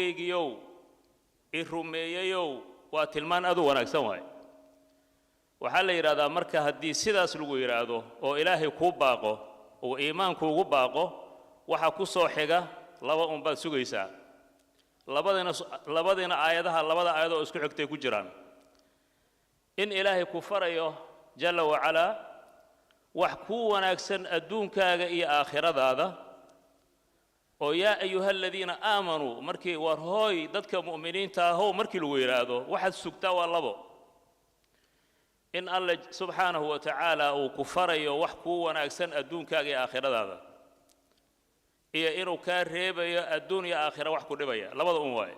يو الروميو واتلمان أدو ونكسن واي وحال يرادا مركا هدي سيداس لغو يرادو او إلهي كوب باقو او إيمان كوب باقو وحا كسو حيقا لابا أمباد سوغيسا لابدنا آياتها لابدا آياتها اسكو حكتي كجران إن إلهي كفر جل وعلا وحكو ونكسن أدون كاغا إيا آخرة هذا ويا أيها الذين آمنوا مركي ورهوي ضدك مؤمنين تاهو مركي الويرادو واحد سكتا واللبو إن الله سبحانه وتعالى وكفر وحكو ونكسن أدون كاغا آخرة هذا إيا إنو كان ريبا الدنيا آخرة وحكو ريبا لبض أمواي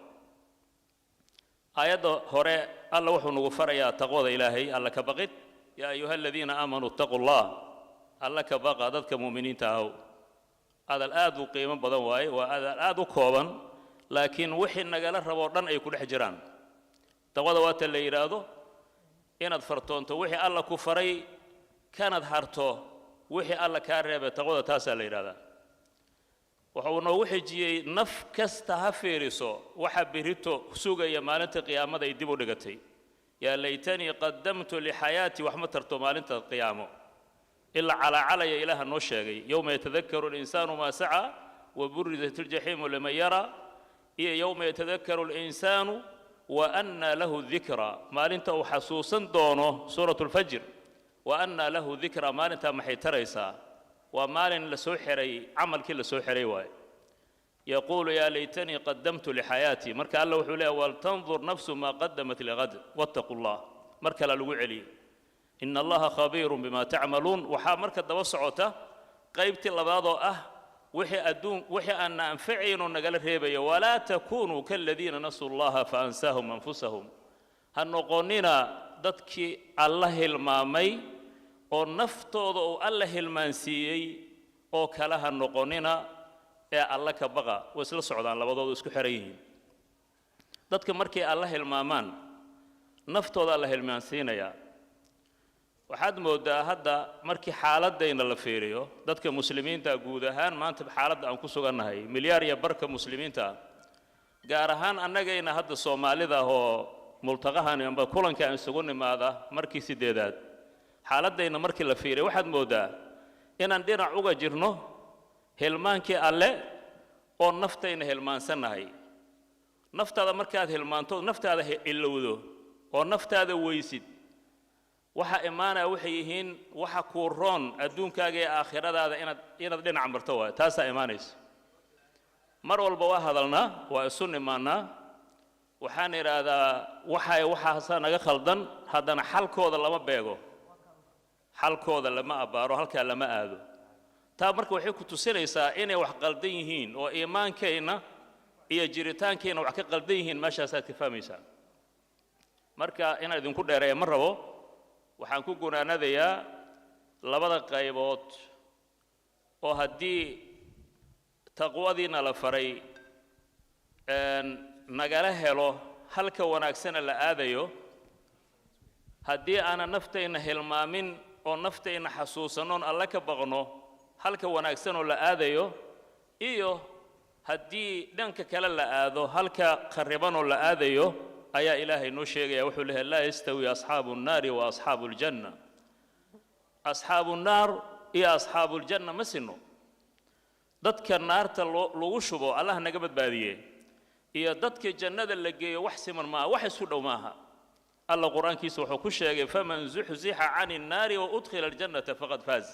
آيات هوري الله وحو نغفر يا تقوى إلهي الله كبقيت يا أيها الذين آمنوا اتقوا الله الله كبقى ضدك مؤمنين تاهو هذا الآد قيمة بدن واي وهذا الآد كوبا لكن وحي نقال الربوردان أي كل حجران تقوى وات اللي يرادو إن أدفرتون وحي الله كفري كانت هارتو وحي الله كاريبا تقوى تاسا اللي يرادا وحونا وحي جي نف كستها فيرسو وحبيرتو سوغا يمالنت قيامة يدبو لغتي يا ليتني قدمت لحياتي وحمترتو مالنت القيامة إلا على إله النشاقي يوم يتذكر الإنسان ما سعى وبرزت الجحيم لمن يرى يوم يتذكر الإنسان وأن له الذكرى ما أنت حسوسا دونه سورة الفجر وأن له ذكرى ما أنت محي تريسا ومال لسوحري عمل كل سوحري واي يقول يا ليتني قدمت لحياتي مركا الله وحوله ولتنظر نفس ما قدمت لغد واتقوا الله مركا للوعلي إن الله خبير بما تعملون وحا مركا دوسعوته قيبتي لبادو وحي أن أنفعين نقل ريبيا ولا تكونوا كالذين نسوا الله فأنساهم أنفسهم هنقونينا ضدك الله المامي ونفتوض الله المانسيي وكالها النقونينا يا الله كبغى وسل السعودان لبادو اسكو حريين ضدك مركي الله المامان نفتوض الله المانسينا يا waxaad moodaa hadda markii xaaladayna la fiiriyo dadka muslimiinta guud ahaan maanta xaaladda aan ku sugannahay milyaar iyo barka muslimiinta gaar ahaan annagayna hadda Soomaalida oo multaqahan amba kulanka aan isugu nimaada markii sideedaad xaaladayna markii la fiiriyo waxaad moodaa inaan dhinac uga jirno helmaankii alle oo naftayna helmaansanahay naftaada markaad helmaanto naftaada ilowdo oo naftaada weysid waxa imaana waxay yihiin waxa ku roon adduunkaaga ee aakhiradaada inaad dhinac marto waa taas imaanayso mar walba waa hadalna waa isu nimaanaa waxaan iraadaa waxa naga khaldan hadana xalkooda lama beego xalkooda lama abaaro halka lama aado taa marka waxay ku tusinaysaa inay wax qaldan yihiin oo iimaankeenna iyo jiritaankeenna wax ka qaldan yihiin meeshaas aad ka fahmaysaa marka inaad idinku dheereeyo ma rabo waxaan ku gunaanadayaa labada qaybood oo haddii taqwadiina la faray nagala helo halka wanaagsana la aadayo haddii aan naftayna hilmaamin oo naftayna xasuusanoon alla ka baqno halka wanaagsan oo la aadayo iyo haddii dhanka kale la aado halka qariban oo la aadayo ayaa ilaahay noo sheegaya wuxuu leeyahay la yastawi ashaabun naari wa ashaabul janna ashaabun naar iyo ashaabul janna masino dadka naarta lagu shubo allah naga badbaadiye iyo dadka jannada la geeyo wax siman ma wax isku dhow maaha allah quraankiisa wuxuu ku sheegay faman zuhziha 'anil naari wa udkhila al jannata faqad faz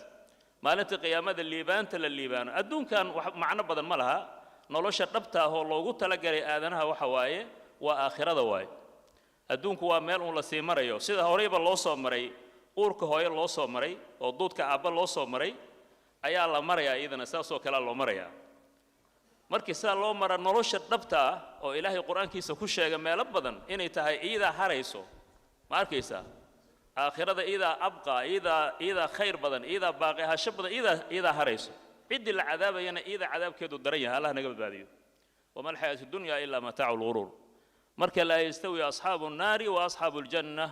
maalinta qiyaamada liibaanta la liibaano adduunkan wax macna badan ma laha nolosha dhabta ah oo loogu tala galay aadanaha waxa waaye waa aakhirada waay adduunku waa meel uu la sii marayo sida horeyba loo soo maray uurka hooyo loo soo maray oo duudka aabba loo soo maray ayaa la marayaa iyadana saas oo kale loo marayaa markii saa loo mara nolosha dhabta ah oo ilaahay quraankiisa ku sheegay meel badan inay tahay iyada harayso ma arkaysaa aakhirada iyada abqa iyada khayr badan iyada baaqi hasho badan iyada harayso cid la cadaabayna iyada cadaabkeedu daran yahay allah naga badbaadiyo wama alxayaatu dunya illa mataa'ul ghurur marka la yastawi ashaabun naari wa ashaabul janna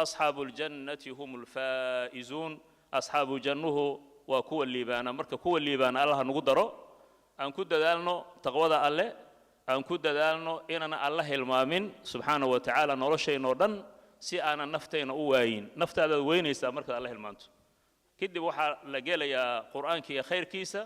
ashaabul jannati humul faa'izun ashabu jannuhu wa kuwa liibana marka kuwa liibana allah nagu daro aan ku dadaalno taqwada alle aan ku dadaalno inaan alla hilmaamin subxaanahu wa tacaala noloshayno dhan si aanan naftayna u waayin naftaada weynaysaa markaad alla hilmaanto kadib waxaa la gelayaa qur'aanka iyo khayrkiisa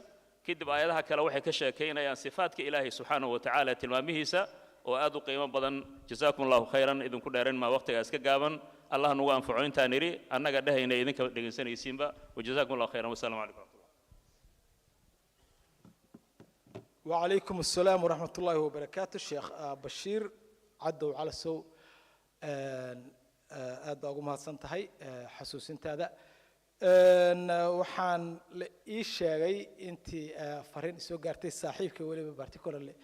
kadib aayadaha kale waxay ka sheekaynayaan sifaadka ilaahay subxaanahu wa tacaala tilmaamihiisa oo aad u qiimo badan jazaakum allahu khayran idinku dheeran maa waqtigaas ka gaaban allah nugu anfaco intaan nidhi annaga dhehayna idinka dhegaysanaysiinba wajazaakum allahu khayran wasalaamu calaykum وعليكم السلام ورحمة الله وبركاته الشيخ بشير عدو على سو aad ugu mahadsantahay xasuusinta hada waxaan ii sheegay intii fariin soo gaartay saaxiibka waliba particularly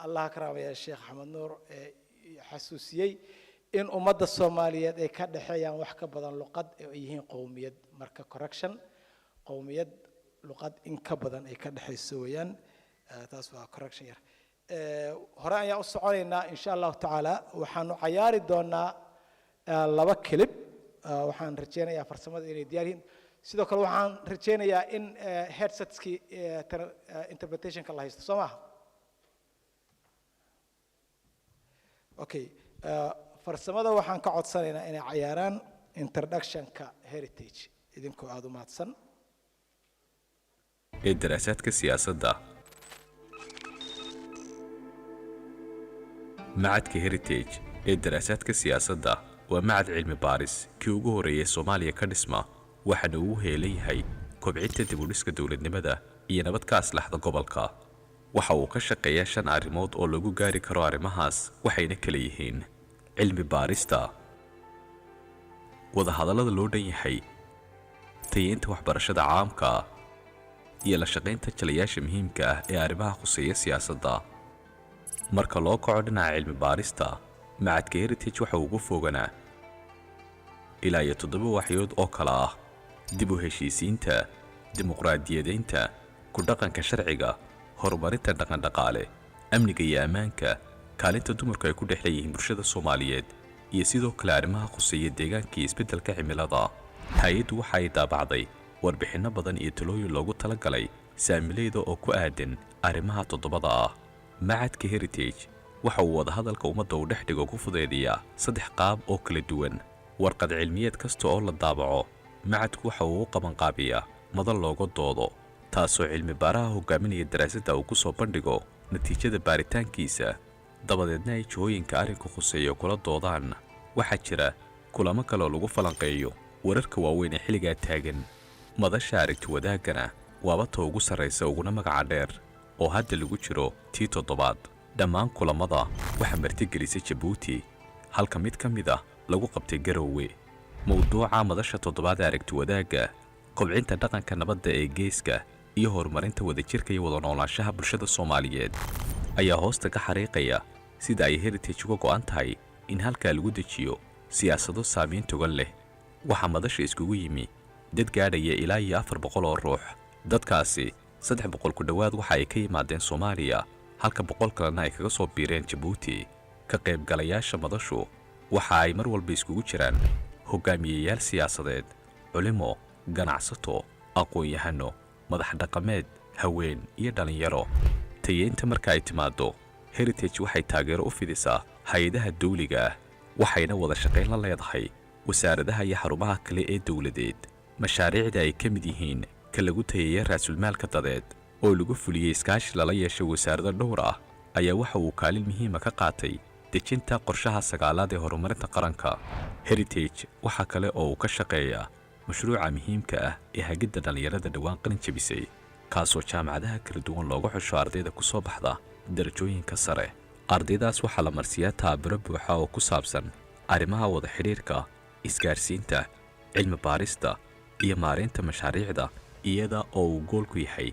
Allah karaamaya Sheikh Ahmed Nuur xasuusiyay in ummadda Soomaaliyeed ay ka dhaxeeyaan wax ka badan luqad ay yihiin qowmiyad marka correction qowmiyad luqad in ka badan ay ka dhaxayso weeyaan taas waa correction yar hore ayaan u soconaynaa insha Allah taala waxaanu ciyaari doonaa laba clip waxaan rajeynayaa farsamada inay diyaar yihiin sidoo kale waxaan rajeynayaa in headsetski interpretationka la haysto soo maaha okay farsamada waxaan ka codsanaynaa inay ciyaaraan introductionka heritage idinkoo aad u mahadsan daraasaadka siyaasadda macadka heritage daraasaadka siyaasadda waa macad cilmi baaris kii ugu horeeyay Soomaaliya ka dhisma waxaana uu heelan yahay kobcinta dib u dhiska dawladnimada iyo nabad ka aslaxda gobolka waxa uu ka shaqeeyaa 5 arrimood oo lagu gaari karo arrimahaas waxayna kala yihiin cilmi baarista wada hadallada loo dhan yahay tayeynta waxbarashada caamka iyo la shaqeynta jalayaasha muhiimka ah ee arrimaha khuseeya siyaasadda marka loo kaco dhinaca cilmi baarista macadka heritage waxa uu ugu foganaa ilaa 7 waxyood oo kala ah dib u heshiisiinta dimuqraadiyadeynta ku dhaqanka sharciga horumarinta dhaqan-dhaqaale amniga iyo ammaanka kaalinta dumarku ay ku dhexleeyihiin bulshada Soomaaliyeed iyo sidoo kale arrimaha khuseeya deegaanka iyo isbeddelka cimilada hay'addu waxa ay daabacday warbixino badan iyo talooyin loogu talagalay saamilayda oo ku aadan arrimaha 7 ah macadka heritage waxa uu wada hadalka ummadda u dhexdhigo ku fudeediyaa 3 qaab oo kala duwan warqad cilmiyeed kasta oo la daabaco macadku waxa uu qaban qaabiyaa madal looga doodo taasoo cilmi baaraha hogaaminaya daraasadda uu ku soo bandhigo natiijada baaritaankiisa dabadeedna ay jihooyinka arrinka khuseeya kula doodaan waxaa jira kulamo kale oo lagu falanqeeyo wararka waaweyn ee xilligaa taagan madasha aragti wadaagana waaba ta ugu sarraysa uguna magaca dheer oo hadda lagu jiro tii 7aad dhammaan kulamada waxaa martigelisay Jabuuti halka mid ka mid ah lagu qabtay Garowe mowduuca madasha 7aad aragti wadaaga kobcinta dhaqanka nabadda ee geeska iyo horumarinta wadajirka iyo wada noolaanshaha bulshada Soomaaliyeed ayaa hoosta ka xariiqaya sida ay heritage uga go'an tahay in halka lagu dejiyo siyaasado saameyn togan leh waxa madasha iskugu yimi dad gaadhaya ilaa 400 oo ruux dadkaasi 300 ku dhawaad waxa ay ka yimaadeen Soomaaliya halka 100 kalena ay kaga soo biireen Jabuuti ka qaybgalayaasha madashu waxa ay mar walba iskugu jiraan hogaamiyeyaal siyaasadeed culimo ganacsato aqoon-yahano madax dhaqameed haween iyo dhalinyaro tayeynta marka ay timaado heritage waxay taageero u fidisaa hay'adaha dawliga ah waxayna wada shaqayn la leedahay wasaaradaha iyo xarumaha kale ee dawladeed mashaariicda ay ka mid yihiin ka lagu tayeeyay raasulmaalka dadeed oo lagu fuliyay iskaashi lala yeeshay wasaarado dhowr ah ayaa waxa uu kaalin muhiim ah ka qaatay dejinta qorshaha 9aad ee horumarinta qaranka heritage waxa kale oo uu ka shaqeeyaa mashruuca muhiimka ah ee hagidda dhalinyarada dhawaan qalin jabisay kaasoo jaamacadaha kala duwan looga xusho ardayda ku soo baxda darajooyinka sare ardaydaas waxaa la marsiyaa taabaro buuxa oo ku saabsan arrimaha wada xidhiirka isgaarsiinta cilmi baarista iyo maareynta mashaariicda iyada oo uu goolku yahay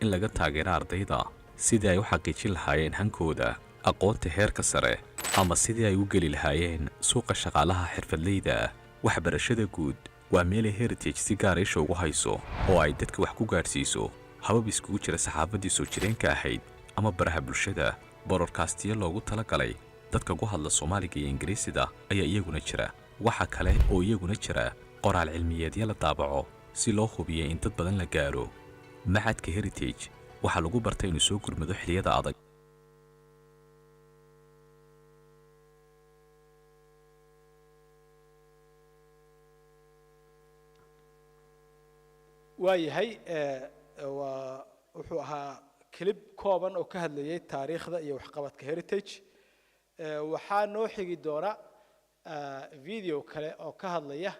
in laga taageero ardayda sidii ay u xaqiijin lahaayeen hankooda aqoonta heerka sare ama sidii ay u geli lahaayeen suuqa shaqaalaha xirfadleyda waxbarashada guud waa meel heritage si gaar ah ugu hayso oo ay dadka wax ku gaarsiiso habab iskugu jira saxaafadii soo jireenka ahayd ama baraha bulshada broadcastiyo loogu talagalay dadka ku hadla Soomaaliga iyo Ingiriisida ayaa iyaguna jira waxa kale oo iyaguna jira qoraal cilmiyeedyo la daabaco si loo hubiyo in dad badan la gaaro macadka heritage waxa lagu bartay inuu soo gurmado xilliyada adag waayahay wuxuu ahaa clip kooban oo ka hadlayay taariikhda iyo waxqabadka heritage waxaa noo xigi doona video kale oo ka hadlaya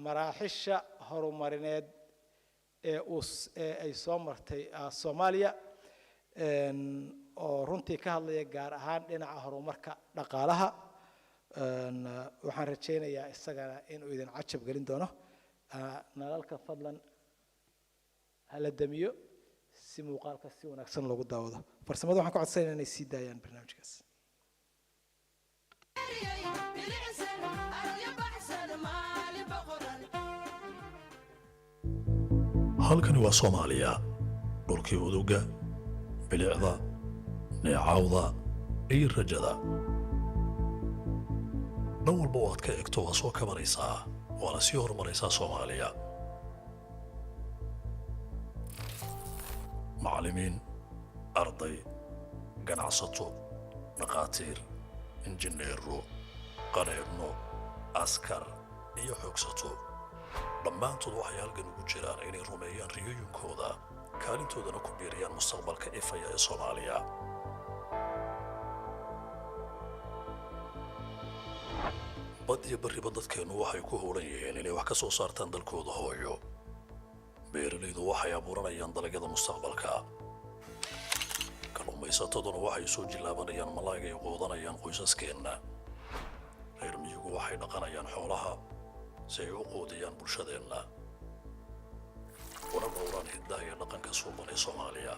maraaxisha horumarineed ee ay soo martay Soomaaliya oo runtii ka hadlaya gaar ahaan dhinaca horumarka dhaqaalaha waxaan rajaynayaa isagana inuu idin cajab gelin doono nalalka fadlan hala damiyo si muuqaalka si wanaagsan loogu daawado farsamada waxaan ku codsanaynaa inay sii daayaan barnaamijkaas halkani waa Soomaaliya dhulkii uduga bilicda neecawda iyo rajada dhan walba oo aad ka egto waa soo kabanaysaa waana sii horumaraysaa Soomaaliya macallimiin arday ganacsato dhaqaatiir injineero qareerno askar iyo xoogsato dhammaantood waxay halgan ugu jiraan inay rumeeyaan riyooyinkooda kaalintoodana ku biiriyaan mustaqbalka ifaya ee Soomaaliya bad iyo bariba dadkeenu waxay ku howlan yihiin inay wax ka soo saartaan dalkooda hooyo beeralaydu waxay abuuranayaan dalagyada mustaqbalka kalluumaysataduna waxay soo jilaabanayaan malaayga ay quudanayaan qoysaskeena reer miyigu waxay dhaqanayaan xoolaha si ay u quudiyaan bulshadeenna una dhowraan hiddaha iyo dhaqanka suuban ee Soomaaliya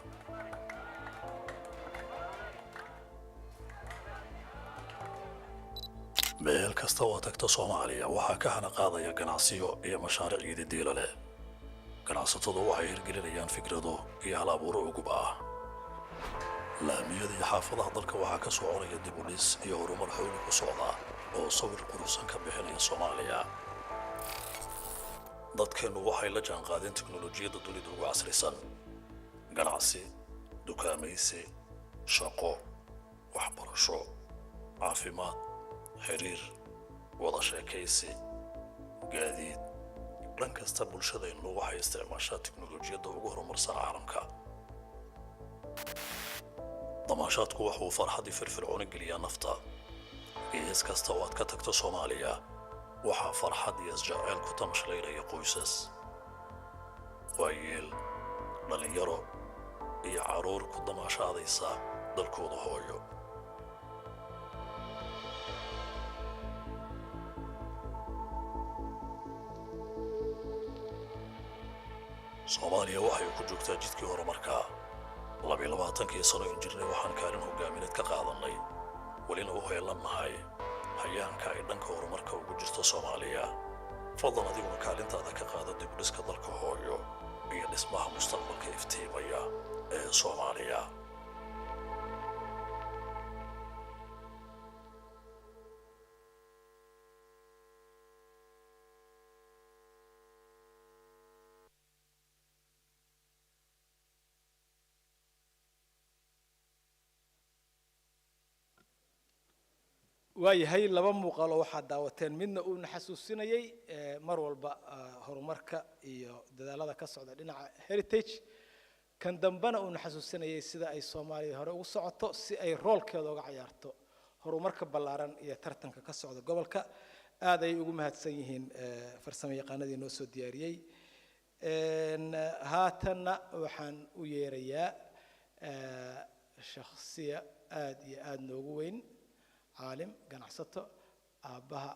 meel kasta oo tagta Soomaaliya waxaa ka hana qaadaya ganacsiyo iyo mashaariic jiddiila leh ganacsatadu waxay hirgelinayaan fikrado iyo hal-abuuro ugub ah laamiyada iyo xaafadaha dalka waxaa ka soconaya dib u dhis iyo horumar xooggan ku socda oo sawir quruxsan ka bixinaya Soomaaliya dadkeenu waxay la jaan qaadeen tiknoolajiyada dunida ugu casrisan ganacsi dukaamaysi shaqo waxbarasho caafimaad xiriir wada sheekaysi gaadiid dhan kasta bulshadeennu waxay isticmaashaa tiknoolajiyada ugu horumarsan caalamka damaashaadku wuxuu farxadii firfircooni geliyaa nafta gees kasta oo aad ka tagto Soomaaliya waxaa farxad iyo isjacayl ku tamashlaynaya qoysas waayeel dhalinyaro iyo caruur ku damaashaadaysa dalkooda hooyo Soomaaliya waxay ku joogtaa jidkii horumarka 22 sano in jirnay waxaan kaalin hogaamineed ka qaadanay walina u heelanahay hayaanka ay dhanka horumarka ugu jirto Soomaaliya fadlan adiguna kaalintaada ka qaado dib u dhiska dalka hooyo iyo dhismaha mustaqbalka iftiimaya ee Soomaaliya waayahay laba muuqaal oo waxaad daawateen midna uu naxasuusinayay mar walba horumarka iyo dadaalada ka socda dhinaca heritage kan dambana uu naxasuusinayay sida ay Soomaaliya hore ugu socoto si ay roolkeeda uga ciyaarto horumarka ballaaran iyo tartanka ka socda gobolka aad ay ugu mahadsan yihiin farsamo yaqaanadii noo soo diyaariyay haatanna waxaan u yeerayaa shakhsiya aad iyo aad noogu weyn عالم ganacsato aabaha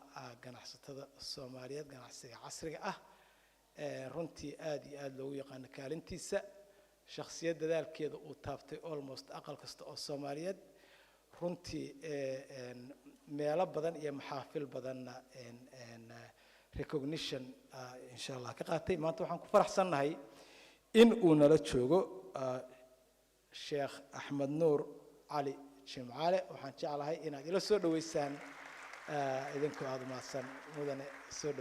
ganacsatada Soomaaliyeed ganacsiga casriga ah runtii aad iyo aad loogu yaqaan kaalintiisa shakhsiyad dadaalkeeda uu taabtay almost aqal kasta oo Soomaaliyeed runtii meelo badan iyo maxaafil badanna recognition insha Allah ka qaatay maanta waxaan ku faraxsanahay in uu nala joogo Sheekh Axmed Nuur Ali جمعالي وحن جعلها إن إلى سود ويسان إذن كهذا ما سن مدن سود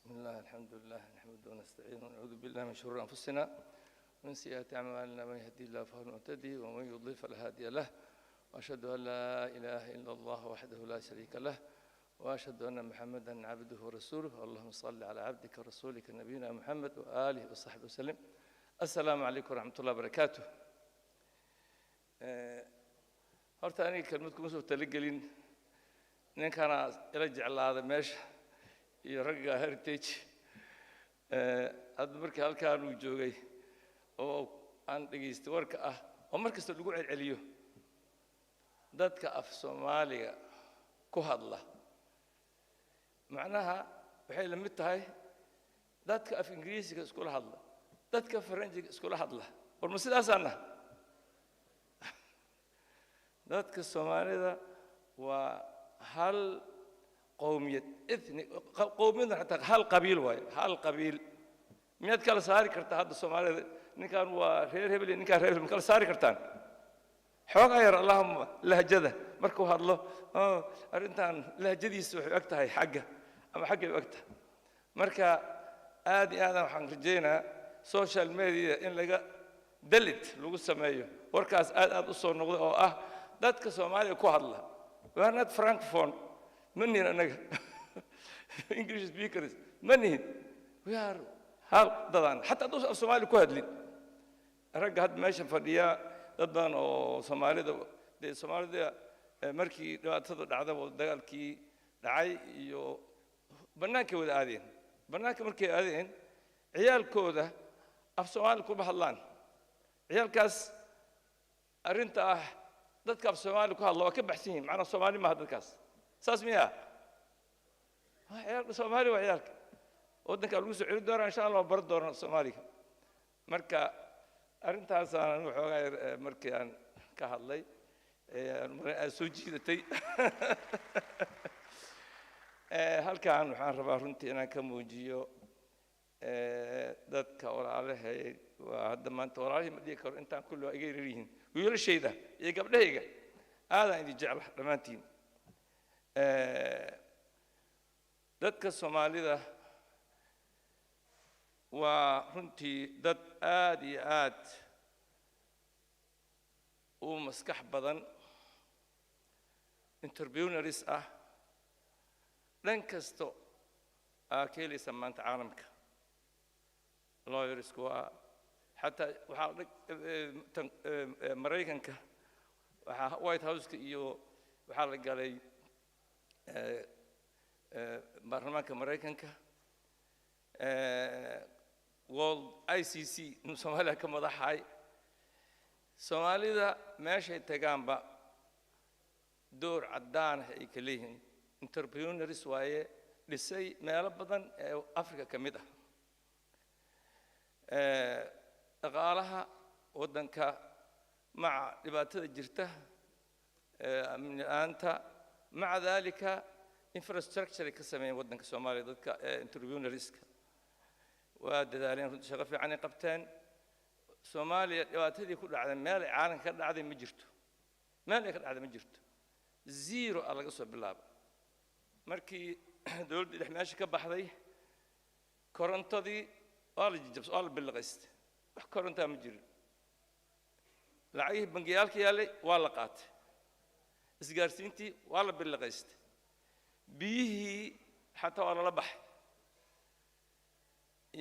بسم الله الحمد لله نحمده ونستعينه ونعوذ بالله من شرور أنفسنا ومن سيئات أعمالنا من يهدي الله فهو المهتدي ومن يضلل فلا هادي له وأشهد أن لا إله إلا الله وحده لا شريك له وأشهد أن محمدا عبده ورسوله اللهم صل على عبدك ورسولك نبينا محمد وآله وصحبه وسلم. السلام عليكم ورحمة الله وبركاته. horta aniga kelmad kuma soo talagelin ninkana ila jeclaada meesha iyo ragga heritage hadda markii halkaan uu joogay oo aan dhageystay warka ah oo markasta lagu celceliyo dadka af Soomaaliga ku hadla macnaha waxay la mid tahay dadka af Ingiriisiga isku hadla dadka Faransiga isku hadla war ma sidaasana dadka Soomaalida waa hal qowmiyad ethnic qowmiyad hatta hal qabiil way hal qabiil miyad kala saari kartaa hadda Soomaalida ninkan waa reer hebel ninkan reer hebel kala saari kartaan xoog ayar allahumma lahjada markuu hadlo arintan lahjadiisu waxay og tahay xagga ama xagga ay og tahay marka aad iyo aad waxaan rajeynaa social media in laga dalit lagu sameeyo warkaas aad u soo noqday oo ah dadka Soomaaliya ku hadla waa not francophone مني أنا English speakers مني we are هال ضدان حتى دوس الصومالي كهدلين رجع هاد ماشي فديا ضدان أو صومالي ده صومالي ده مركي ده تطلع عذاب ودقال كي دعاي يو بناك وده آذين بناك مركي آذين عيال كوده الصومالي كوب هاللان عيال كاس أرنت ضدك الصومالي كهالله وكيف بحسين معنا الصومالي ما هذا الكاس ساس مياه عيالك الصومالي وعيالك ودك الوسع عيد دور إن شاء الله برد دور الصومالي مركا أنت هسان وحوغير مركا كهاللي سوجيتي هل كان وحان ربا رنتي أنا كموجيو دتك ورا عليه وهذا ما أنت وراه مديكر أنت كله أجيرين ويقول الشيء ده يقبل هيك هذا عندي جعل رمانتين dadka Soomaalida waa runtii dad aad iyo aad u maskax badan entrepreneurs ah dhan kasto keelisa maanta caalamka lawyers waa hatta waxa Mareykanka waxa White House iyo waxa la galay برلمانك أمريكانك World ICC Somalia كم ضحاي Somalia ده ماشي تجامبا دور عدان هيكليهن entrepreneurs وايه لسه ما بدن أفريقيا كمدة قالها ودنك مع لبات الجرته من أنت مع ذلك infrastructure كسمين ودنك الصومالي ضدك انترفيون ريسك ودالين شغف يعني قبتين صوماليا واتدي كل على مال عالم كذا عادي مجرته مال كذا عادي مجرته زيرو على قصة بالله مركي دول اللي ماشي كبحذي كورنتا دي قال جبس قال بالغست كورنتا مجري لعيه بنجيالك يالي والقات isgaarsiintii waa la bilaqaystay biyihii xataa waa lala baxay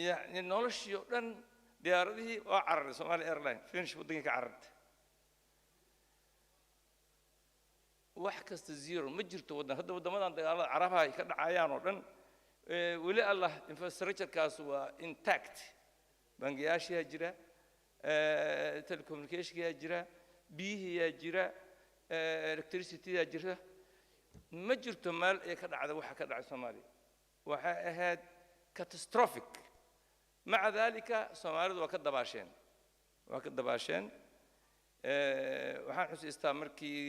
yani noloshii oo dhan diyaaradihii waa cararay Somali Airline finish waddanka ka carartay wax kasta zero ma jirto waddan hadda waddamadan dagaalada carabaha ay ka dhacayaan oo dhan weli allah infrastructure-kaas waa intact bangiyaashiyaa jira telecommunication-yaa jira biyihiyaa jira electricity yaa jirta ma jirto meel ay ka dhacdo waxa ka dhacay Soomaaliya waxa ahayd catastrophic مع ذلك Soomaalidu waa ka dabaasheen waxaan xusuustaa markii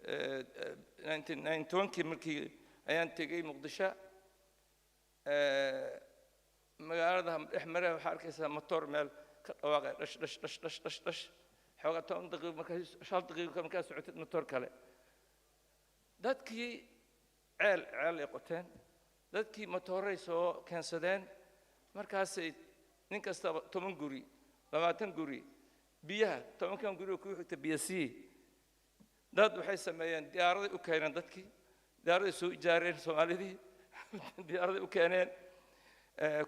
1990 markii ayaan tegay Muqdisho magaalada dhexmare waxa arkaysaa motor meel ka dhawaaqay dhash حوجة تون دقيقة مركز شال دقيقة مركز سعودية متور كله. دات كي عال يقطن dadkii matooray soo keensadeen markaasay nin kastaba 10 guri 20 guri biyaha 10 guri ku xigta biyo sii dad waxay sameeyeen diyaarada u keeneen dadkii diyaarada soo ijaareen Soomaalidii diyaarada u keeneen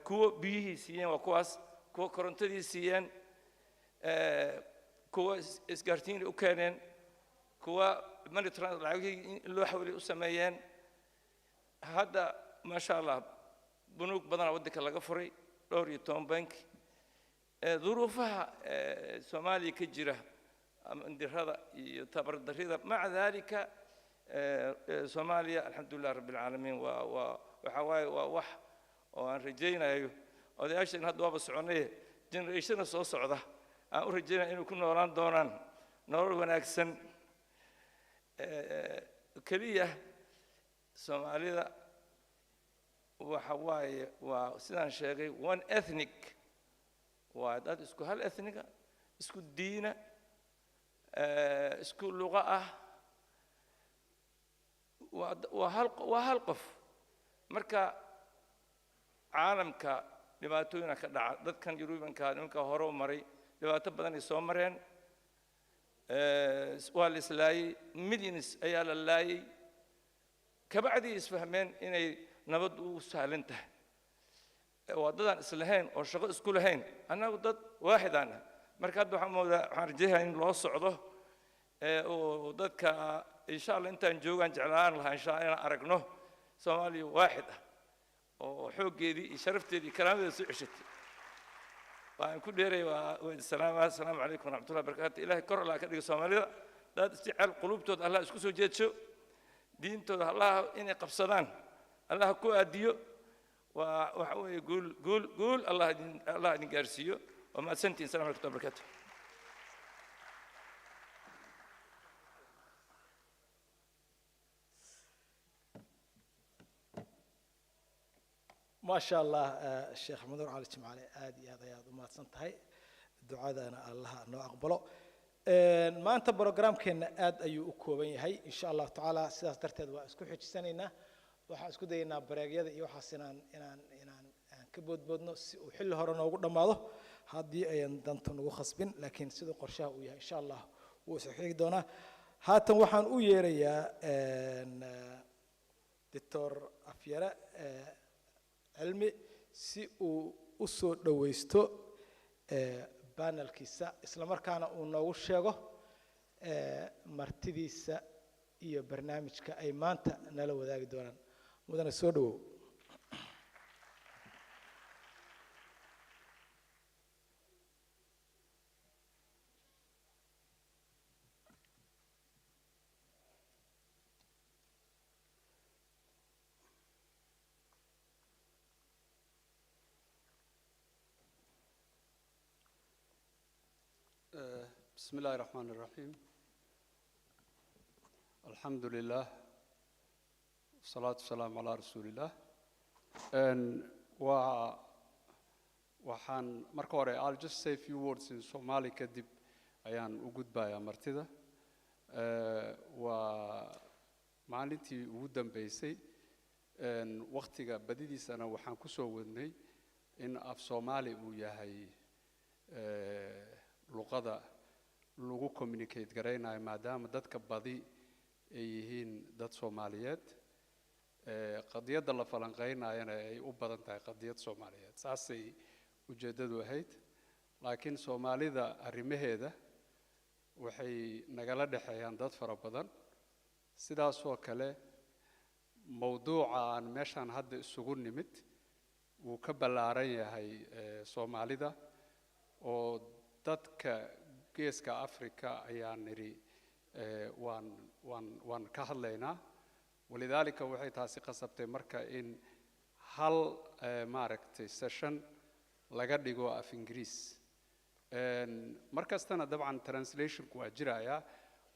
kuwa biyihii siiyeen waa kuwaas kuwa korontadii siiyeen kuwa isgaartiin u keeneen kuwa money transfer lacagii loo xawli u sameeyeen hadda ma sha Allah bunuug badan waddanka laga furay dhowr iyo 10 bank duruufaha Soomaaliya ka jira indirada iyo tabardarida maca dalika Soomaaliya alxamdulillah rabbil alamin waxa waaye waa wax oo aan rajaynayo odayaashan hadda waaba soconay generation soo socda aan u rajaynayo inuu ku noolaan doonaan nolol wanaagsan kaliya Soomaalida waxa waaye waa sidaan sheegay one ethnic waa dad isku hal ethniga isku diina isku luqa ah waa hal qof marka caalamka dhibaatooyina ka dhaca dadkan Yurubanka ninka hore u maray dhibaato badan ay soo mareen waa la islaayay millions ayaa la laayay kabacdi isfahmeen inay nabad u sahlan tahay wadadaan islahayn oo shaqo isku lahayn anagu dad waaxidaan marka hadda waxaan rajaynayaa in loo socdo oo dadka insha Allah intaan joogan jeclaan lahaa insha Allah inaan aragno Soomaaliya waaxid ah oo xoogeedii iyo sharafteedii karaamadeeda soo ceshatay waan ku dheeray assalaamu alaykum warahmatullahi wabarakatuh ilaahay kor Allah ka dhigo Soomaalida dad isticmaal qulubtooda Allah isku soo jeedsho diintooda Allah inay qabsadaan Allah ku aadiyo waxa weeye guul Allah idin gaarsiiyo oo ma santiin salaamu alaykum wabarakatuh ما شاء الله الشيخ محمد علي جمعالي آدي هذا يا ضمات سنتهاي الدعاء أنا الله إنه أقبله ما أنت برنامج كنا آد أيو كوبين هاي إن شاء الله تعالى سياسة ترتد واسكو حج سنينا وحاسكو دينا بريجيا إيو حسنا إن كبود بدنا وحل هرنا وقدنا ماله هذه أيام دنتون وخصبين لكن سيد قرشة ويا إن شاء الله وسحيق دونا هات وحن ويريا دكتور أفيرا علمي si uu u soo dhaweysto panelkiisa isla markaana uu noogu sheego martidiisa iyo barnaamijka ay maanta nala wadaagi doonaan mudane soo dhawow بسم الله الرحمن الرحيم الحمد لله والصلاة والسلام على رسول الله وحان مركوري I'll just say a few words in Somali kadib ayaan u gudbayaa martida maalintii ugu dambeysay waqtiga badidiisana waxaan ku soo wadnay in af Soomaali uu yahay luqada lagu communicate garaynayo maadaama dadka badi ay yihiin dad Soomaaliyeed qadiyada la falanqeynayana ay u badan tahay qadiyad Soomaaliyeed saasay ujeedadu ahayd laakiin Soomaalida arrimaheeda waxay nagala dhaxeeyaan dad fara badan sidaas oo kale mawduuca aan meeshan hadda isugu nimid wuu ka ballaaran yahay Soomaalida oo dadka geeska Afrika ayaan niri waan ka hadlaynaa walidaalika waxay taasi qasabtay marka in hal maaragtay session laga dhigo af Ingiriis markastana dabcan translation ku ajiraya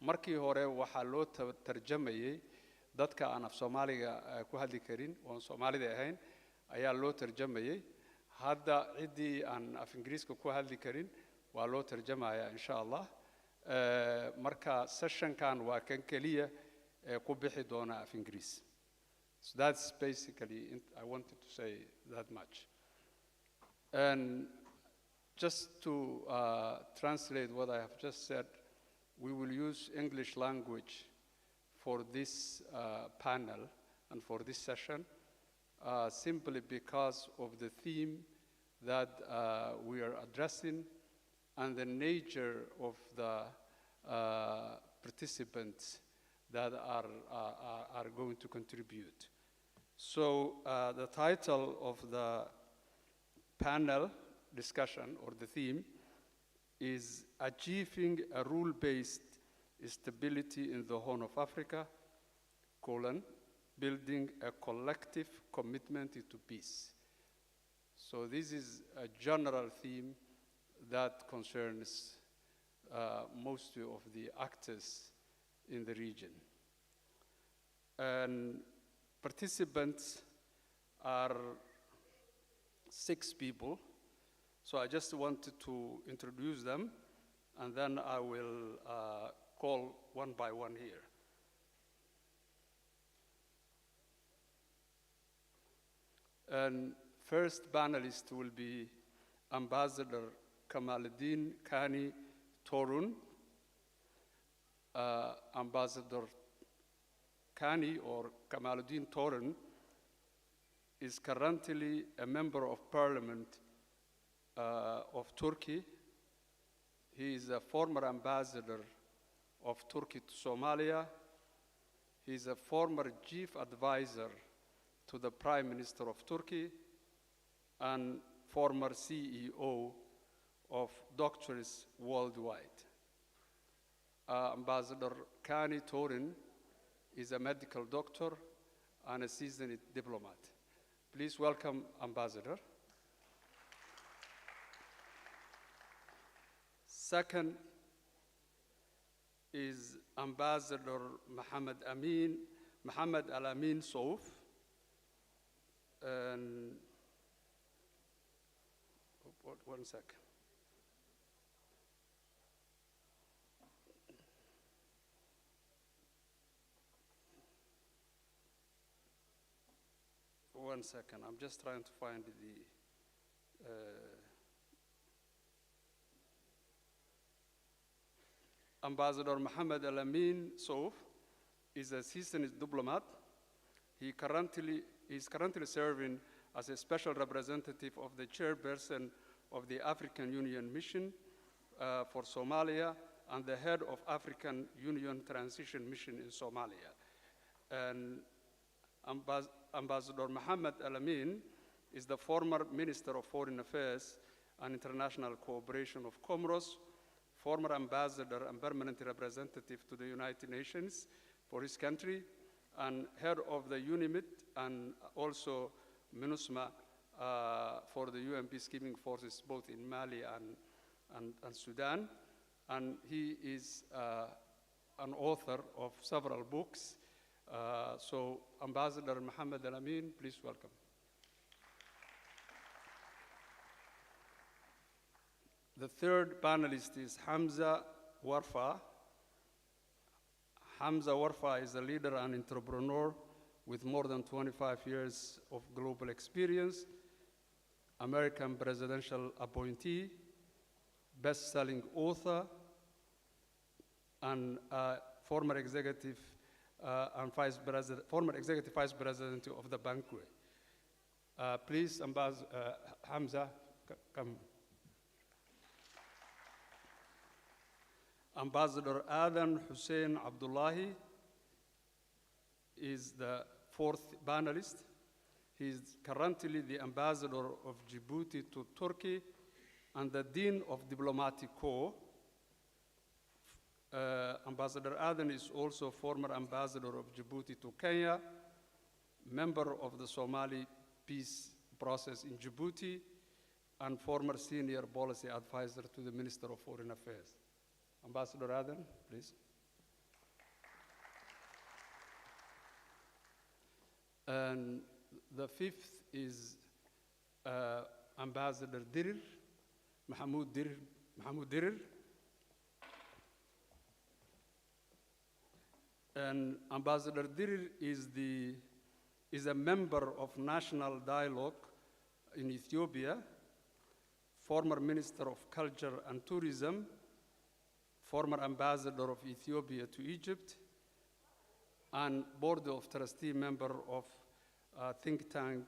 markii hore waxa loo tarjumayay dadka aan af Soomaaliga ku hadli karin oo Soomaalida ahayn ayaa loo tarjumayay hadda cidii aan af Ingiriiska ku hadli karin waa loo tarjumaya insha Allah marka session kan waa kan kaliya ku bixi doona af Ingiriis So that's basically, I wanted to say that much. And just to translate what I have just said, we will use English language for this panel and for this session, simply because of the theme that we are addressing and the nature of the participants that are going to contribute. So the title of the panel discussion, or the theme, is Achieving a Rule-Based Stability in the Horn of Africa, Building a Collective Commitment to Peace. So this is a general theme that concerns most of the actors in the region. And participants are 6 people. So I just wanted to introduce them, and then I will call one by one here. And first panelist will be Ambassador Kamaludin Kani Torun. Ambassador Kani, or Kamaludin Torun, is currently a member of parliament of Turkey. He is a former ambassador of Turkey to Somalia. He is a former chief advisor to the Prime Minister of Turkey and former CEO of Doctors Worldwide. Ambassador Kani Torun is a medical doctor and a seasoned diplomat. Please welcome Ambassador. Second is Ambassador Muhammad Alamin Souf. And one second. One second, I'm just trying to find the Ambassador Muhammad Alamin Souf is a seasoned diplomat. He is currently serving as a special representative of the chairperson of the African Union Mission for Somalia and the head of African Union Transition Mission in Somalia. And Ambassador Muhammad Alamin is the former Minister of Foreign Affairs and International Cooperation of Comoros, former ambassador and permanent representative to the United Nations for his country, and head of the UNIMIT and also MINUSMA for the UN peacekeeping forces both in Mali and Sudan. And he is an author of several books. So Ambassador Muhammad Alamin, please welcome. The third panelist is Hamza Warfa. Hamza Warfa is a leader and entrepreneur with more than 25 years of global experience, American presidential appointee, best-selling author, and former executive vice president of the Bankway. Please, Hamza, come. Ambassador Adan Hussein Abdullahi is the fourth panelist. He is currently the ambassador of Djibouti to Turkey and the Dean of Diplomatic Corps. Ambassador Adan is also former ambassador of Djibouti to Kenya, member of the Somali peace process in Djibouti, and former senior policy advisor to the Minister of Foreign Affairs. Ambassador Adan, please. And the fifth is Ambassador Dirir, Mahmoud Dirir. And Ambassador Dirir is the is a member of National Dialogue in Ethiopia, former Minister of Culture and Tourism, former Ambassador of Ethiopia to Egypt, and Board of Trustee member of a think tank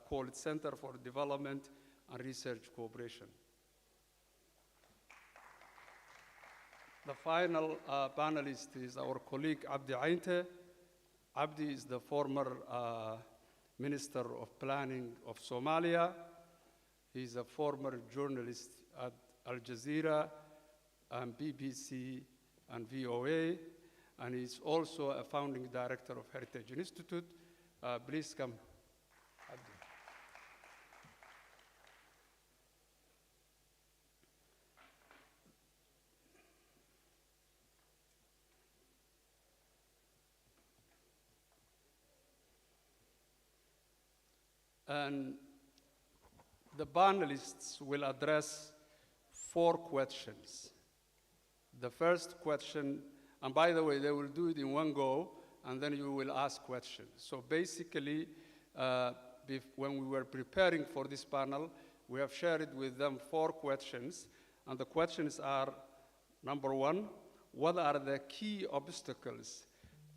called Center for Development and Research Cooperation. The final panelist is our colleague Abdi. Abdi is the former Minister of Planning of Somalia. He's a former journalist at Al Jazeera and BBC and VOA, and he's also a founding director of Heritage Institute. Please come, Abdi. And the panelists will address 4 questions. The first question, and by the way, they will do it in one go, and then you will ask questions. So basically, when we were preparing for this panel, we have shared with them 4 questions, and the questions are, number 1, what are the key obstacles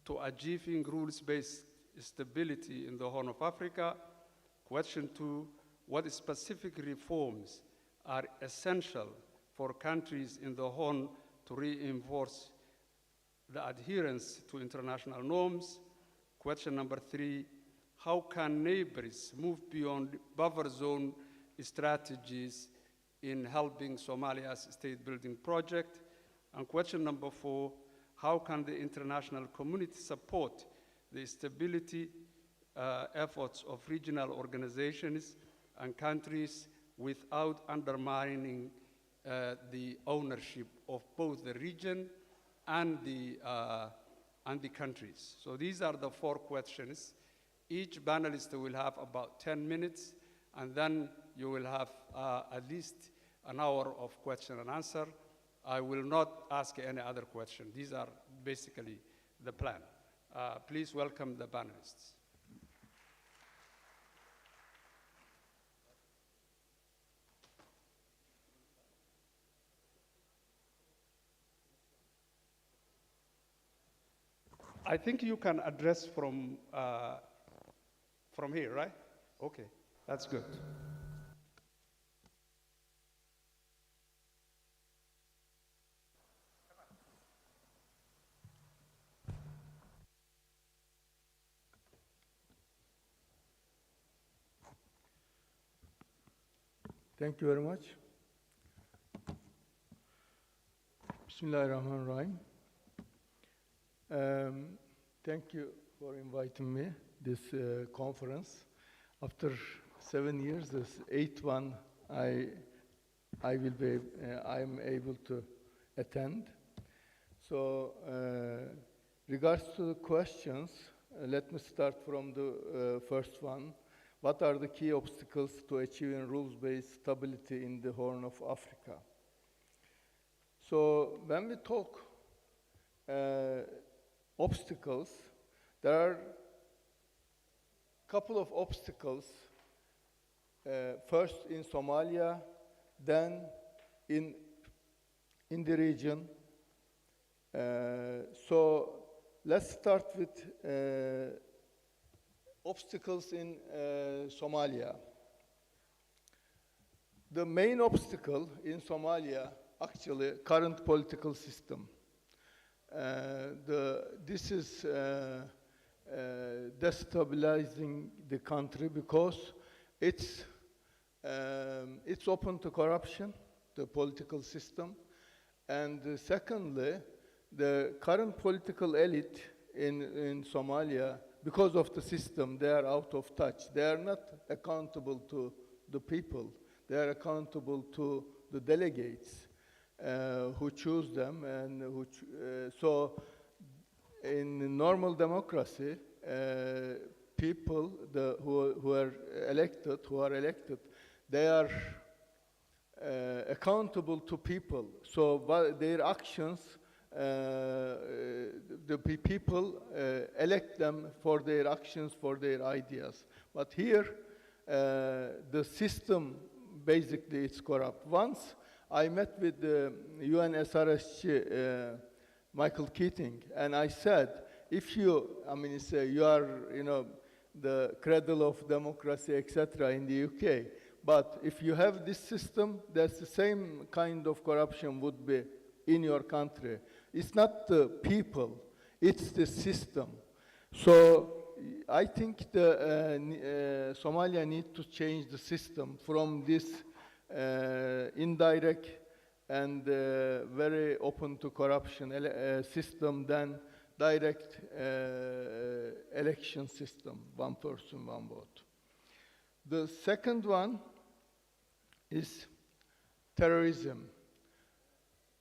to achieving rules-based stability in the Horn of Africa? Question 2, what specific reforms are essential for countries in the Horn to reinforce the adherence to international norms? Question number 3, how can neighbors move beyond buffer zone strategies in helping Somalia's state-building project? And question number 4, how can the international community support the stability efforts of regional organizations and countries without undermining the ownership of both the region and the countries? So these are the 4 questions. Each panelist will have about 10 minutes, and then you will have at least an hour of question and answer. I will not ask any other question. These are basically the plan. Please welcome the panelists. I think you can address from here, right? Okay, that's good. Thank you very much. Bismillahirrahmanirrahim. Thank you for inviting me this conference. After 7 years, this 8th one I am able to attend. So, regards to the questions, let me start from the first one. What are the key obstacles to achieving rules-based stability in the Horn of Africa? So, when we talk obstacles, there are a couple of obstacles, first in Somalia, then in the region. So let's start with obstacles in Somalia. The main obstacle in Somalia, actually, current political system. This is destabilizing the country because it's open to corruption, the political system, and secondly, the current political elite in Somalia, because of the system, they are out of touch. They are not accountable to the people. They are accountable to the delegates who choose them, and so in normal democracy, people who are elected, they are accountable to people. So their actions people elect them for their actions, for their ideas. But here, the system, basically, it's corrupt. Once I met with the UN SRSG, Michael Keating, and I said, if you, I mean, say you are, you know, the cradle of democracy, etc., in the UK, but if you have this system, that's the same kind of corruption would be in your country. It's not the people, it's the system. So I think Somalia needs to change the system from this indirect and very open to corruption system than direct election system, one person, one vote. The second one is terrorism.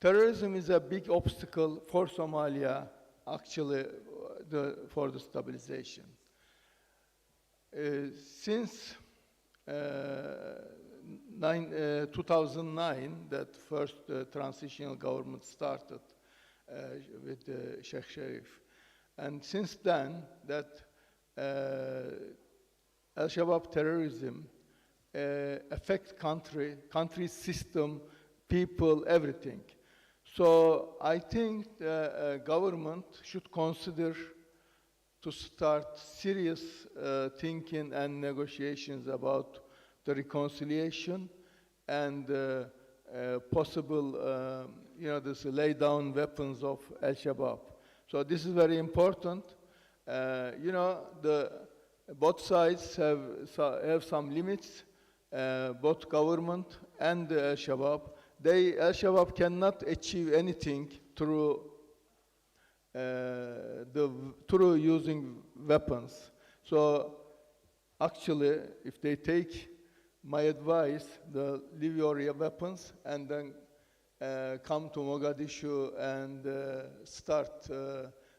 Terrorism is a big obstacle for Somalia, actually, for the stabilization. Since 2009, that first transitional government started with Sheikh Sharif. And since then, that Al-Shabaab terrorism affects country system, people, everything. So I think the government should consider to start serious thinking and negotiations about the reconciliation and possible, this lay down weapons of Al-Shabaab. So this is very important. Both sides have some limits, both government and Al-Shabaab. Al-Shabaab cannot achieve anything through using weapons. So actually, if they take my advice, leave your weapons and then come to Mogadishu and start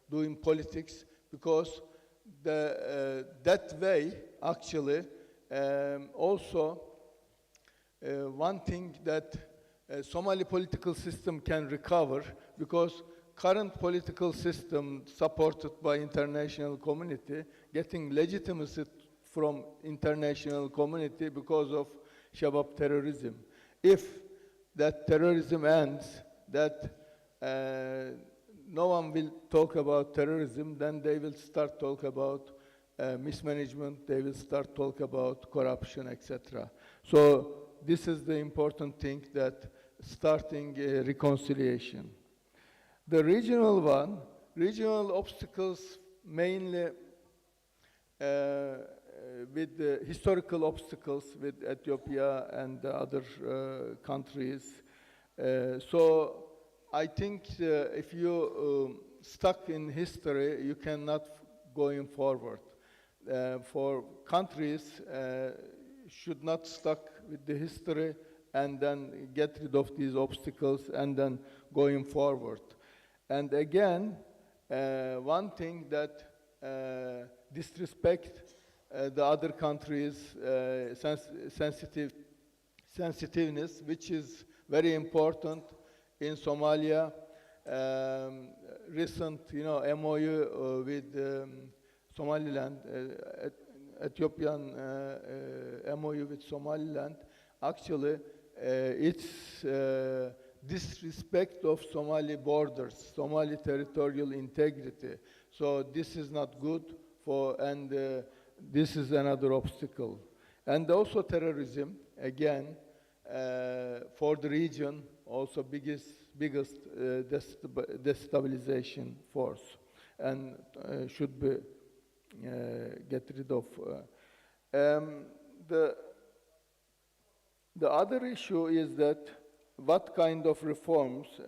doing politics, because that way, actually, also one thing that Somali political system can recover, because current political system supported by international community getting legitimacy from international community because of Shabaab terrorism. If that terrorism ends, that no one will talk about terrorism, then they will start talk about mismanagement, they will start talk about corruption, etc. So this is the important thing, that starting a reconciliation. The regional obstacles mainly with the historical obstacles with Ethiopia and the other countries. So I think if you stuck in history, you cannot going forward. For countries should not stuck with the history and then get rid of these obstacles and then going forward. And again, one thing that disrespect the other countries' sensitiveness, which is very important in Somalia. Recent, MOU with Somaliland, Ethiopian MOU with Somaliland, actually, it's disrespect of Somali borders, Somali territorial integrity. So this is not good and this is another obstacle. And also terrorism, again, for the region, also biggest destabilization force, and should be get rid of. The other issue is that what kind of reforms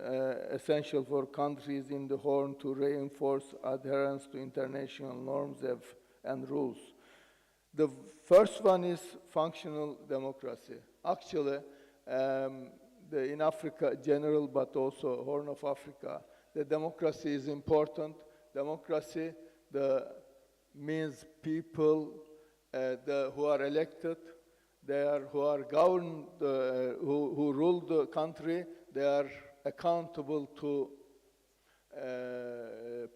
essential for countries in the Horn to reinforce adherence to international norms and rules. The first one is functional democracy. Actually, in Africa general, but also Horn of Africa, the democracy is important. Democracy means people who are elected, who are governed, who rule the country, they are accountable to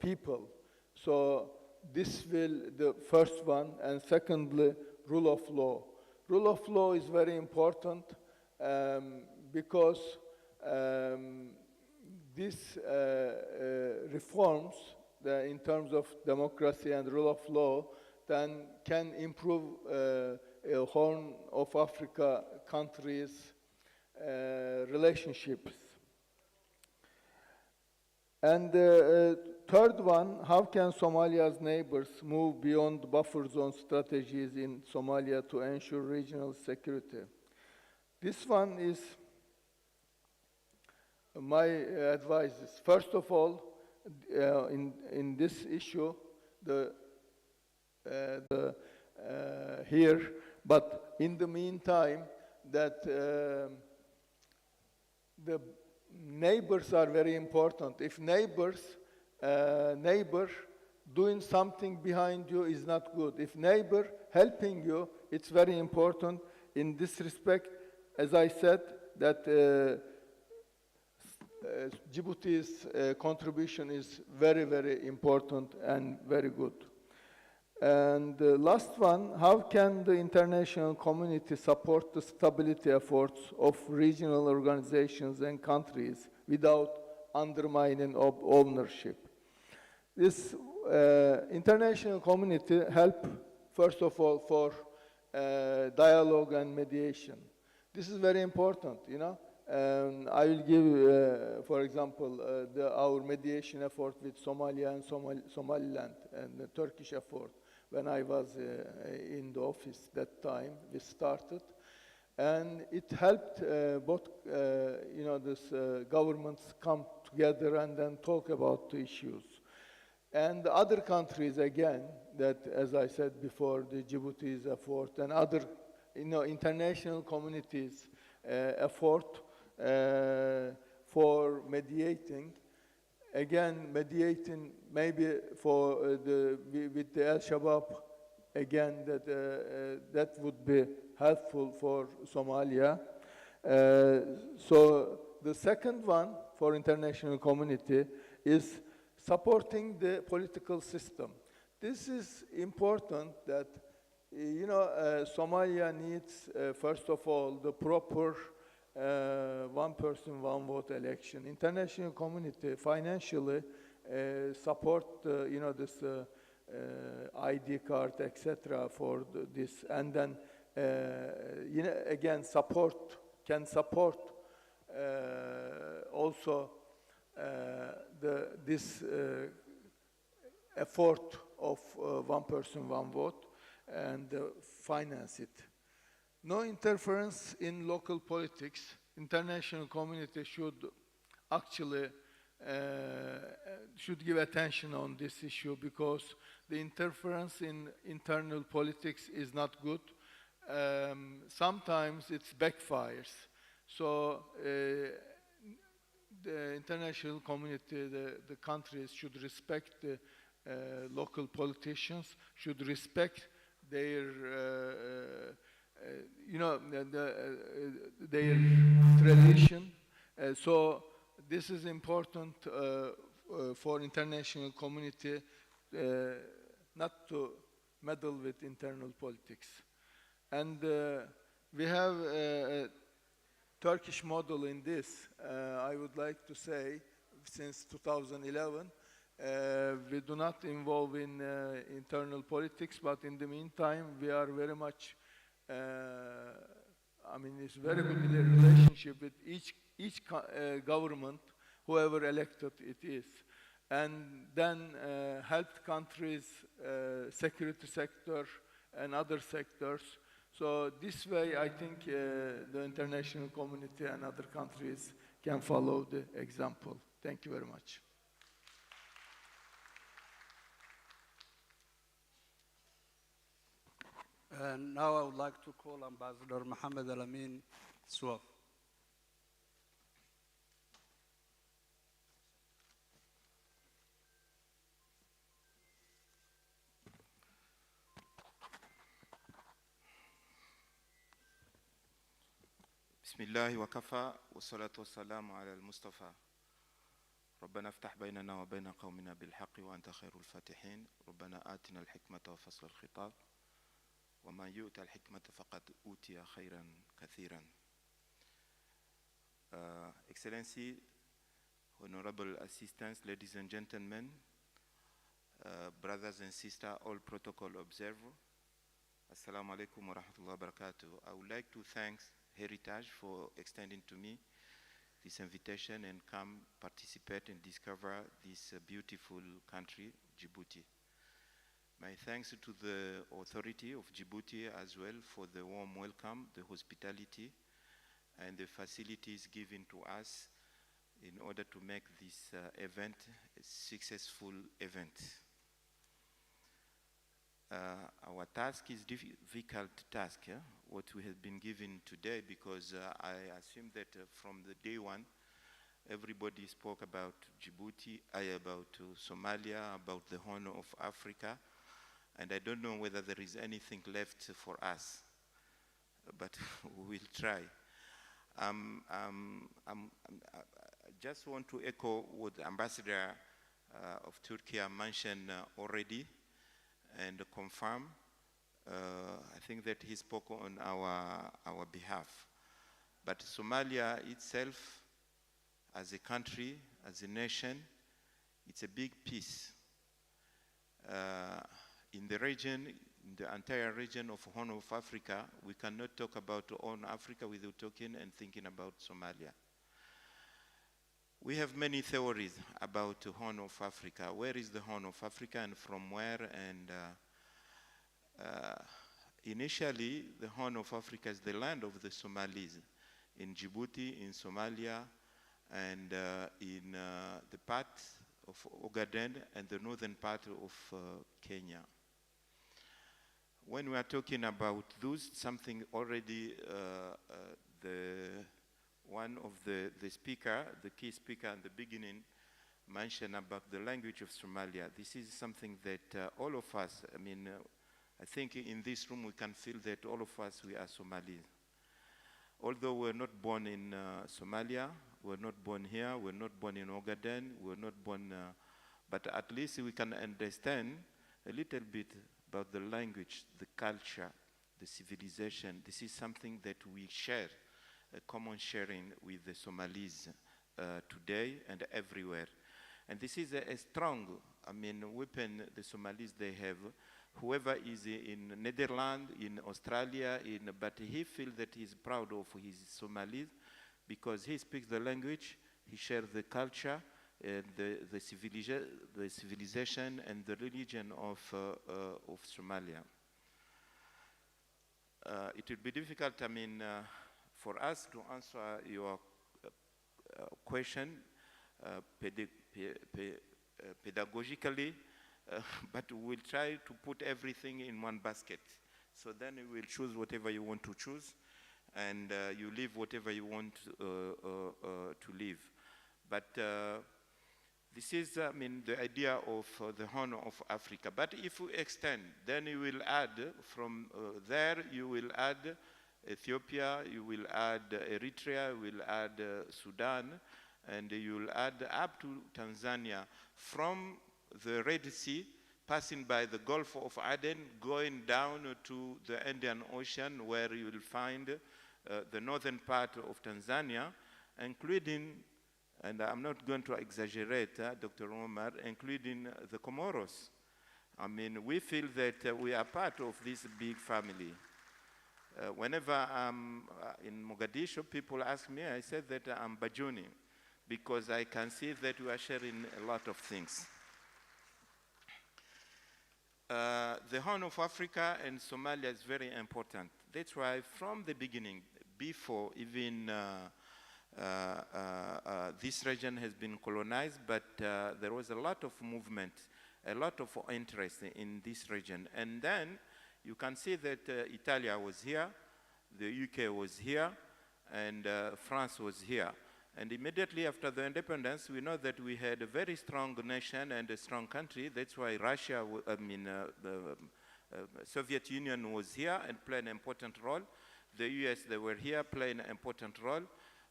people. So this will, the first one, and secondly, rule of law. Rule of law is very important because these reforms in terms of democracy and rule of law then can improve Horn of Africa countries' relationships. And third one, how can Somalia's neighbors move beyond buffer zone strategies in Somalia to ensure regional security? This one is my advice is, first of all, in this issue, here, but in the meantime, that the neighbors are very important. If neighbor doing something behind you is not good. If neighbor helping you, it's very important. In this respect, as I said, that Djibouti's contribution is very, very important and very good. And the last one, how can the international community support the stability efforts of regional organizations and countries without undermining ownership? This international community help, first of all, for dialogue and mediation. This is very important, you know. I will give, for example, our mediation effort with Somalia and Somaliland and the Turkish effort. When I was in the office that time, we started. And it helped both, you know, this governments come together and then talk about the issues. And the other countries, again, that, as I said before, the Djibouti's effort and other, you know, international communities' effort for mediating. Again, mediating maybe for with the Al-Shabaab, again, that would be helpful for Somalia. So the second one for international community is supporting the political system. This is important that, you know, Somalia needs, first of all, the proper one person, one vote election. International community financially support, you know, this ID card, etc. for this, and then, you know, again, can support also this effort of one person, one vote, and finance it. No interference in local politics. International community should actually should give attention on this issue because the interference in internal politics is not good. Sometimes it backfires. So the international community, the countries should respect the local politicians, should respect their you know, their tradition. So this is important for international community not to meddle with internal politics. And we have a Turkish model in this. I would like to say, since 2011, we do not involve in internal politics, but in the meantime, we are very much I mean, it's very good relationship with each government, whoever elected it is, and then helped countries, security sector, and other sectors. So this way, I think the international community and other countries can follow the example. Thank you very much. And now I would like to call Ambassador Muhammad Alamin Swaf. بسم الله وكفى والصلاة والسلام على المصطفى. ربنا افتح بيننا وبين قومنا بالحق وأنت خير الفاتحين ربنا آتنا الحكمة وفصل الخطاب ومن يؤت الحكمة فقد أوتي خيرا كثيرا. Excellency, Honorable Assistants, ladies and gentlemen, brothers and sisters, all protocol observers, Assalamu alaikum wa rahmatullahi wa barakatuh. I would like to thank Heritage for extending to me this invitation and come participate and discover this beautiful country, Djibouti. My thanks to the authority of Djibouti as well for the warm welcome, the hospitality, and the facilities given to us in order to make this event a successful event. Our task is difficult task, what we have been given today, because I assume that from the day one, everybody spoke about Djibouti, about Somalia, about the Horn of Africa, and I don't know whether there is anything left for us, but we will try. I just want to echo what the Ambassador of Turkey mentioned already and confirm. I think that he spoke on our behalf. But Somalia itself, as a country, as a nation, it's a big piece. In the region, in the entire region of Horn of Africa, we cannot talk about Horn Africa without talking and thinking about Somalia. We have many theories about the Horn of Africa. Where is the Horn of Africa and from where? And initially, the Horn of Africa is the land of the Somalis, in Djibouti, in Somalia, and in the part of Ogaden and the northern part of Kenya. When we are talking about those, something already one of the speaker, the key speaker in the beginning, mentioned about the language of Somalia. This is something that all of us, I think in this room we can feel that all of us, we are Somalis. Although we're not born in Somalia, we're not born here, we're not born in Ogaden, we're not born, but at least we can understand a little bit about the language, the culture, the civilization. This is something that we share, a common sharing with the Somalis today and everywhere. And this is a strong, weapon the Somalis they have. Whoever is in Netherlands, in Australia, but he feels that he's proud of his Somalis because he speaks the language, he shares the culture, and the civilization and the religion of Somalia. It will be difficult, for us to answer your question pedagogically, but we'll try to put everything in one basket. So then you will choose whatever you want to choose, and you leave whatever you want to leave. But this is, the idea of the Horn of Africa. But if we extend, then you will add, from there you will add Ethiopia, you will add Eritrea, you will add Sudan, and you will add up to Tanzania. From the Red Sea, passing by the Gulf of Aden, going down to the Indian Ocean, where you will find the northern part of Tanzania, including, and I'm not going to exaggerate, Dr. Omar, including the Comoros. We feel that we are part of this big family. Whenever I'm in Mogadishu, people ask me, I said that I'm Bajuni, because I can see that we are sharing a lot of things. The Horn of Africa and Somalia is very important. That's why from the beginning, before even this region has been colonized, but there was a lot of movement, a lot of interest in this region. And then you can see that Italy was here, the UK was here, and France was here. And immediately after the independence, we know that we had a very strong nation and a strong country. That's why Russia, the Soviet Union was here and played an important role. The US, they were here playing an important role.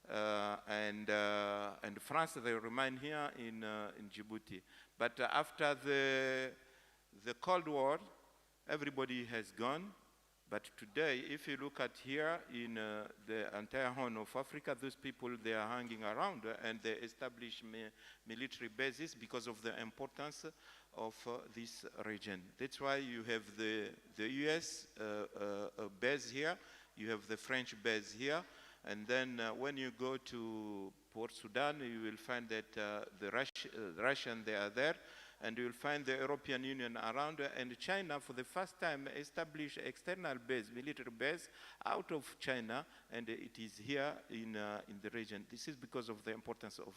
and France, they remain here in Djibouti. But after the Cold War, everybody has gone. But today, if you look at here in the entire Horn of Africa, those people, they are hanging around and they establish military bases because of the importance of this region. That's why you have the US base here, you have the French base here, and then when you go to Port Sudan, you will find that the Russian, they are there, and you will find the European Union around, and China for the first time established external base, military base out of China, and it is here in the region. This is because of the importance of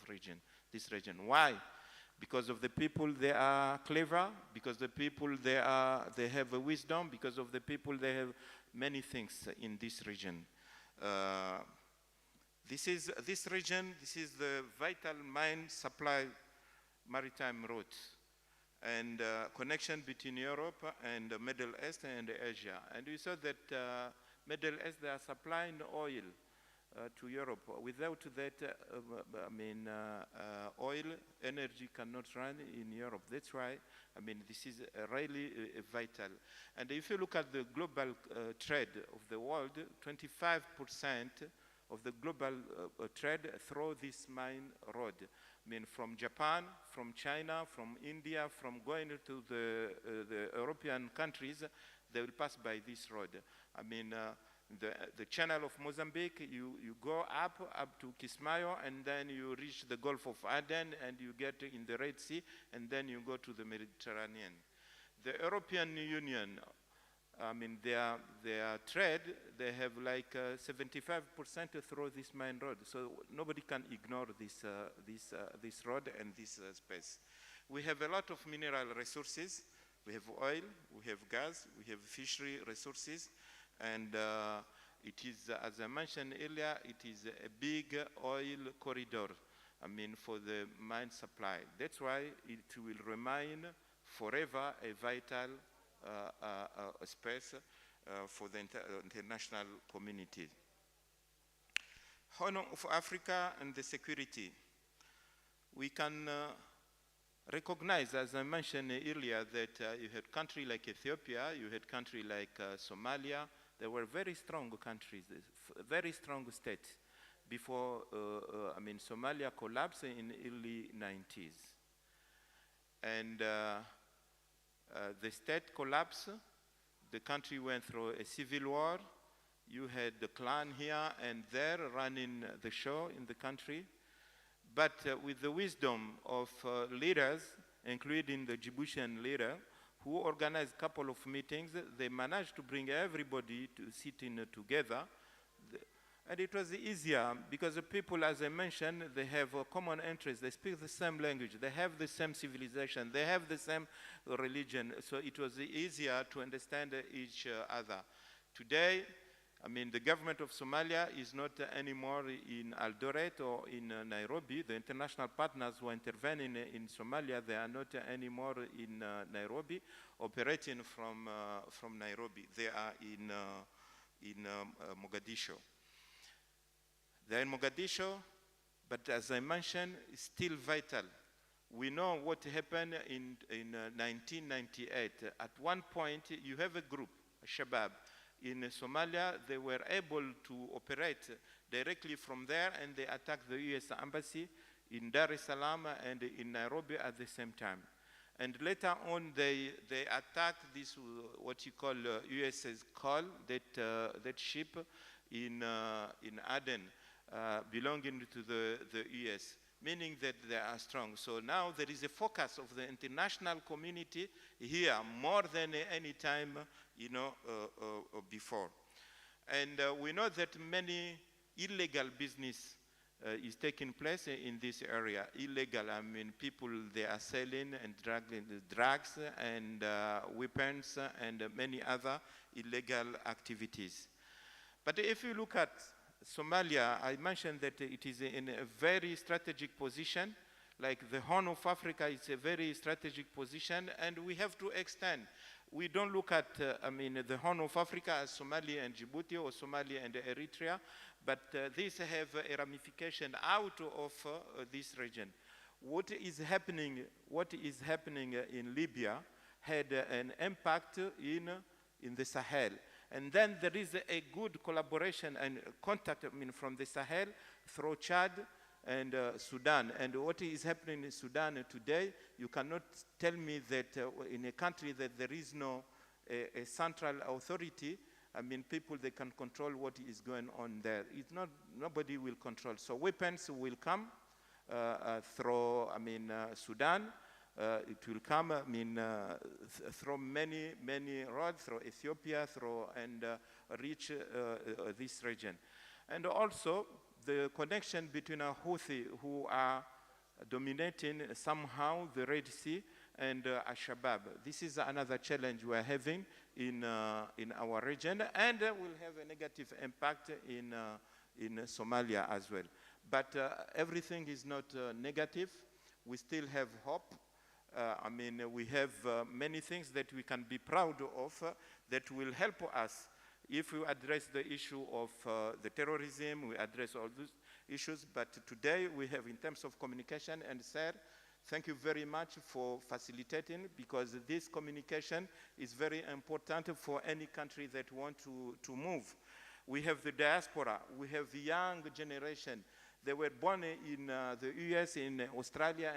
this region. Why? Because of the people, they are clever, because the people, they have a wisdom, because of the people, they have many things in this region. This region, this is the vital mine supply maritime route and connection between Europe and the Middle East and Asia. And we saw that Middle East, they are supplying oil to Europe. Without that, oil, energy cannot run in Europe. That's why, this is really vital. And if you look at the global trade of the world, 25% of the global trade through this mine road. From Japan, from China, from India, from going to the European countries, they will pass by this road. The channel of Mozambique, you go up to Kismayo, and then you reach the Gulf of Aden, and you get in the Red Sea, and then you go to the Mediterranean. The European Union, their trade, they have like 75% through this main road. So nobody can ignore this road and this space. We have a lot of mineral resources. We have oil, we have gas, we have fishery resources, and it is, as I mentioned earlier, it is a big oil corridor, for the mine supply. That's why it will remain forever a vital space for the international community. Horn of Africa and the security. We can recognize, as I mentioned earlier, that you had countries like Ethiopia, you had countries like Somalia. They were very strong countries, very strong states before Somalia collapsed in early 90s. And the state collapsed, the country went through a civil war, you had the clan here and there running the show in the country, but with the wisdom of leaders, including the Djiboutian leader, who organized a couple of meetings, they managed to bring everybody to sit in together. And it was easier because the people, as I mentioned, they have a common interest. They speak the same language. They have the same civilization. They have the same religion. So it was easier to understand each other. Today, the government of Somalia is not anymore in Eldoret or in Nairobi. The international partners who are intervening in Somalia, they are not anymore in Nairobi, operating from Nairobi. They are in Mogadishu. They're in Mogadishu, but as I mentioned, it's still vital. We know what happened in 1998. At one point, you have a group, Shabab, in Somalia. They were able to operate directly from there, and they attacked the U.S. Embassy in Dar es Salaam and in Nairobi at the same time. And later on, they attacked this, what you call USS Cole, that ship in Aden. Belonging to the US, meaning that they are strong. So now there is a focus of the international community here more than any time, before. And we know that many illegal business is taking place in this area. Illegal, people, they are selling and drugs and weapons and many other illegal activities. But if you look at Somalia, I mentioned that it is in a very strategic position. Like the Horn of Africa is a very strategic position, and we have to extend. We don't look at, the Horn of Africa as Somalia and Djibouti or Somalia and Eritrea, but these have a ramification out of this region. What is happening in Libya had an impact in the Sahel. And then there is a good collaboration and contact from the Sahel through Chad and Sudan. And what is happening in Sudan today, you cannot tell me that in a country that there is no a central authority, people, they can control what is going on there. It's not, nobody will control. So weapons will come through, Sudan. It will come, through many roads, through Ethiopia, and reach this region. And also, the connection between our Houthi, who are dominating somehow the Red Sea, and Al-Shabaab. This is another challenge we're having in our region, and will have a negative impact in Somalia as well. But everything is not negative. We still have hope. We have many things that we can be proud of that will help us. If we address the issue of the terrorism, we address all those issues. But today we have, in terms of communication, and sir, thank you very much for facilitating, because this communication is very important for any country that want to move. We have the diaspora, we have the young generation. They were born in the US, in Australia,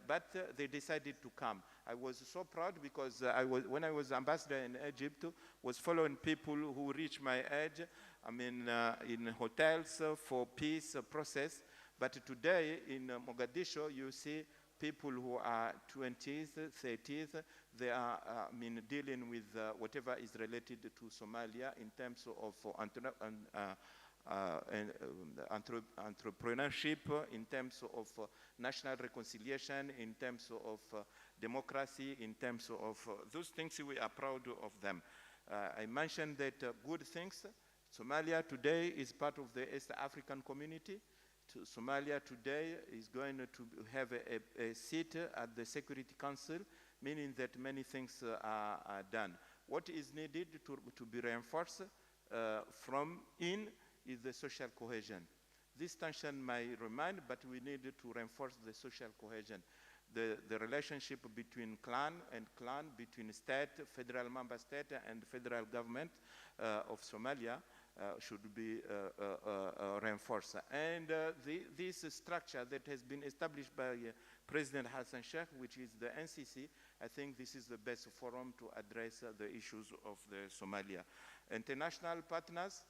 but they decided to come. I was so proud because when I was ambassador in Egypt, was following people who reached my age, in hotels for peace process. But today in Mogadishu, you see people who are 20s, 30s, they are dealing with whatever is related to Somalia in terms of entrepreneurship, in terms of national reconciliation, in terms of democracy, in terms of those things. We are proud of them. I mentioned that good things. Somalia today is part of the East African community. Somalia today is going to have a seat at the Security Council, meaning that many things are done. What is needed to be reinforced from is the social cohesion. This tension may remain, but we need to reinforce the social cohesion. The relationship between clan and clan, between state, federal member state, and federal government of Somalia should be reinforced. And this structure that has been established by President Hassan Sheikh, which is the NCC, I think this is the best forum to address the issues of the Somalia. International partners,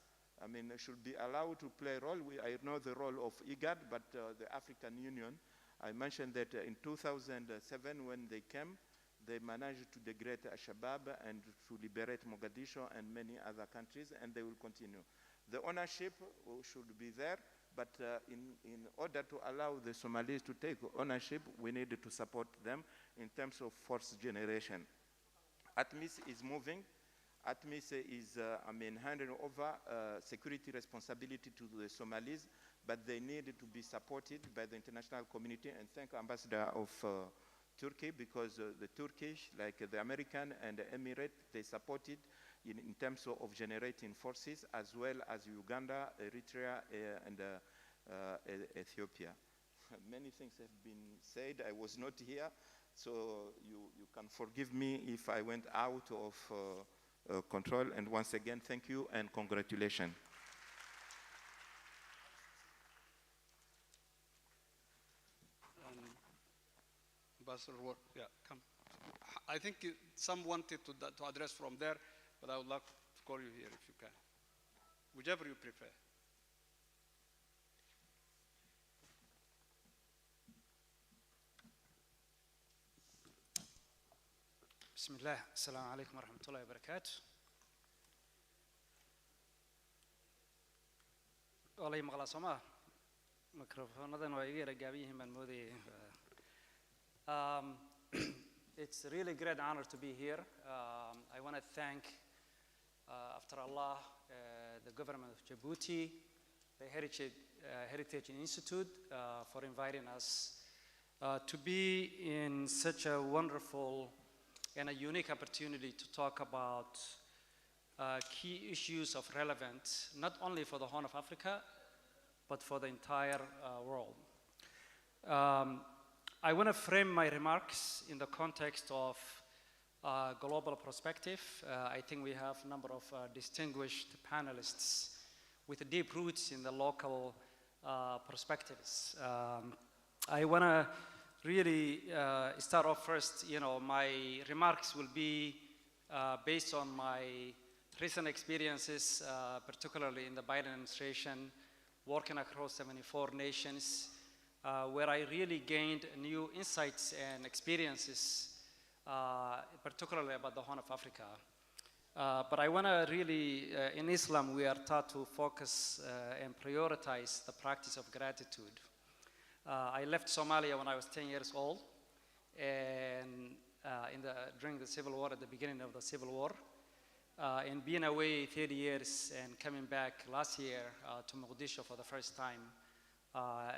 should be allowed to play a role. I know the role of IGAD, but the African Union, I mentioned that in 2007 when they came, they managed to degrade Al-Shabaab and to liberate Mogadishu and many other countries, and they will continue. The ownership should be there, but in order to allow the Somalis to take ownership, we need to support them in terms of force generation. ATMIS is moving. ATMIS is handing over security responsibility to the Somalis, but they need to be supported by the international community. And thank Ambassador of Turkey, because the Turkish, like the American and the Emirates, they supported in terms of generating forces, as well as Uganda, Eritrea, and Ethiopia. Many things have been said. I was not here, so you can forgive me if I went out of control. And once again, thank you and congratulations. Ambassador Warfa, yeah, come. I think some wanted to address from there, but I would like to call you here if you can. Whichever you prefer. بسم الله السلام عليكم ورحمة الله وبركاته. والله مغلا سما ميكروفون هذا نوعية رجابيه من مودي. It's a really great honor to be here. I want to thank, after Allah, the government of Djibouti, the Heritage Institute, for inviting us to be in such a wonderful and a unique opportunity to talk about key issues of relevance, not only for the Horn of Africa, but for the entire world. I want to frame my remarks in the context of global perspective. I think we have a number of distinguished panelists with deep roots in the local perspectives. I want to really start off first. My remarks will be based on my recent experiences, particularly in the Biden administration, working across 74 nations, where I really gained new insights and experiences, particularly about the Horn of Africa. But I want to really, in Islam, we are taught to focus and prioritize the practice of gratitude. I left Somalia when I was 10 years old, and during the Civil War, at the beginning of the Civil War, and being away 30 years and coming back last year to Mogadishu for the first time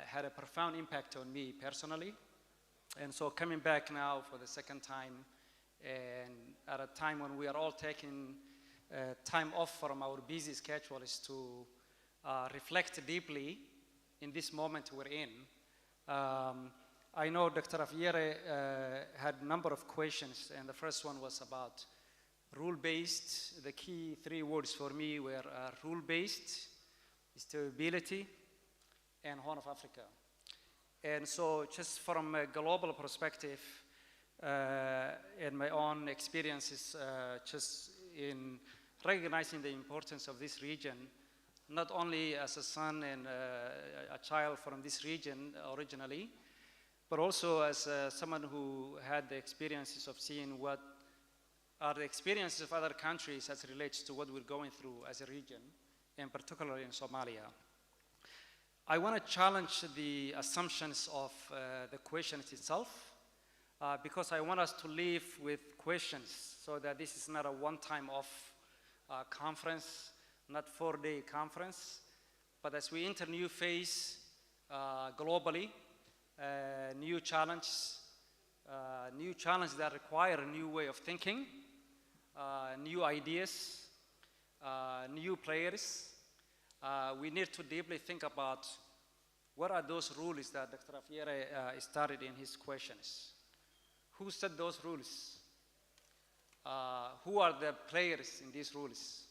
had a profound impact on me personally. And so coming back now for the second time, and at a time when we are all taking time off from our busy schedules to reflect deeply in this moment we're in. I know Dr. Afiere had a number of questions, and the first one was about rule-based. The key three words for me were rule-based, stability, and Horn of Africa. And so just from a global perspective, and my own experiences, just in recognizing the importance of this region, not only as a son and a child from this region originally, but also as someone who had the experiences of seeing what are the experiences of other countries as it relates to what we're going through as a region, and particularly in Somalia. I want to challenge the assumptions of the questions itself, because I want us to live with questions so that this is not a one-time off conference, not 4-day conference, but as we enter new phase globally, new challenges that require a new way of thinking, new ideas, new players. We need to deeply think about what are those rules that Dr. Afiere started in his questions. Who set those rules? Who are the players in these rules?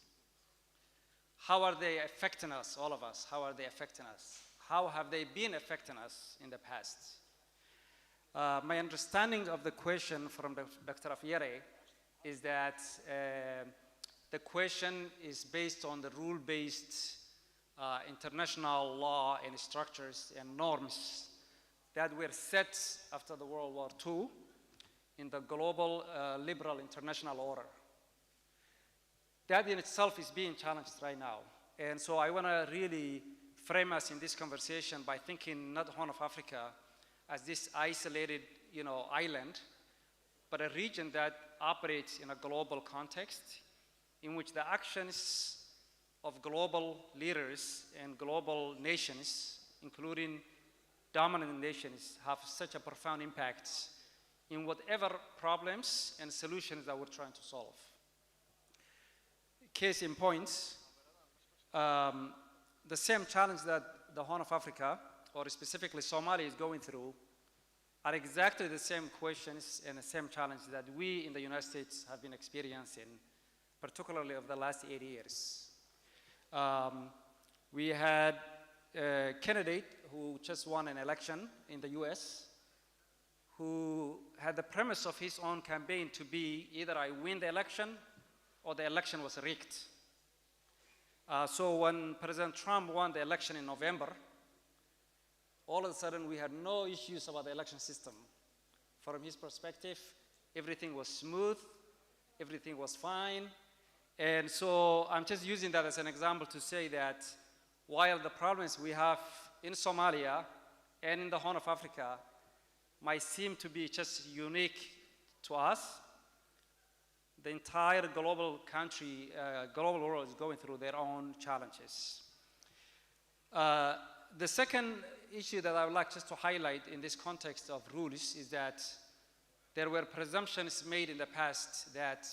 How are they affecting us, all of us? How are they affecting us? How have they been affecting us in the past? My understanding of the question from Dr. Afiere is that the question is based on the rule-based international law and structures and norms that were set after the World War II in the global liberal international order. That in itself is being challenged right now. And so I want to really frame us in this conversation by thinking not Horn of Africa as this isolated, island, but a region that operates in a global context in which the actions of global leaders and global nations, including dominant nations, have such a profound impact in whatever problems and solutions that we're trying to solve. Case in point, the same challenge that the Horn of Africa, or specifically Somalia, is going through are exactly the same questions and the same challenge that we in the United States have been experiencing, particularly over the last 80 years. We had a candidate who just won an election in the US who had the premise of his own campaign to be either I win the election or the election was rigged. So when President Trump won the election in November, all of a sudden we had no issues about the election system. From his perspective, everything was smooth, everything was fine. And so I'm just using that as an example to say that while the problems we have in Somalia and in the Horn of Africa might seem to be just unique to us, the entire global country, global world is going through their own challenges. The second issue that I would like just to highlight in this context of rules is that there were presumptions made in the past that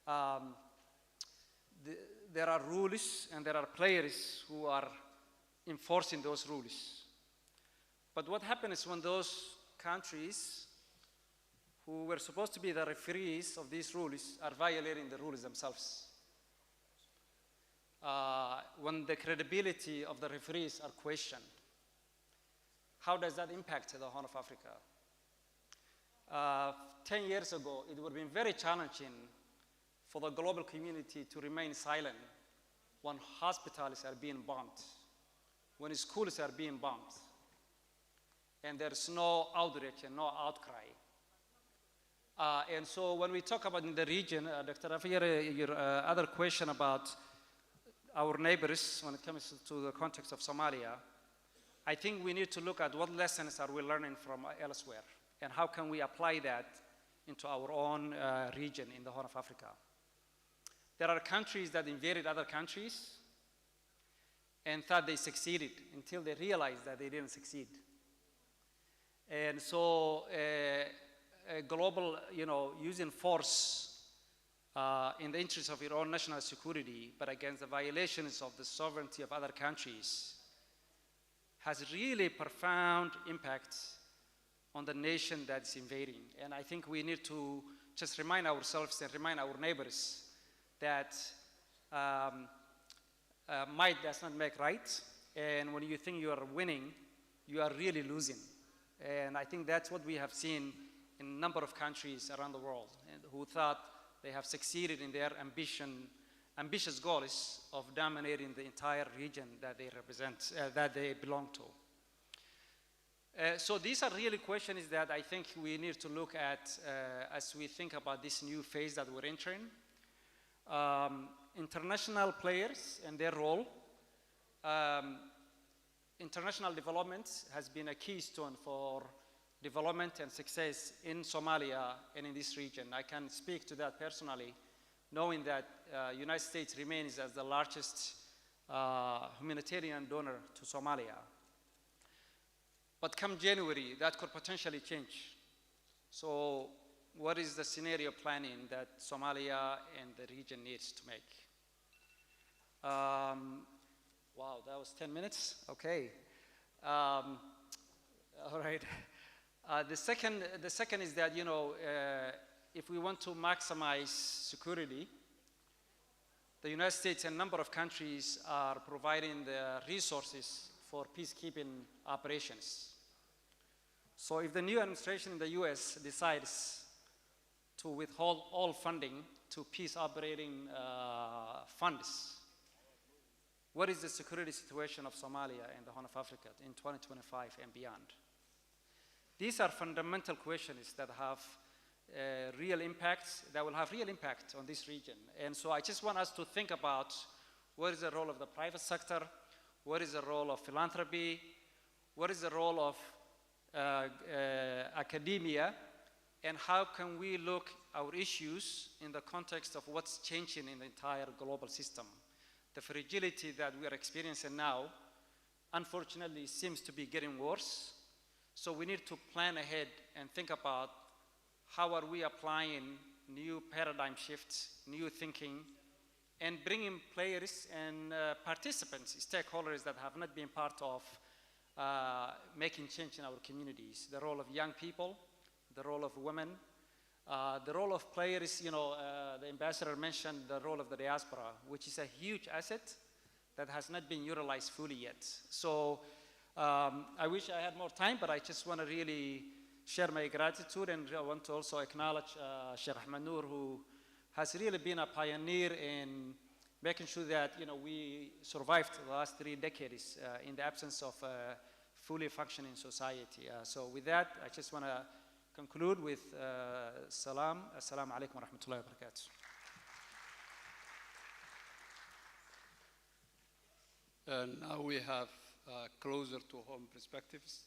um, there are rules and there are players who are enforcing those rules. But what happens when those countries who were supposed to be the referees of these rules are violating the rules themselves? When the credibility of the referees are questioned, how does that impact the Horn of Africa? 10 years ago, it would have been very challenging for the global community to remain silent when hospitals are being bombed, when schools are being bombed, and there's no outrage and no outcry. And so when we talk about in the region, Dr. Afir, your other question about our neighbors when it comes to the context of Somalia, I think we need to look at what lessons are we learning from elsewhere and how can we apply that into our own region in the Horn of Africa. There are countries that invaded other countries and thought they succeeded until they realized that they didn't succeed. And so a global, using force in the interest of your own national security, but against the violations of the sovereignty of other countries, has really profound impact on the nation that's invading. And I think we need to just remind ourselves and remind our neighbors that might does not make right, and when you think you are winning, you are really losing. And I think that's what we have seen in a number of countries around the world, and who thought they have succeeded in their ambitious goals of dominating the entire region that they represent, that they belong to. So these are really questions that I think we need to look at as we think about this new phase that we're entering. International players and their role. International development has been a keystone for development and success in Somalia and in this region. I can speak to that personally, knowing that United States remains as the largest humanitarian donor to Somalia. But come January, that could potentially change. So what is the scenario planning that Somalia and the region needs to make? Wow, that was 10 minutes? Okay. All right. The second is that, if we want to maximize security, the United States and a number of countries are providing the resources for peacekeeping operations. So if the new administration in the US decides to withhold all funding to peace operating funds, what is the security situation of Somalia and the Horn of Africa in 2025 and beyond? These are fundamental questions that have real impacts, that will have real impact on this region. And so I just want us to think about what is the role of the private sector, what is the role of philanthropy, what is the role of academia, and how can we look our issues in the context of what's changing in the entire global system. The fragility that we are experiencing now, unfortunately, seems to be getting worse. So we need to plan ahead and think about how are we applying new paradigm shifts, new thinking, and bringing players and participants, stakeholders that have not been part of making change in our communities. The role of young people, the role of women, the role of players, the ambassador mentioned the role of the diaspora, which is a huge asset that has not been utilized fully yet. So I wish I had more time, but I just want to really share my gratitude, and I want to also acknowledge Sheikh Ahmed Noor, who has really been a pioneer in making sure that we survived the last 3 decades in the absence of a fully functioning society. So with that, I just want to conclude with salam. Assalamu alaikum wa rahmatullahi wa barakatuh. Now we have closer to home perspectives.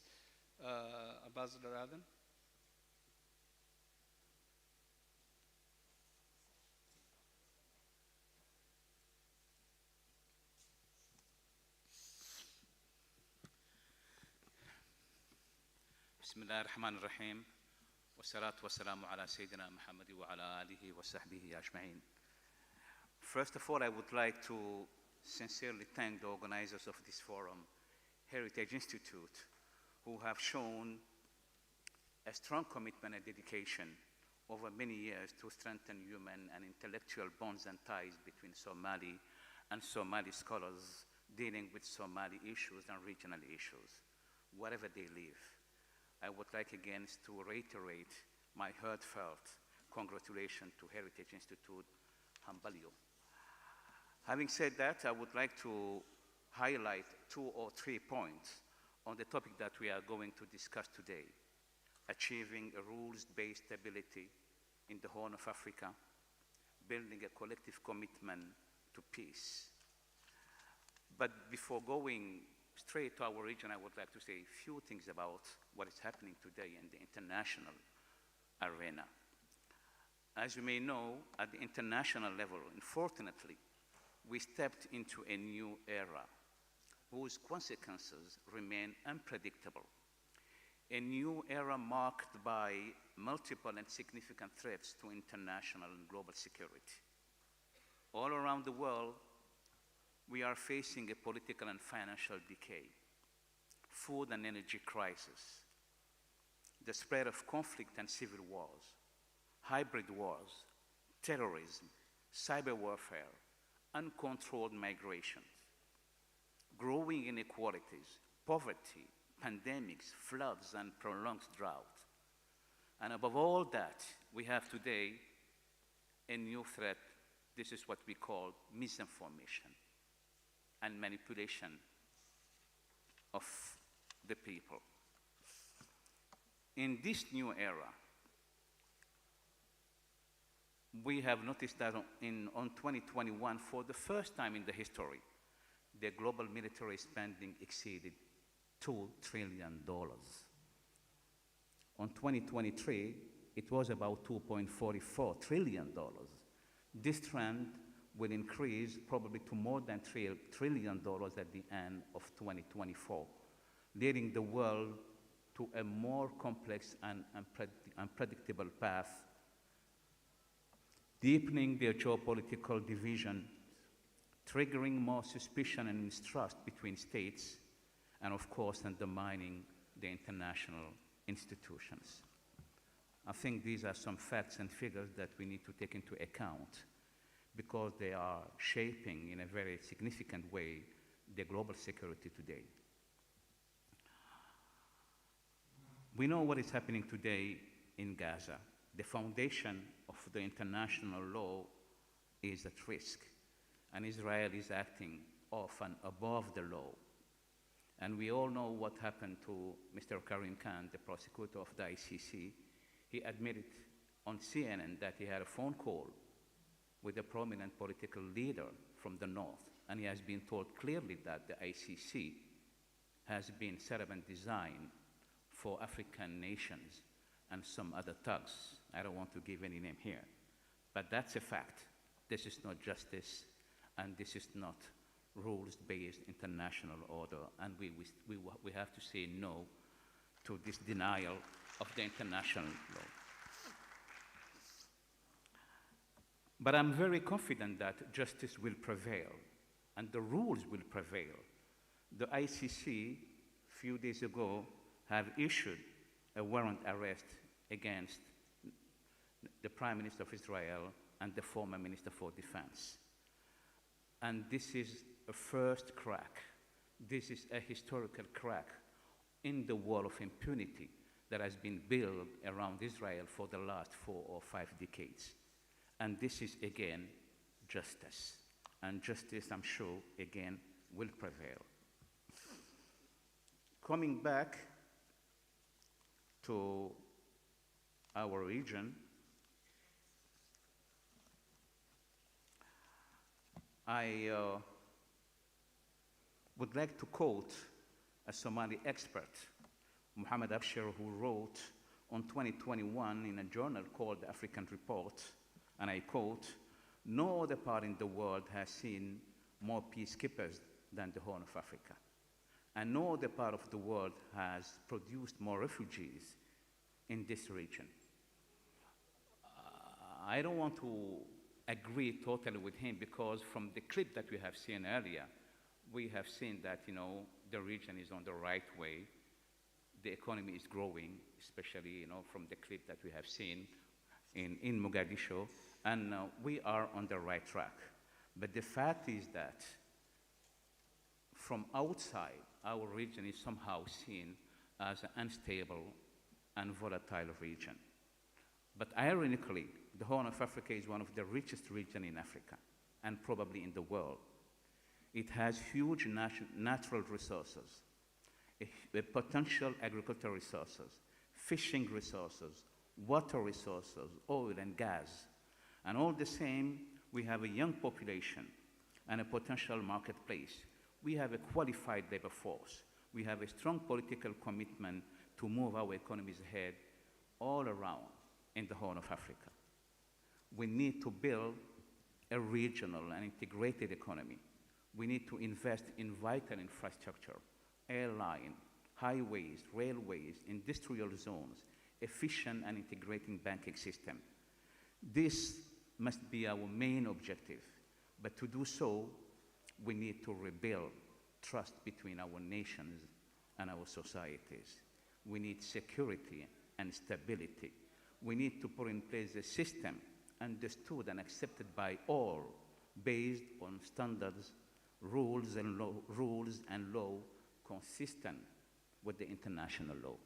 Ambassador Adam. بسم الله الرحمن الرحيم والصلاة والسلام على سيدنا محمد وعلى آله وصحبه أجمعين. First of all, I would like to sincerely thank the organizers of this forum, Heritage Institute, who have shown a strong commitment and dedication over many years to strengthen human and intellectual bonds and ties between Somali and Somali scholars dealing with Somali issues and regional issues, wherever they live. I would like again to reiterate my heartfelt congratulations to Heritage Institute, Hambalyo. Having said that, I would like to highlight 2 or 3 points on the topic that we are going to discuss today: achieving a rules-based stability in the Horn of Africa, building a collective commitment to peace. But before going straight to our region, I would like to say a few things about what is happening today in the international arena. As you may know, at the international level, unfortunately, we stepped into a new era whose consequences remain unpredictable. A new era marked by multiple and significant threats to international and global security. All around the world, we are facing a political and financial decay, food and energy crisis, the spread of conflict and civil wars, hybrid wars, terrorism, cyber warfare, uncontrolled migration, growing inequalities, poverty, pandemics, floods, and prolonged drought. And above all that, we have today a new threat. This is what we call misinformation and manipulation of the people. In this new era, we have noticed that on 2021, for the first time in the history, the global military spending exceeded $2 trillion. On 2023, it was about $2.44 trillion. This trend will increase probably to more than $3 trillion at the end of 2024, leading the world to a more complex and unpredictable path, deepening their geopolitical division, triggering more suspicion and mistrust between states, and of course undermining the international institutions. I think these are some facts and figures that we need to take into account because they are shaping in a very significant way the global security today. We know what is happening today in Gaza. The foundation of the international law is at risk, and Israel is acting off and above the law. And we all know what happened to Mr. Karim Khan, the prosecutor of the ICC. He admitted on CNN that he had a phone call with a prominent political leader from the north, and he has been told clearly that the ICC has been set up and designed for African nations and some other thugs. I don't want to give any name here, but that's a fact. This is not justice, and this is not rules-based international order, and we have to say no to this denial of the international law. But I'm very confident that justice will prevail, and the rules will prevail. The ICC, a few days ago, have issued a warrant arrest against the Prime Minister of Israel and the former Minister for Defense. And this is a first crack. This is a historical crack in the wall of impunity that has been built around Israel for the last 4 or 5 decades. And this is, again, justice. And justice, I'm sure, again, will prevail. Coming back to our region, I would like to quote a Somali expert, Muhammad Alamin, who wrote on 2021 in a journal called the African Report, and I quote, "No other part in the world has seen more peacekeepers than the Horn of Africa, and no other part of the world has produced more refugees in this region. I don't want to agree totally with him because from the clip that we have seen earlier, we have seen that, the region is on the right way. The economy is growing, especially, from the clip that we have seen in Mogadishu, and we are on the right track. But the fact is that from outside, our region is somehow seen as an unstable and volatile region. But ironically, the Horn of Africa is one of the richest regions in Africa, and probably in the world. It has huge natural resources, a potential agricultural resources, fishing resources, water resources, oil and gas. And all the same, we have a young population and a potential marketplace. We have a qualified labor force. We have a strong political commitment to move our economies ahead all around in the Horn of Africa. We need to build a regional and integrated economy. We need to invest in vital infrastructure, airline, highways, railways, industrial zones, efficient and integrating banking system. This must be our main objective, but to do so, we need to rebuild trust between our nations and our societies. We need security and stability. We need to put in place a system understood and accepted by all, based on standards, rules and law consistent with the international law.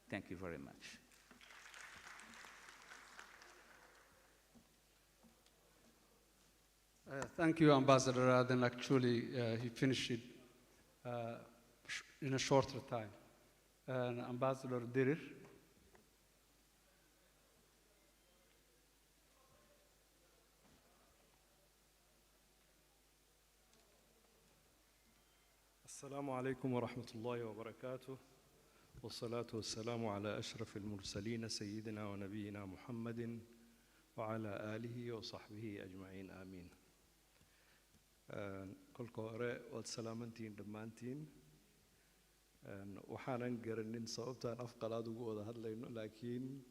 Thank you very much. Thank you, Ambassador Aden. Actually, he finished it in a shorter time. Ambassador Dirir. السلام عليكم ورحمة الله وبركاته والصلاة والسلام على أشرف المرسلين سيدنا ونبينا محمد وعلى آله وصحبه أجمعين آمين. كل قارئ والسلامتين دمانتين وحانا قرنين صوبتان أفقل أدوغو هذا هدلين لكن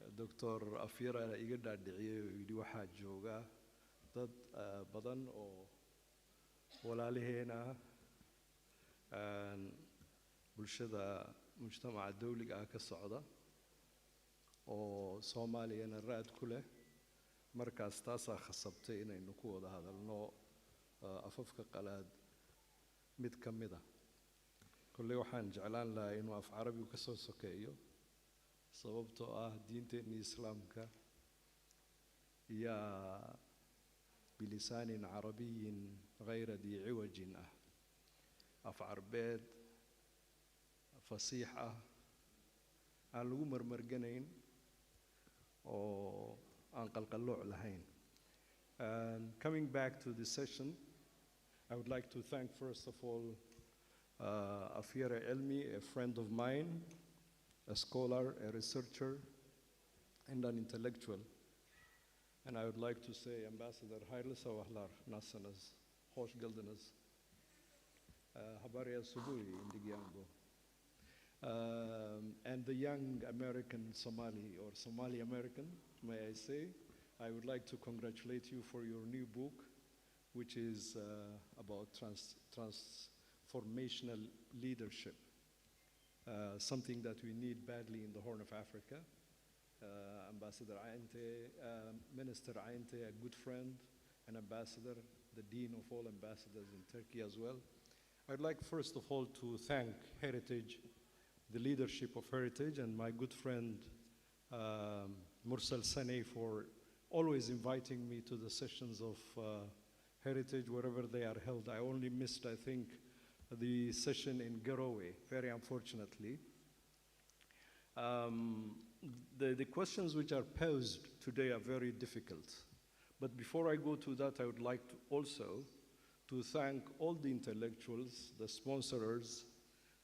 دكتور أفيرا إيقاد دعيه ويدي واحد جوغا ضد بدن ولا لهنا bulshada mujtamaca dawliga ah ka socda oo Soomaaliyana raad ku leh markaas taasaa khasabtay inaynu ku wada hadalno afafka qalaad mid ka mid ah kulli waxaan jeclaan lahaa inuu af carabi ka soo sokeeyo sababtoo ah diinteena islaamka yaa bilisaanin carabiyin غayra dii ciwajin ah af carbeed fasiix ah aan lagu marmarganayn oo aan qalqallooc lahayn. Coming back to the session, I would like to thank first of all Afira Elmi, a friend of mine, a scholar, a researcher, and an intellectual. And I would like to say Ambassador Haile Sawahlar Nasanas, Hosh Gildanas, Habaria Subui Indigiango. And the young American Somali, or Somali American, may I say, I would like to congratulate you for your new book, which is about transformational leadership, something that we need badly in the Horn of Africa. Ambassador Ainte, Minister Ainte, a good friend, an ambassador, the dean of all ambassadors in Turkey as well. I'd like first of all to thank Heritage, the leadership of Heritage, and my good friend Mursal Sane for always inviting me to the sessions of Heritage wherever they are held. I only missed, I think, the session in Garowe, very unfortunately. The questions which are posed today are very difficult. But before I go to that, I would like to also to thank all the intellectuals, the sponsors,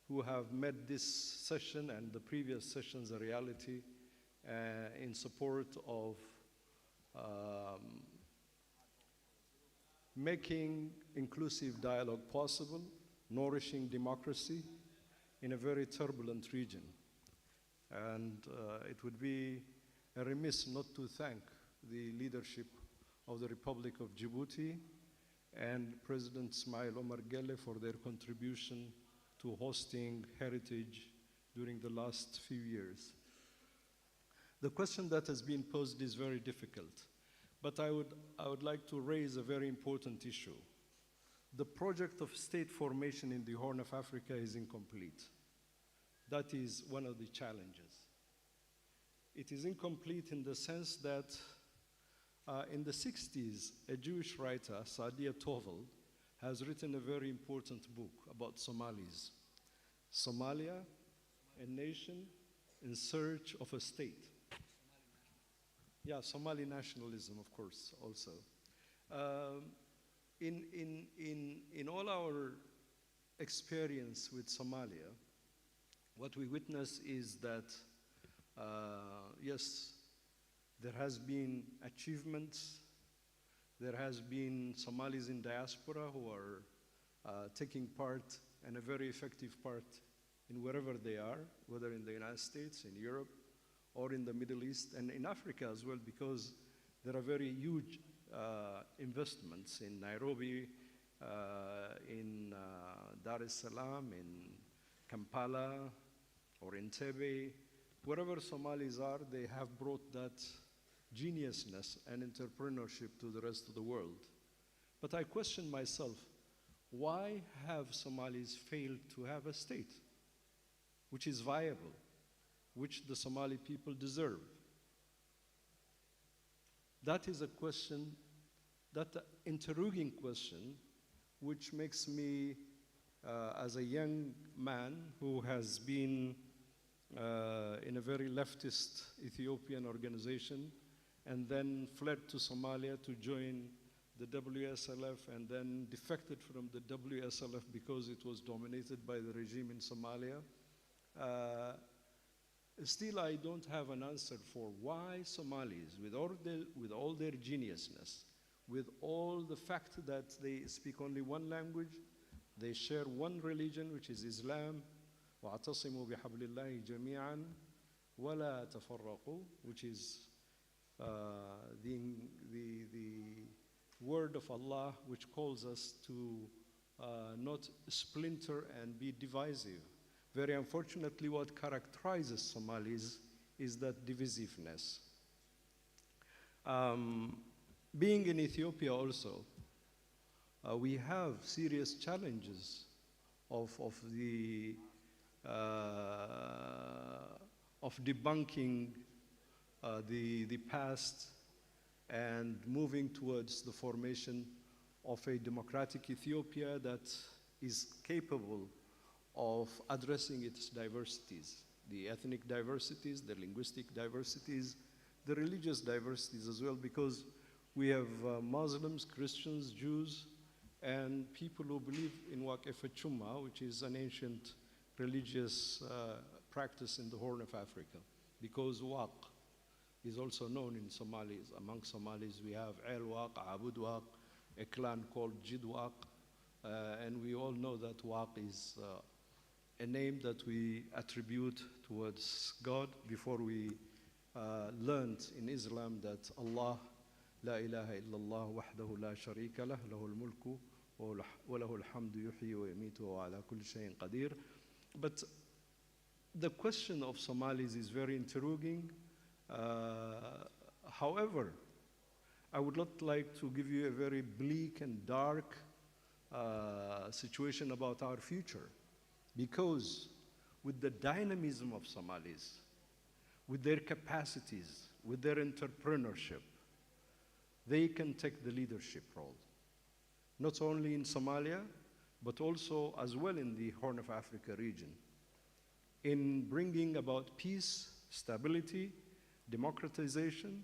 who have made this session and the previous sessions a reality in support of making inclusive dialogue possible, nourishing democracy in a very turbulent region. And it would be a remiss not to thank the leadership of the Republic of Djibouti and President Ismail Omar Gelle for their contribution to hosting Heritage during the last few years. The question that has been posed is very difficult, but I would like to raise a very important issue. The project of state formation in the Horn of Africa is incomplete. That is one of the challenges. It is incomplete in the sense that in the 60s, a Jewish writer, Saadia Towel, has written a very important book about Somalis. Somalia, a nation in search of a state. Yeah, Somali nationalism, of course, also. In all our experience with Somalia, what we witness is that, yes, there has been achievements. There has been Somalis in diaspora who are taking part, and a very effective part, in wherever they are, whether in the United States, in Europe, or in the Middle East, and in Africa as well, because there are very huge investments in Nairobi, in Dar es Salaam, in Kampala, or in Tebe. Wherever Somalis are, they have brought that geniusness and entrepreneurship to the rest of the world. But I question myself, why have Somalis failed to have a state which is viable, which the Somali people deserve? That is a question, that interrogating question, which makes me, as a young man who has been in a very leftist Ethiopian organization, and then fled to Somalia to join the WSLF, and then defected from the WSLF because it was dominated by the regime in Somalia. Still, I don't have an answer for why Somalis, with all their geniusness, with all the fact that they speak only one language, they share one religion, which is Islam, وَاعْتَصِمُوا بِحَبْلِ اللَّهِ جَمِيعًا وَلَا تَفَرَّقُوا, which is the word of Allah, which calls us to not splinter and be divisive. Very unfortunately, what characterizes Somalis is that divisiveness. Being in Ethiopia also, we have serious challenges of debunking the past and moving towards the formation of a democratic Ethiopia that is capable of addressing its diversities, the ethnic diversities, the linguistic diversities, the religious diversities as well, because we have Muslims, Christians, Jews, and people who believe in Waqf-e-Chumma, which is an ancient religious practice in the Horn of Africa, because Waq is also known in Somalis. Among Somalis, we have El Waq, Abud Waq, a clan called Jid Waq, and we all know that Waq is a name that we attribute towards God before we learned in Islam that Allah, La ilaha illallah wahdahu la sharika lah, lahul mulku wa lahul hamdu yuhyi wa yamitu wa ala kulli shayin qadir. But the question of Somalis is very intriguing. However, I would not like to give you a very bleak and dark situation about our future, because with the dynamism of Somalis, with their capacities, with their entrepreneurship, they can take the leadership role, not only in Somalia, but also as well in the Horn of Africa region, in bringing about peace, stability, democratization,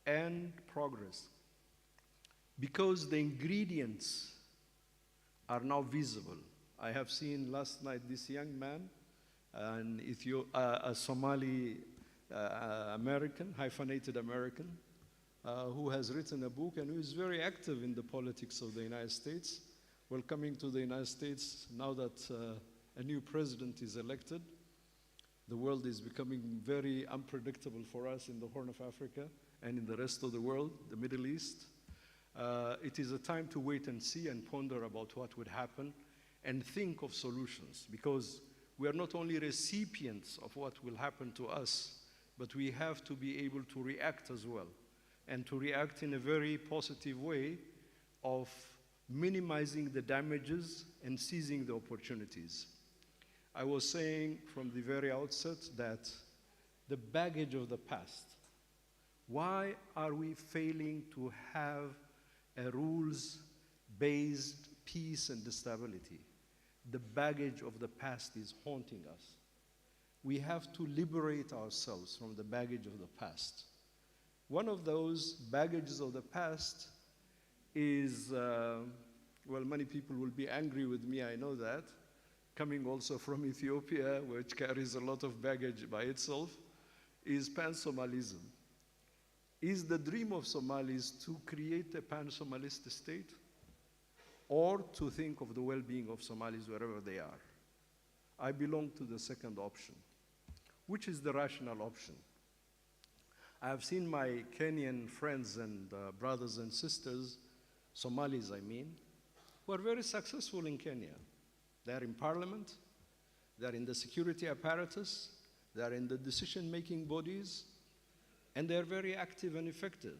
and progress. Because the ingredients are now visible. I have seen last night this young man, a Somali American, hyphenated American, who has written a book and who is very active in the politics of the United States. Well, coming to the United States, now that a new president is elected, the world is becoming very unpredictable for us in the Horn of Africa. and in the rest of the world, the Middle East. It is a time to wait and see and ponder about what would happen and think of solutions, because we are not only recipients of what will happen to us, but we have to be able to react as well, and to react in a very positive way of minimizing the damages and seizing the opportunities. I was saying from the very outset that the baggage of the past, why are we failing to have a rules-based peace and stability? The baggage of the past is haunting us. We have to liberate ourselves from the baggage of the past. One of those baggages of the past is, well, many people will be angry with me, I know that, coming also from Ethiopia, which carries a lot of baggage by itself, is pan-Somalism. Is the dream of Somalis to create a pan-Somalist state, or to think of the well-being of Somalis wherever they are? I belong to the second option. Which is the rational option? I have seen my Kenyan friends and brothers and sisters, Somalis I mean, who are very successful in Kenya. They're in parliament, they're in the security apparatus, they're in the decision-making bodies, and they're very active and effective.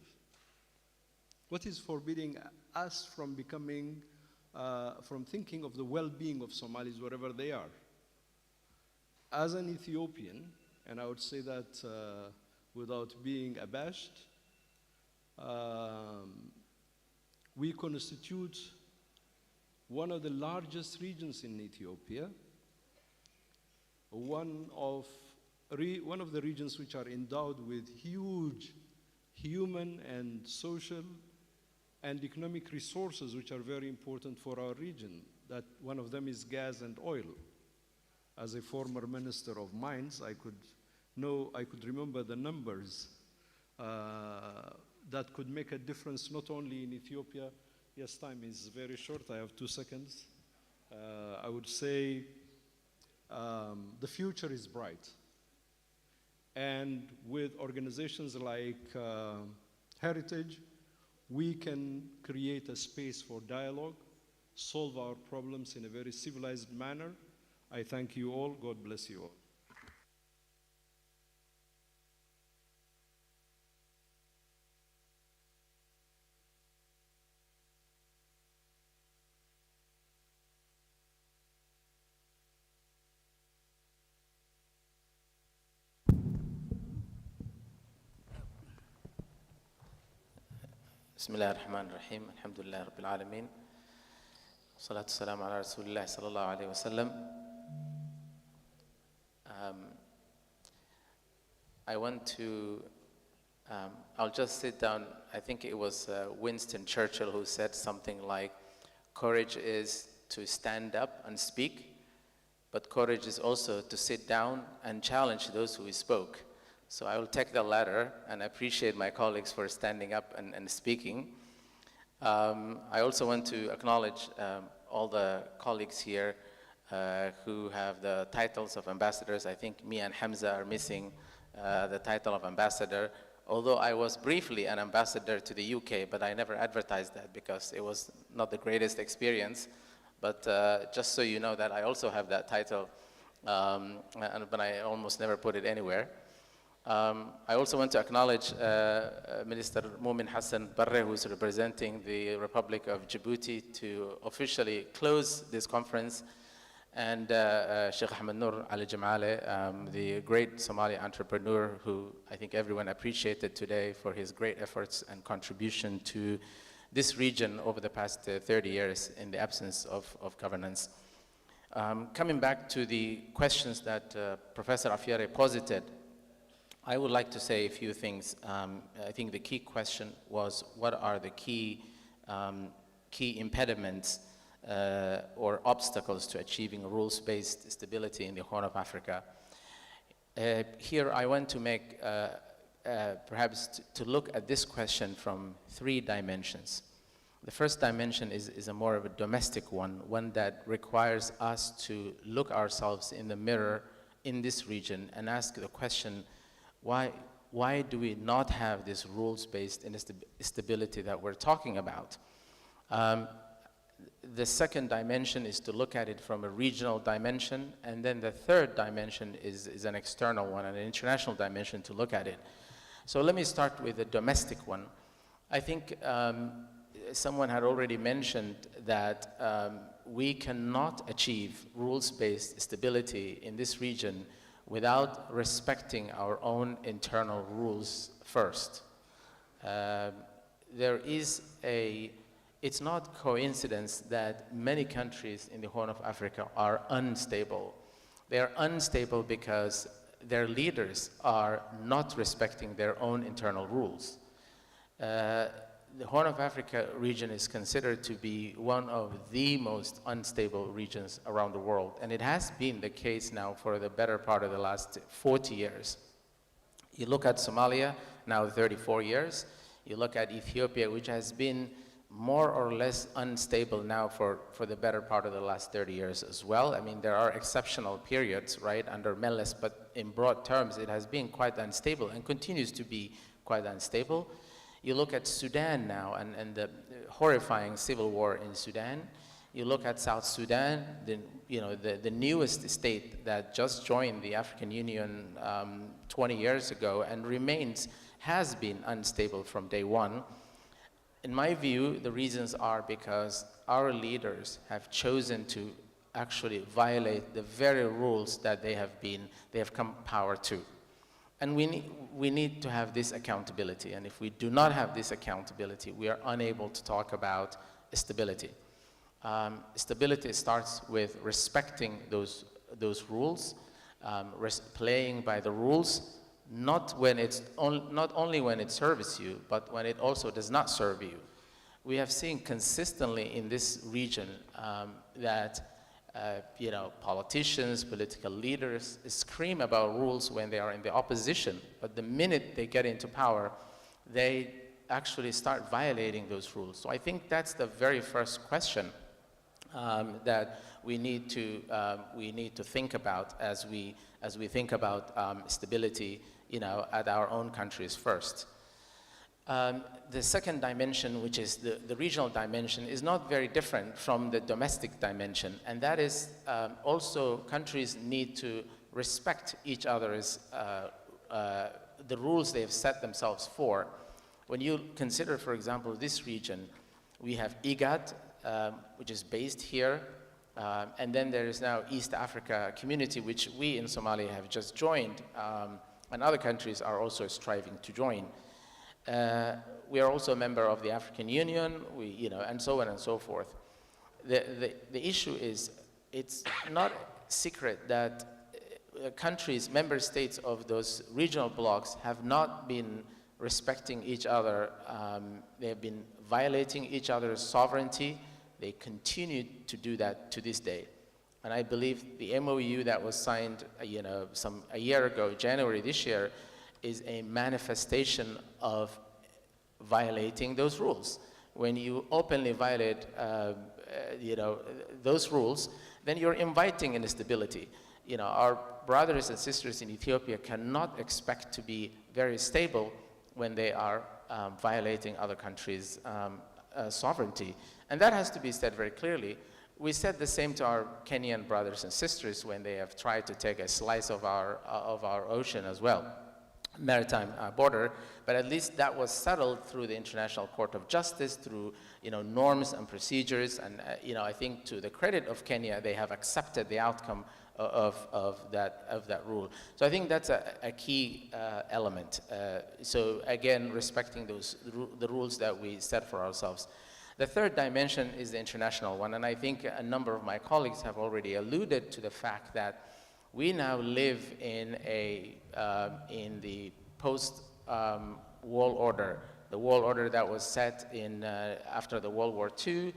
What is forbidding us from becoming, from thinking of the well-being of Somalis wherever they are? As an Ethiopian, and I would say that without being abashed, we constitute one of the largest regions in Ethiopia, one of the regions which are endowed with huge human and social and economic resources which are very important for our region. That one of them is gas and oil. As a former minister of mines, I could remember the numbers that could make a difference not only in Ethiopia. Yes, time is very short, I have 2 seconds. I would say the future is bright. And with organizations like Heritage, we can create a space for dialogue, solve our problems in a very civilized manner. I thank you all. God bless you all. بسم الله الرحمن الرحيم الحمد لله رب العالمين والصلاة والسلام على رسول الله صلى الله عليه وسلم. I want to, I'll just sit down. I think it was Winston Churchill who said something like, courage is to stand up and speak, but courage is also to sit down and challenge those who spoke. So I will take the latter and appreciate my colleagues for standing up and speaking. I also want to acknowledge all the colleagues here who have the titles of ambassadors. I think me and Hamza are missing the title of ambassador, although I was briefly an ambassador to the UK, but I never advertised that because it was not the greatest experience. But just so you know that I also have that title, but I almost never put it anywhere. I also want to acknowledge Minister Mumin Hassan Barre, who is representing the Republic of Djibouti, to officially close this conference, and Sheikh Ahmed Noor Ali Jamale, the great Somali entrepreneur who I think everyone appreciated today for his great efforts and contribution to this region over the past 30 years in the absence of governance. Coming back to the questions that Professor Afiare posited, I would like to say a few things. I think the key question was, what are the key impediments or obstacles to achieving rules-based stability in the Horn of Africa? Here I want to make, perhaps to look at this question from 3 dimensions. The first dimension is a more of a domestic one that requires us to look ourselves in the mirror in this region and ask the question, why do we not have this rules-based stability that we're talking about? The second dimension is to look at it from a regional dimension, and then the third dimension is an external one, an international dimension to look at it. So let me start with the domestic one. I think someone had already mentioned that we cannot achieve rules-based stability in this region without respecting our own internal rules first. It's not coincidence that many countries in the Horn of Africa are unstable. They are unstable because their leaders are not respecting their own internal rules. The Horn of Africa region is considered to be one of the most unstable regions around the world, and it has been the case now for the better part of the last 40 years. You look at Somalia, now 34 years. You look at Ethiopia, which has been more or less unstable now for the better part of the last 30 years as well. I mean, there are exceptional periods, right, under Meles, but in broad terms, it has been quite unstable and continues to be quite unstable. You look at Sudan now and the horrifying civil war in Sudan. You look at South Sudan, the newest state that just joined the African Union 20 years ago and has been unstable from day one. In my view, the reasons are because our leaders have chosen to actually violate the very rules that they have come power to. And we need to have this accountability. And if we do not have this accountability, we are unable to talk about stability. Stability starts with respecting those rules, playing by the rules, not only when it serves you, but when it also does not serve you. We have seen consistently in this region that politicians, political leaders scream about rules when they are in the opposition, but the minute they get into power, they actually start violating those rules. So I think that's the very first question that we need to think about as we think about stability, at our own countries first. The second dimension, which is the regional dimension, is not very different from the domestic dimension, and that is also countries need to respect each other's, the rules they have set themselves for. When you consider, for example, this region, we have IGAD, which is based here, and then there is now East Africa Community, which we in Somalia have just joined, and other countries are also striving to join. We are also a member of the African Union, and so on and so forth. The issue is, it's not secret that countries, member states of those regional blocs have not been respecting each other. They have been violating each other's sovereignty. They continue to do that to this day. And I believe the MOU that was signed, a year ago, January this year, is a manifestation of violating those rules. When you openly violate, those rules, then you're inviting instability. Our brothers and sisters in Ethiopia cannot expect to be very stable when they are violating other countries' sovereignty. And that has to be said very clearly. We said the same to our Kenyan brothers and sisters when they have tried to take a slice of our ocean as well, maritime border, but at least that was settled through the International Court of Justice, through norms and procedures, and I think to the credit of Kenya, they have accepted the outcome of that rule. So I think that's a key element. So again, respecting the rules that we set for ourselves. The third dimension is the international one, and I think a number of my colleagues have already alluded to the fact that we now live in the post-world order. The world order that was set in after the World War II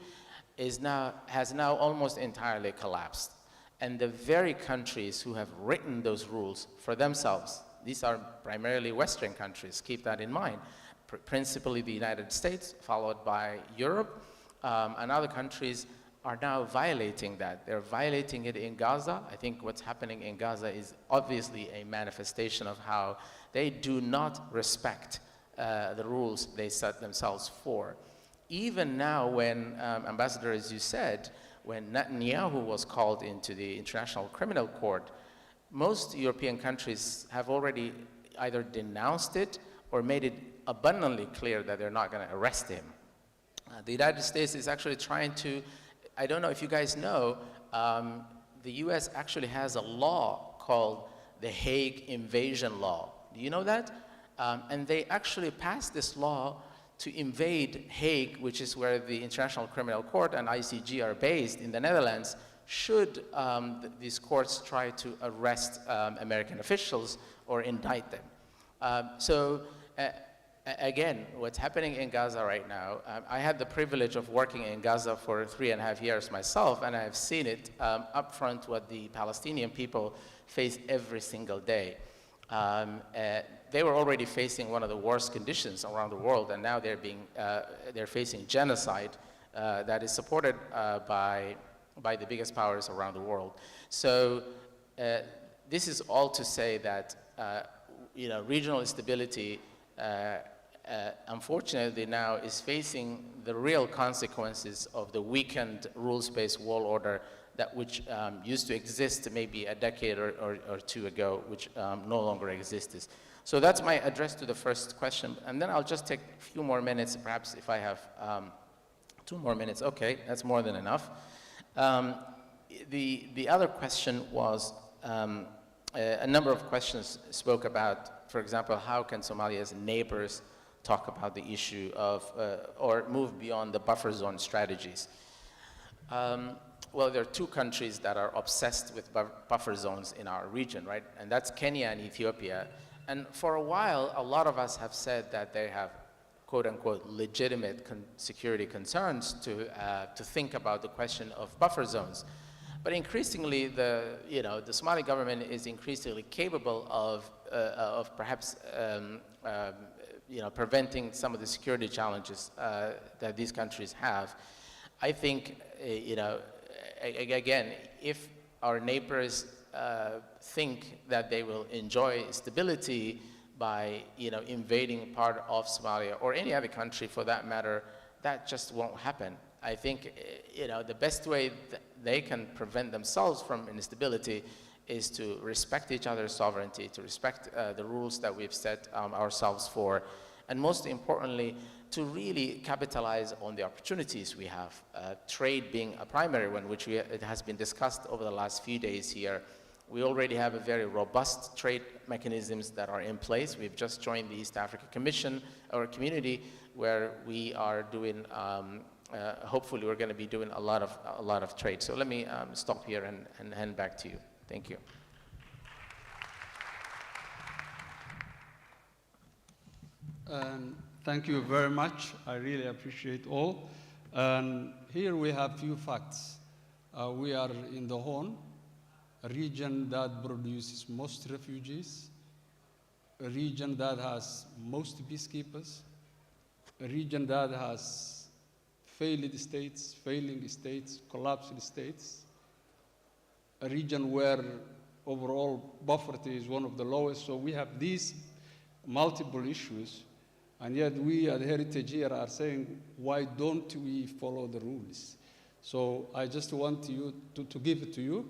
has now almost entirely collapsed. And the very countries who have written those rules for themselves, these are primarily Western countries, keep that in mind, principally the United States, followed by Europe, and other countries are now violating that. They're violating it in Gaza. I think what's happening in Gaza is obviously a manifestation of how they do not respect the rules they set themselves for. Even now when, Ambassador, as you said, when Netanyahu was called into the International Criminal Court, most European countries have already either denounced it or made it abundantly clear that they're not going to arrest him. The United States is actually trying to, I don't know if you guys know, the US actually has a law called the Hague Invasion Law. Do you know that? And they actually passed this law to invade Hague, which is where the International Criminal Court and ICG are based in the Netherlands, should these courts try to arrest American officials or indict them. Again, what's happening in Gaza right now, I had the privilege of working in Gaza for 3.5 years myself, and I've seen it up front what the Palestinian people face every single day. They were already facing one of the worst conditions around the world, and now they're facing genocide that is supported by the biggest powers around the world. So this is all to say that regional instability unfortunately now is facing the real consequences of the weakened rules-based world order which used to exist maybe a decade or two ago, which no longer exists. So that's my address to the first question, and then I'll just take a few more minutes, perhaps if I have 2 more minutes. Okay, that's more than enough. The other question was, a number of questions spoke about, for example, how can Somalia's neighbors talk about the issue of, or move beyond the buffer zone strategies. Well, there are 2 countries that are obsessed with buffer zones in our region, right? And that's Kenya and Ethiopia. And for a while, a lot of us have said that they have, quote unquote, legitimate security concerns to think about the question of buffer zones. But increasingly, the Somali government is increasingly capable of perhaps preventing some of the security challenges that these countries have. I think, again, if our neighbors think that they will enjoy stability by invading part of Somalia or any other country for that matter, that just won't happen. I think the best way they can prevent themselves from instability is to respect each other's sovereignty, to respect the rules that we've set ourselves for, and most importantly, to really capitalize on the opportunities we have. Trade being a primary one, which it has been discussed over the last few days here. We already have a very robust trade mechanisms that are in place. We've just joined the East Africa Commission, or community, where we are doing, hopefully we're going to be doing a lot of trade. So let me stop here and hand back to you. Thank you. Thank you very much. I really appreciate all. Here we have few facts. We are in the Horn, a region that produces most refugees, a region that has most peacekeepers, a region that has failed states, failing states, collapsed states, a region where overall poverty is one of the lowest. So we have these multiple issues, and yet we at Heritage here are saying, why don't we follow the rules? So I just want you to give it to you.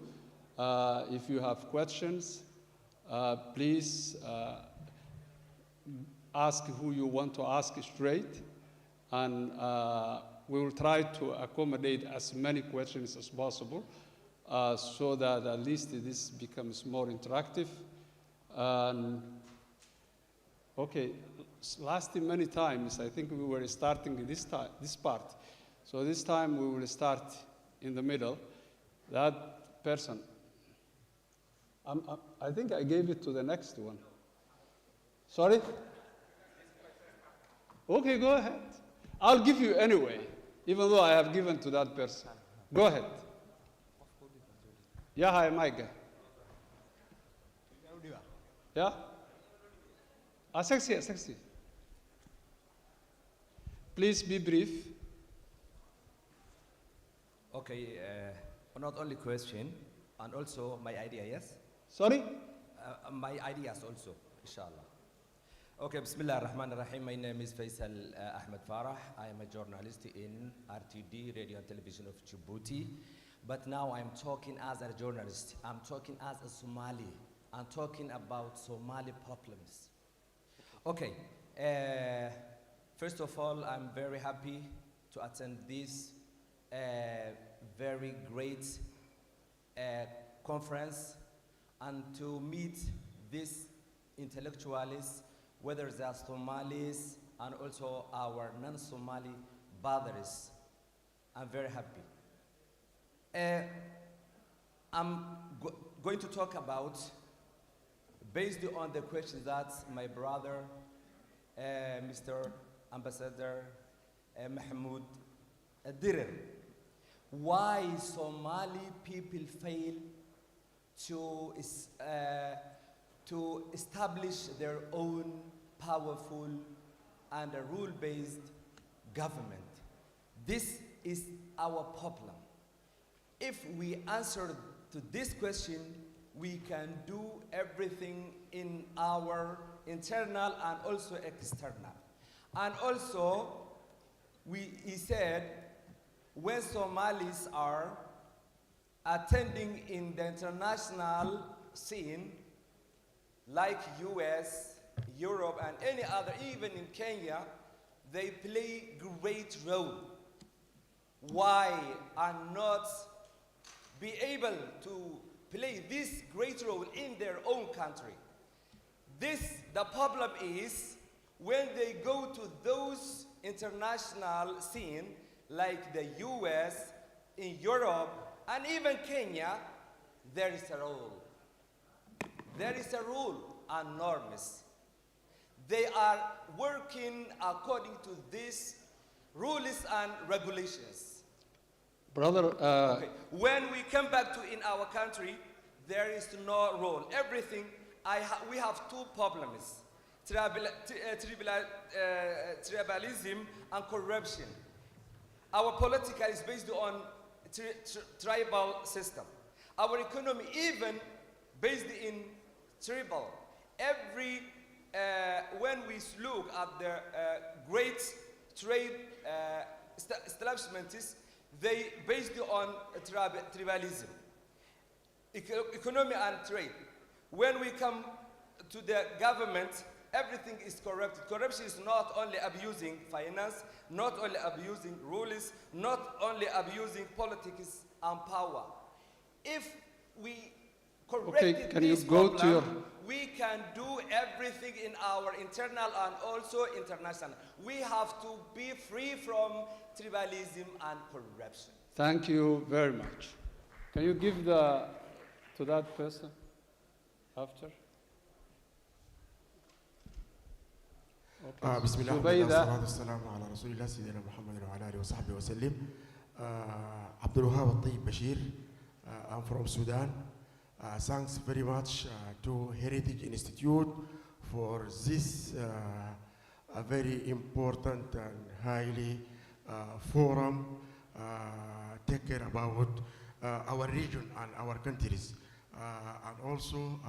If you have questions, please ask who you want to ask straight, and we will try to accommodate as many questions as possible so that at least this becomes more interactive. Okay, last many times, I think we were starting this part. So this time we will start in the middle. That person, I think I gave it to the next one. Sorry? Okay, go ahead. I'll give you anyway, even though I have given to that person. Go ahead. Yeah, hi, Mike. Yeah? Sexy. Please be brief. Okay, not only question, and also my idea, yes? Sorry? My ideas also, inshallah. Okay, Bismillah ar-Rahman ar-Rahim. My name is Faisal Ahmed Farah. I am a journalist in RTD, Radio and Television of Djibouti. But now I'm talking as a journalist. I'm talking as a Somali. I'm talking about Somali problems. Okay, first of all, I'm very happy to attend this very great conference and to meet these intellectuals, whether they are Somalis and also our non-Somali brothers. I'm very happy. I'm going to talk about, based on the questions that my brother, Mr. Ambassador Mahmoud Direr, why Somali people fail to establish their own powerful and a rule-based government. This is our problem. If we answer to this question, we can do everything in our internal and also external. And also, he said, when Somalis are attending in the international scene, like US, Europe, and any other, even in Kenya, they play great role. Why are not be able to play this great role in their own country? The problem is when they go to those international scene, like the US, in Europe, and even Kenya, there is a rule. There is a rule and norms. They are working according to these rules and regulations. Brother, Okay. When we come back to in our country, there is no rule. Everything, we have two problems: tribalism and corruption. Our political is based on tribal system. Our economy even based in tribal. When we look at the great trade establishments, they based on tribalism, economy and trade. When we come to the government, everything is corrupt. Corruption is not only abusing finance, not only abusing rules, not only abusing politics and power. If we correct this problem, we can do everything in our internal and also international. We have to be free from tribalism and corruption. thank you very much. Can you give to that person after? Okay. بسم الله والصلاة والسلام على رسول الله سيدنا محمد وعلى آله وصحبه وسلم. عبد الوهاب الطيب بشير. I'm from Sudan. Thanks very much to Heritage Institute for this a very important and highly forum take care about our region and our countries. And also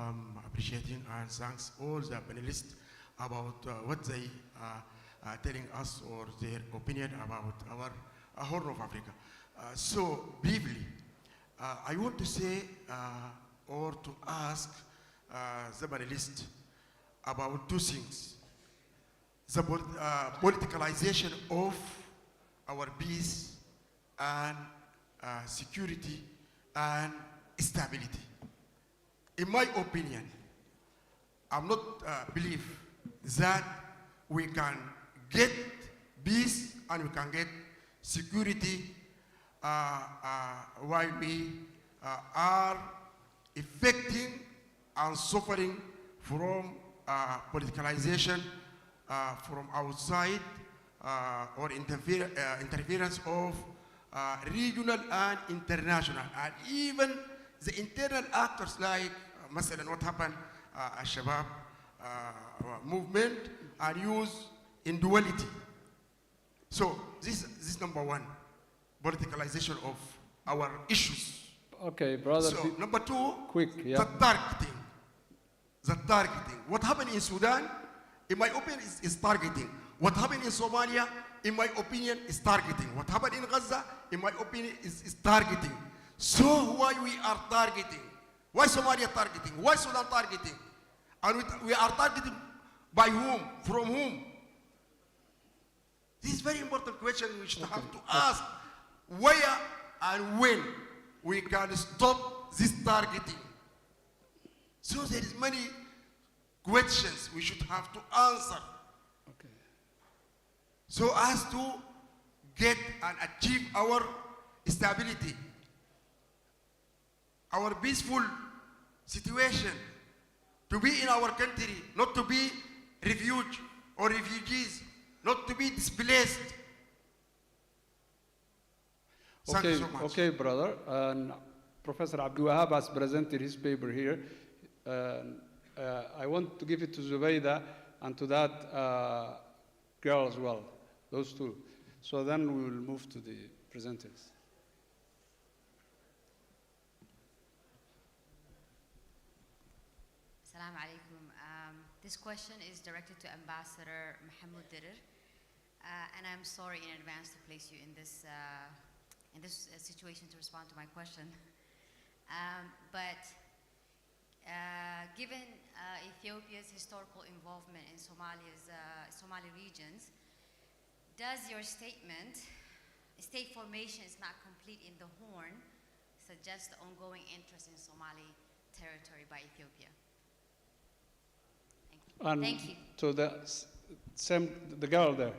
appreciating and thanks all the panelists about what they are telling us or their opinion about our Horn of Africa. So briefly, I want to say or to ask the panelists about two things. The politicalization of our peace and security and stability. In my opinion, I'm not believe that we can get peace and we can get security while we are affecting and suffering from politicalization from outside or interference of regional and international, and even the internal actors like what happened Al-Shabaab movement are used in duality. So this is number one, politicalization of our issues. Okay, brother. So, number two, quick, yeah. the targeting. The targeting. What happened in Sudan, in my opinion, is targeting. What happened in Somalia, in my opinion, is targeting. What happened in Gaza, in my opinion, is targeting. So why we are targeting? Why Somalia targeting? Why Sudan targeting? And we are targeting by whom? From whom? This is very important question we should have to ask. Where and when we can stop this targeting? So there is many questions we should have to answer. Okay. So as to get and achieve our stability, our peaceful situation, to be in our country, not to be refugees or refugees, not to be displaced. Thank you so much. Okay, brother. And Professor Abdi Wahab has presented his paper here. I want to give it to Zubayda and to that girl as well, those two. So then we will move to the presenters. Assalamu alaikum. This question is directed to Ambassador Muhammad Alamin, and I'm sorry in advance to place you in this situation to respond to my question. But given Ethiopia's historical involvement in Somali regions, does your statement, state formation is not complete in the Horn, suggest the ongoing interest in Somali territory by Ethiopia? And Thank you. to the girl there.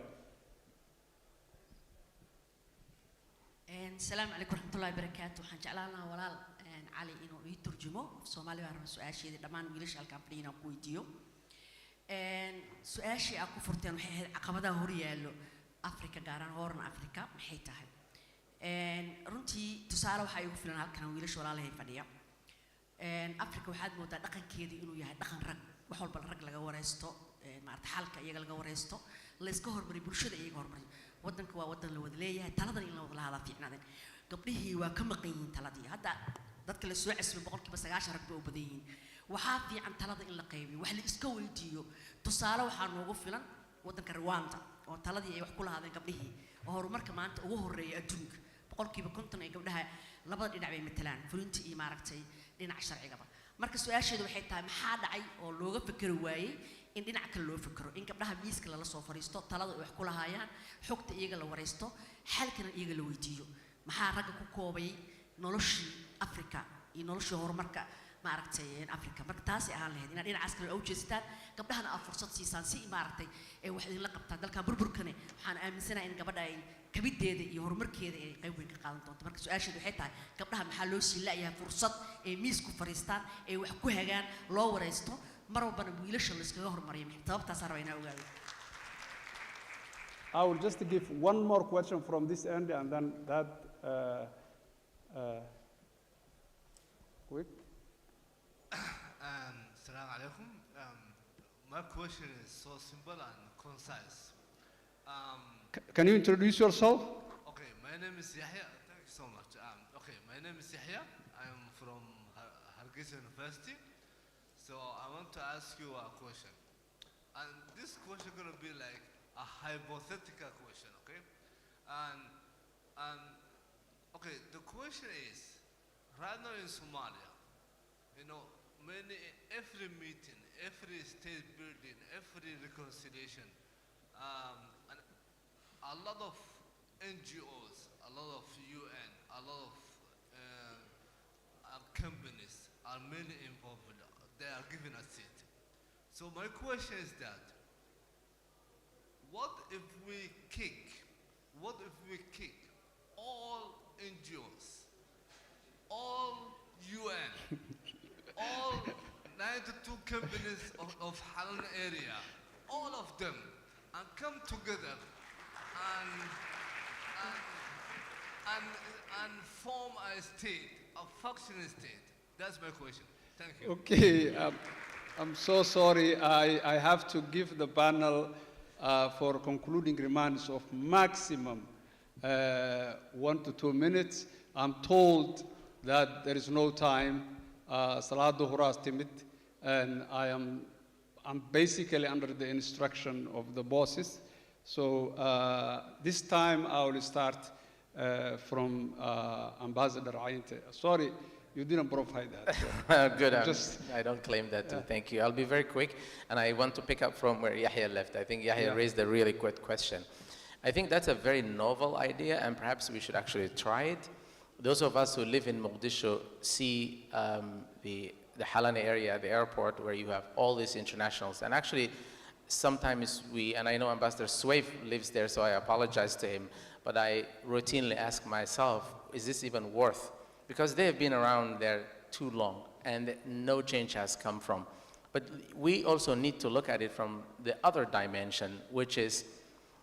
السلام عليكم ورحمة الله وبركاته. waxaan jeclaan lahaa walaal cali inuu ii turjumo Soomaali baan rabaa su'aasheeda dhammaan wiilasha halkaan fadhiya inaan ku weydiiyo. Su'aashii aad ku furteen waxay ahayd caqabadaha hor yaallo Afrika gaar ahaan Horn Afrika maxay tahay? Runtii tusaale waxaa igu filan halkaan wiilasha walaalahay fadhiya. Afrika waxaad moodaa dhaqankeedii inuu yahay dhaqan rag wax walba rag laga wareysto maarta xalka iyaga laga wareysto la iska hormariyo bulshada iyaga hormariyo wadanka waa wadan la wada leeyahay taladan in la wada lahaada fiicnaadeen gabdhihii waa ka maqan yihiin taladii hadda dadka la soo casbay 90% rag bay u badan yihiin waxaa fiican talada in la qaybiyo wax la iska weydiiyo tusaale waxaa noogu filan wadanka Rwanda oo taladii ay wax ku lahaadeen gabdhihii oo horumarka maanta ugu horeeyay adduunka 50% ay gabdhaha labada dhinac bay matalaan fulintii iyo maaragtay dhinaca sharcigaba marka su'aasheedu waxay tahay maxaa dhacay oo looga fikir waayay in dhinac kale loo fikiro in gabdhaha miiska la soo fariisto talada wax ku lahaayaan xogta iyaga la wareysto xalkana iyaga la weydiiyo maxaa ragga ku koobay noloshii Afrika iyo noloshii horumarka maaragtay Afrika marka taas ay aan lahayd in dhinacaas kale u jeestaan gabdhahana aad fursad siisaan si maaragtay ay wax idin la qabtaan dalka burburkane waxaan aaminsanahay in gabadha ay kabideeda iyo horumarkeeda ay qayb weyn ka qaadan doonto marka su'aasheedu waxay tahay gabdhaha maxaa loo sii laayahay fursad ay miis ku fariistaan ay wax ku hagaan loo wareysto mar walbana wiilasha la iskaga hormariyo sababtaas aan rabaa ogaado I will just give one more question from this end and then that quick. Assalamu alaikum. My question is so simple and concise. Can you introduce yourself? Okay, my name is Yahya. Thank you so much. Okay, my name is Yahya. I am from Hargeisa University. So I want to ask you a question. And this question is going to be like a hypothetical question, okay? And okay, the question is, right now in Somalia, you know, every meeting, every state building, every reconciliation, and a lot of NGOs, a lot of UN, a lot of companies are mainly involved with that. They are giving a seat. So my question is that, what if we kick all NGOs, all UN, all 92 companies of Hanan area, all of them, and come together and form a state, a functioning state? That's my question. Thank you. Okay, I'm so sorry. I have to give the panel for concluding remarks of maximum 1 to 2 minutes. I'm told that there is no time. Salat Dhuhr has timid, and I'm basically under the instruction of the bosses. So this time I will start from Ambassador Ayinte. Sorry, you didn't provide that. Good. I don't claim that too. Thank you. I'll be very quick, and I want to pick up from where Yahya left. I think Yahya raised a really good question. I think that's a very novel idea, and perhaps we should actually try it. Those of us who live in Mogadishu see the Halani area, the airport, where you have all these internationals. And actually, sometimes and I know Ambassador Swaif lives there, so I apologize to him, but I routinely ask myself, is this even worth? Because they have been around there too long, and no change has come from. But we also need to look at it from the other dimension, which is,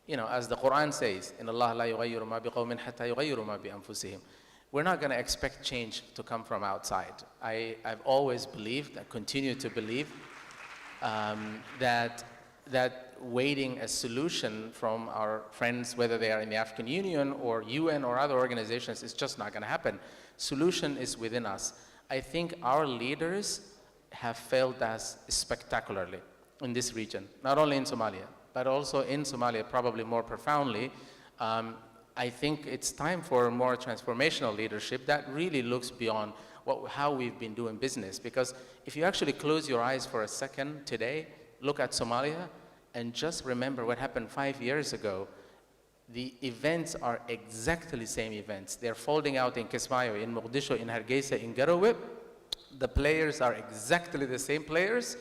as the Quran says, إِنَّ اللَّهَ لَا يُغَيِّرُ مَا بِقَوْمٍ حَتَّى يُغَيِّرُ مَا بِأَنفُسِهِمْ. We're not going to expect change to come from outside. I've always believed, I continue to believe, that waiting a solution from our friends, whether they are in the African Union or UN or other organizations, is just not going to happen. Solution is within us. I think our leaders have failed us spectacularly in this region, not only in Somalia, but also in Somalia, probably more profoundly. I think it's time for more transformational leadership that really looks beyond how we've been doing business. Because if you actually close your eyes for a second today, look at Somalia, and just remember what happened 5 years ago, the events are exactly the same events. They're folding out in Kismayo, in Mogadishu, in Hargeisa, in Garowe. The players are exactly the same players.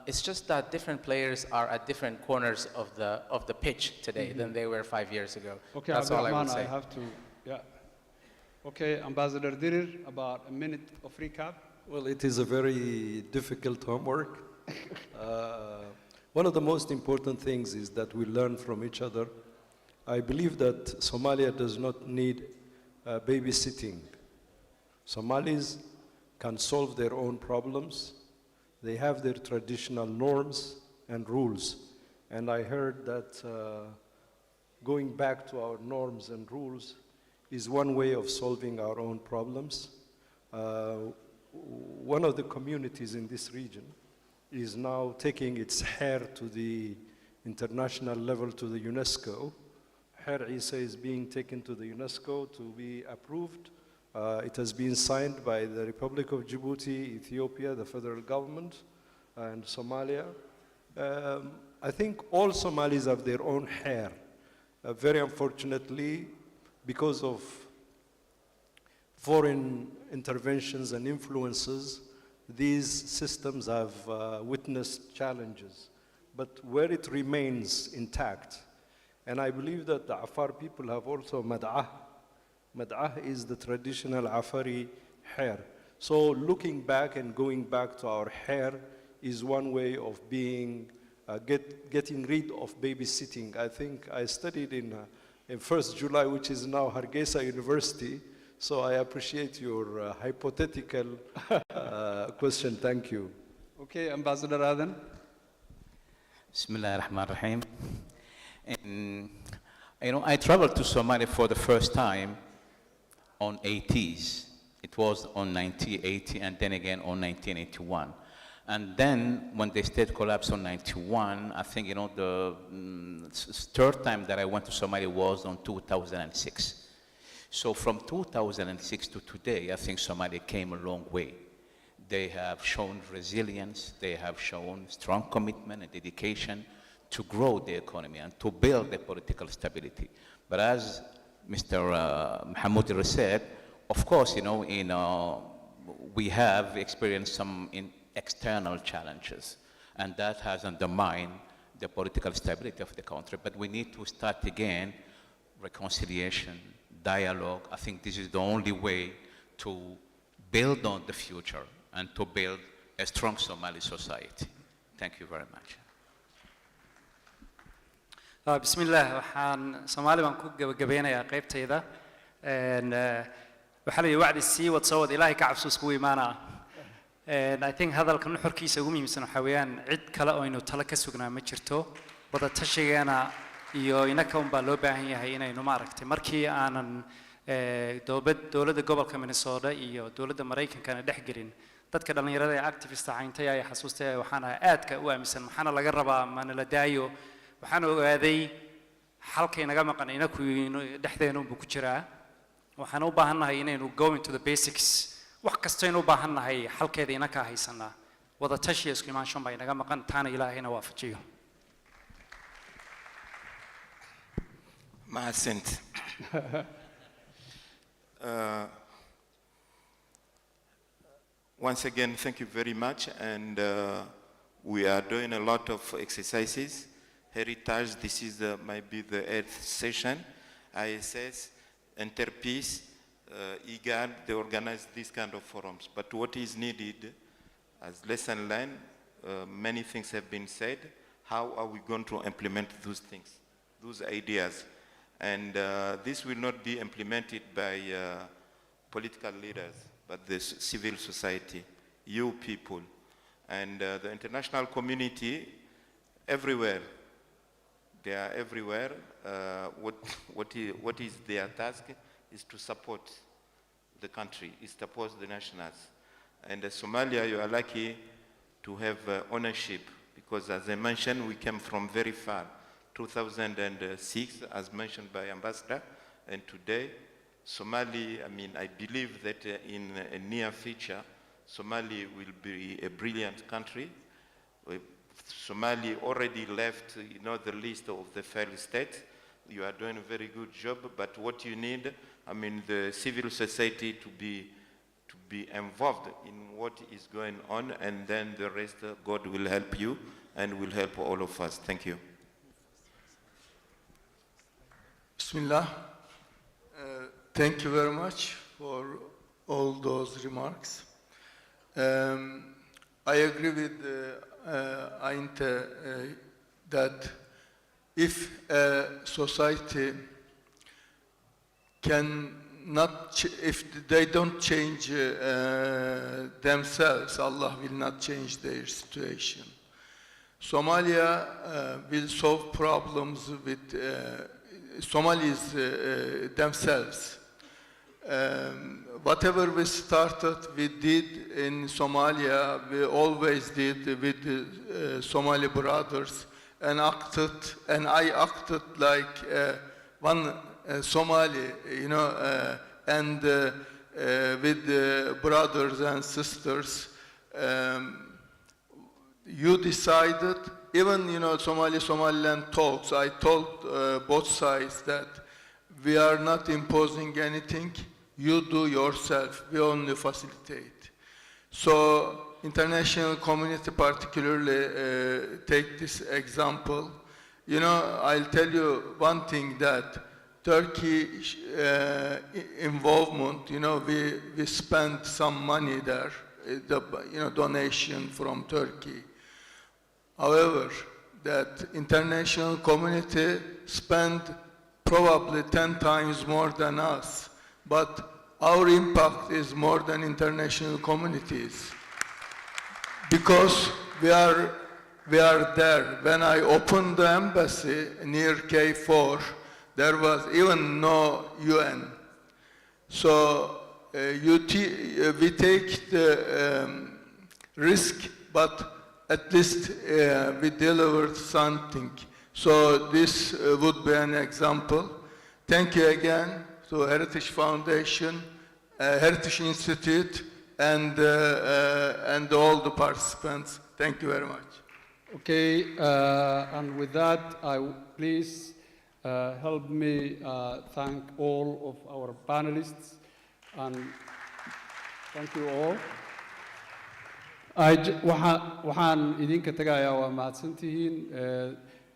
It's just that different players are at different corners of the pitch today than they were 5 years ago. Okay, that's all I would say. I have to, Okay, Ambassador Dirir, about a minute of recap. Well, it is a very difficult homework. One of the most important things is that we learn from each other. I believe that Somalia does not need babysitting. Somalis can solve their own problems. They have their traditional norms and rules. And I heard that going back to our norms and rules is one way of solving our own problems. One of the communities in this region is now taking its hair to the international level, to the UNESCO. Hair Isa is being taken to the UNESCO to be approved. It has been signed by the Republic of Djibouti, Ethiopia, the federal government, and Somalia. I think all Somalis have their own hair. Very unfortunately, because of foreign interventions and influences, these systems have witnessed challenges. But where it remains intact, and I believe that the Afar people have also mad'ah. Mad'ah is the traditional Afari hair. So looking back and going back to our hair is one way of getting rid of babysitting. I think I studied in 1st July, which is now Hargeisa University. So I appreciate your hypothetical question. Thank you. Okay, Ambassador Adan. Bismillah ar-Rahman ar-Rahim. And, I traveled to Somalia for the first time on 80s. It was on 1980 and then again on 1981. And then when the state collapsed on 91, I think, the third time that I went to Somalia was on 2006. So from 2006 to today, I think Somalia came a long way. They have shown resilience, they have shown strong commitment and dedication to grow the economy and to build the political stability. But as Mr. Muhammad said, of course, we have experienced some external challenges, and that has undermined the political stability of the country. But we need to start again, reconciliation, dialogue. I think this is the only way to build on the future and to build a strong Somali society. Thank you very much. Bismillah, waxaan Soomaali baan ku gabagabeynayaa qaybtayda. Waxaa la wacdi sii wad soo wad Ilaahay ka cabso isku iimaana. I think hadalka nuxurkiisa ugu muhiimsan waxa weeyaan cid kale oo inuu talo ka sugnaa ma jirto. Wada tashigeena iyo inaka un baa loo baahan yahay inaynu maaragtay markii aanan dowladda gobolka Minnesota iyo dowladda Mareykankana dhex gelin dadka dhalinyarada ee activist ahayntay ay xasuustay waxaana aadka u aaminsan maxaana laga rabaa maana la daayo waxaan ogaaday halkay naga maqan inaku dhexdeena uu ku jiraa waxaan u baahanahay inaynu go into the basics wax kasta inuu baahanahay halkeeda inaka haysanaa wada tashi isku imaanshan bay naga maqan taana ilaahayna waafajiyo Mahasant. Once again, thank you very much. And we are doing a lot of exercises. Heritage, this is might be the 8th session. ISS, Interpeace, IGAD, they organize these kind of forums. But what is needed, as lesson learned, many things have been said. How are we going to implement those things, those ideas? And this will not be implemented by political leaders, but the civil society, you people, and the international community everywhere. They are everywhere. What is their task is to support the country, is to support the nationals. And Somalia, you are lucky to have ownership, because as I mentioned, we came from very far. 2006, as mentioned by Ambassador, and today, Somali, I believe that in a near future, Somali will be a brilliant country. Somali already left, the list of the failed states. You are doing a very good job, but what you need, the civil society to be involved in what is going on, and then the rest, God will help you and will help all of us. Thank you. Bismillah. Thank you very much for all those remarks. I agree with Ainte that if a society if they don't change themselves, Allah will not change their situation. Somalia will solve problems with Somalis themselves. Whatever we started, we did in Somalia, we always did with the Somali brothers, and I acted like one Somali, and with the brothers and sisters. You decided, even Somaliland talks, I told both sides that we are not imposing anything, you do yourself, we only facilitate. So international community particularly take this example. I'll tell you one thing, that Turkey involvement, we spent some money there, donation from Turkey. However, that international community spent probably 10 times more than us, but our impact is more than international communities, because we are there. When I opened the embassy near K4, there was even no UN. So we take the risk, but at least we delivered something. So this would be an example. Thank you again to Heritage Foundation, Heritage Institute, and all the participants. Thank you very much. Okay, and with that, please help me thank all of our panelists, and thank you all. waxaan idinka tagayaa waa mahadsantihiin.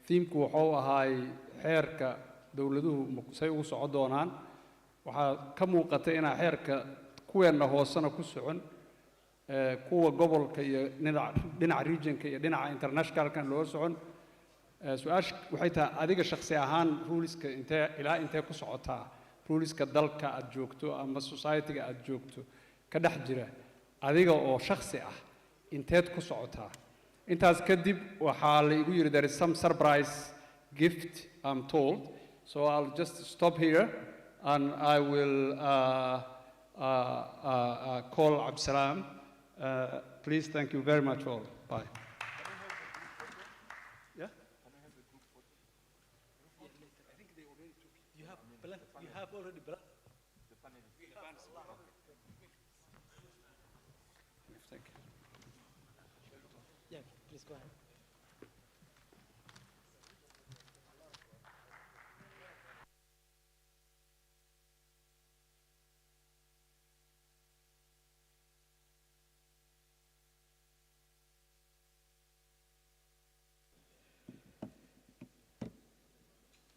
Tiimku wuxuu ahaay xeerka dowladuhu say ugu socon doonaan. Waxaa ka muuqata inaa xeerka kuweena hoosena ku socon, kuwa gobolka iyo dhinaca regionka iyo dhinaca internationalkan loo socon. Su-aasha waxay tahay adiga shakhsi ahaan ruleska ilaa intee ku socotaa, ruleska dalka aad joogto ama society-ga aad joogto ka dhex jira, adiga oo shakhsi ah inteed ku socotaa. Intaas kadib waxaa la igu yiri there is some surprise gift, I'm told, so I'll just stop here and I will call Absalam. Please, thank you very much all. Bye. Yeah? You have already brought. Thank you. Yeah, please go ahead.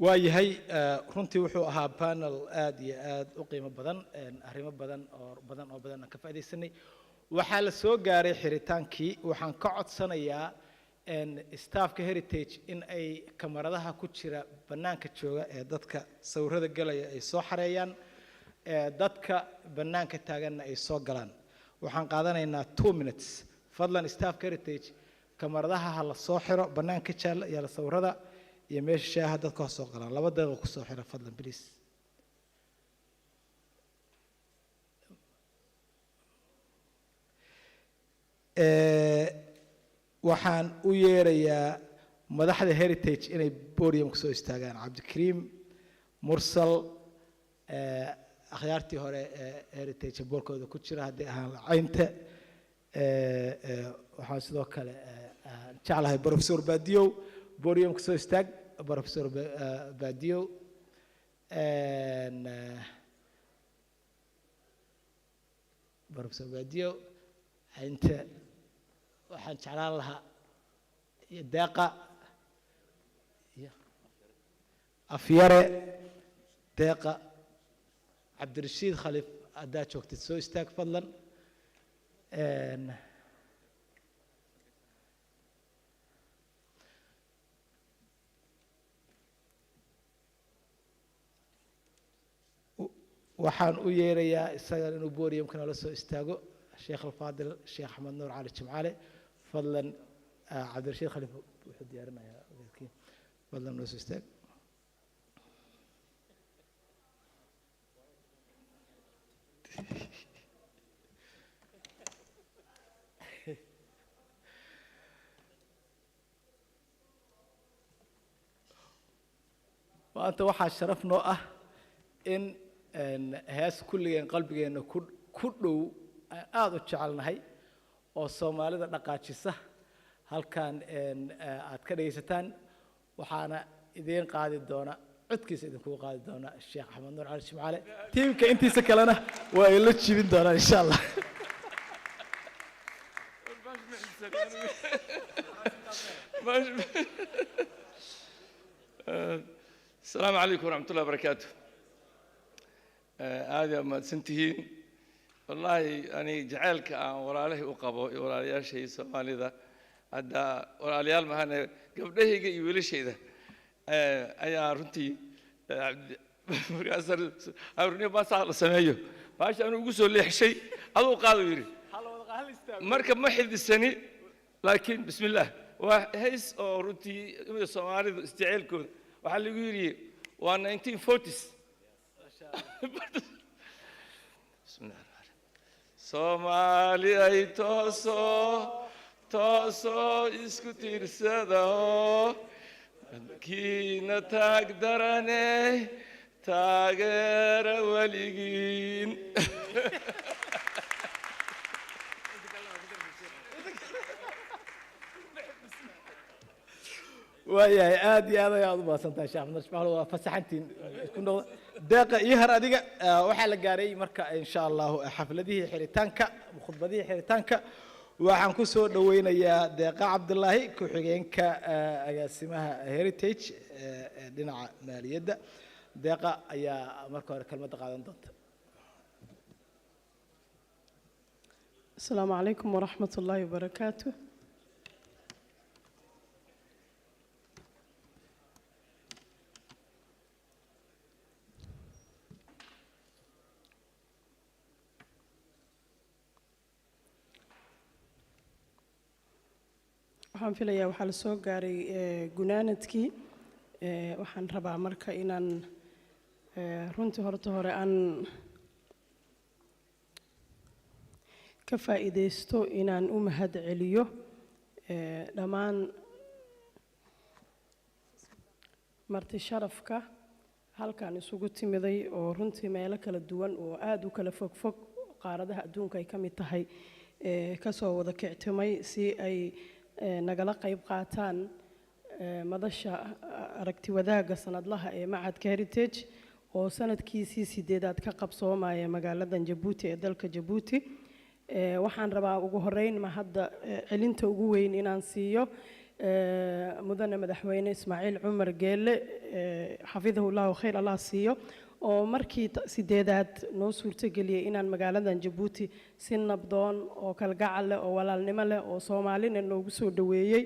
waayahay runtii wuxuu ahaa panel aad iyo aad u qiimo badan arrimo badan oo ka faa'iideysanay waxaa la soo gaaray xiritaankii waxaan ka codsanayaa staffka heritage in ay kamaradaha ku jira bannaanka jooga ee dadka sawirada galaya ay soo xareeyaan dadka bannaanka taaganna ay soo galaan waxaan qaadanaynaa 2 minutes fadlan staffka heritage kamaradaha ha la soo xiro bannaanka jaalla iyo la sawirada iyo meesha shaaha dadka soo galaan 2 daqiiqo ku soo xira fadlan please waxaan u yeerayaa madaxda heritage inay podium ku soo istaagaan cabdikariim mursal akhyaartii hore heritage boolkooda ku jira haddii ahaan lacaynta waxaan sidoo kale jeclahay professor Badiyow podium ku soo istaag professor Badiyow professor Badiyow inta waxaan jeclaan lahaa deeqa afyare deeqa cabdirashiid khalif haddaad joogtid soo istaag fadlan waxaan u yeerayaa isaga inuu podiumka nala soo istaago sheekh alfaadil sheekh axmed nuur cali jimcaale fadlan cabdirashiid khalif wuxuu diyaarinayaa ogeydkii fadlan noo soo istaag maanta waxaa sharaf noo ah in hees kulligeen qalbigeena ku dhow aad u jecelnahay oo Soomaalida dhaqaajisa halkan aad ka dhageysataan waxaana idin qaadi doona codkiisa idin ku qaadi doona Sheekh Axmed Nuur Cali Jimcaale tiimka intiisa kalena waa ay la jibin doonaan insha Allah السلام عليكم ورحمة الله وبركاته. هذا ما سنتهين والله أنا جعلك ورا له وقبو ورا يا شيء سوالي ذا هذا ورا ليال ما هنا قبله يقول شيء ذا أيا رنتي مركز أورني بس على سمايه باش أنا أقول له شيء هذا قالوا يري مركب ما حد السنة لكن بسم الله وهيس رنتي سوالي استعيلكم وحال يقولي وأنا 1940s بسم الله الرحمن الرحيم سومالي أي توسو إسكتير سداو كينا تقدرني تاجر وليين waayahay aad iyo aad ayaad u baasantahay sheekh Axmed Ismail waa fasaxantiin isku noqda deeqa iyo har adiga waxa la gaaray marka insha Allah xafladihii xiritaanka khudbadihii xiritaanka waxaan ku soo dhaweynayaa deeqa Cabdullaahi ku xigeenka agaasimaha heritage dhinaca maaliyadda deeqa ayaa marka hore kelmad qaadan doonta السلام عليكم ورحمة الله وبركاته. waxaan filayaa waxaa la soo gaaray gunaanadkii waxaan rabaa marka inaan runtii horta hore aan ka faa'iideysto inaan u mahad celiyo dhammaan marti sharafka halkan isugu timiday oo runtii meelo kala duwan oo aad u kala fogfog qaaradaha adduunka ay ka mid tahay ka soo wada kictimay si ay nagala qayb qaataan madasha aragti wadaagga sanadlaha ee macadka heritage oo sanadkiisii 8aad ka qabsoomaya magaaladan Jabuuti ee dalka Jabuuti waxaan rabaa ugu horeyn ma hadda celinta ugu weyn inaan siiyo mudane madaxweyne Ismaaciil Cumar Geelle xafidahu Allahu khayr Allah siiyo oo markii 8aad noo suurtageliyay inaan magaaladan Jabuuti si nabdoon oo kalgacal leh oo walaalnimo leh oo Soomaalina noogu soo dhaweeyay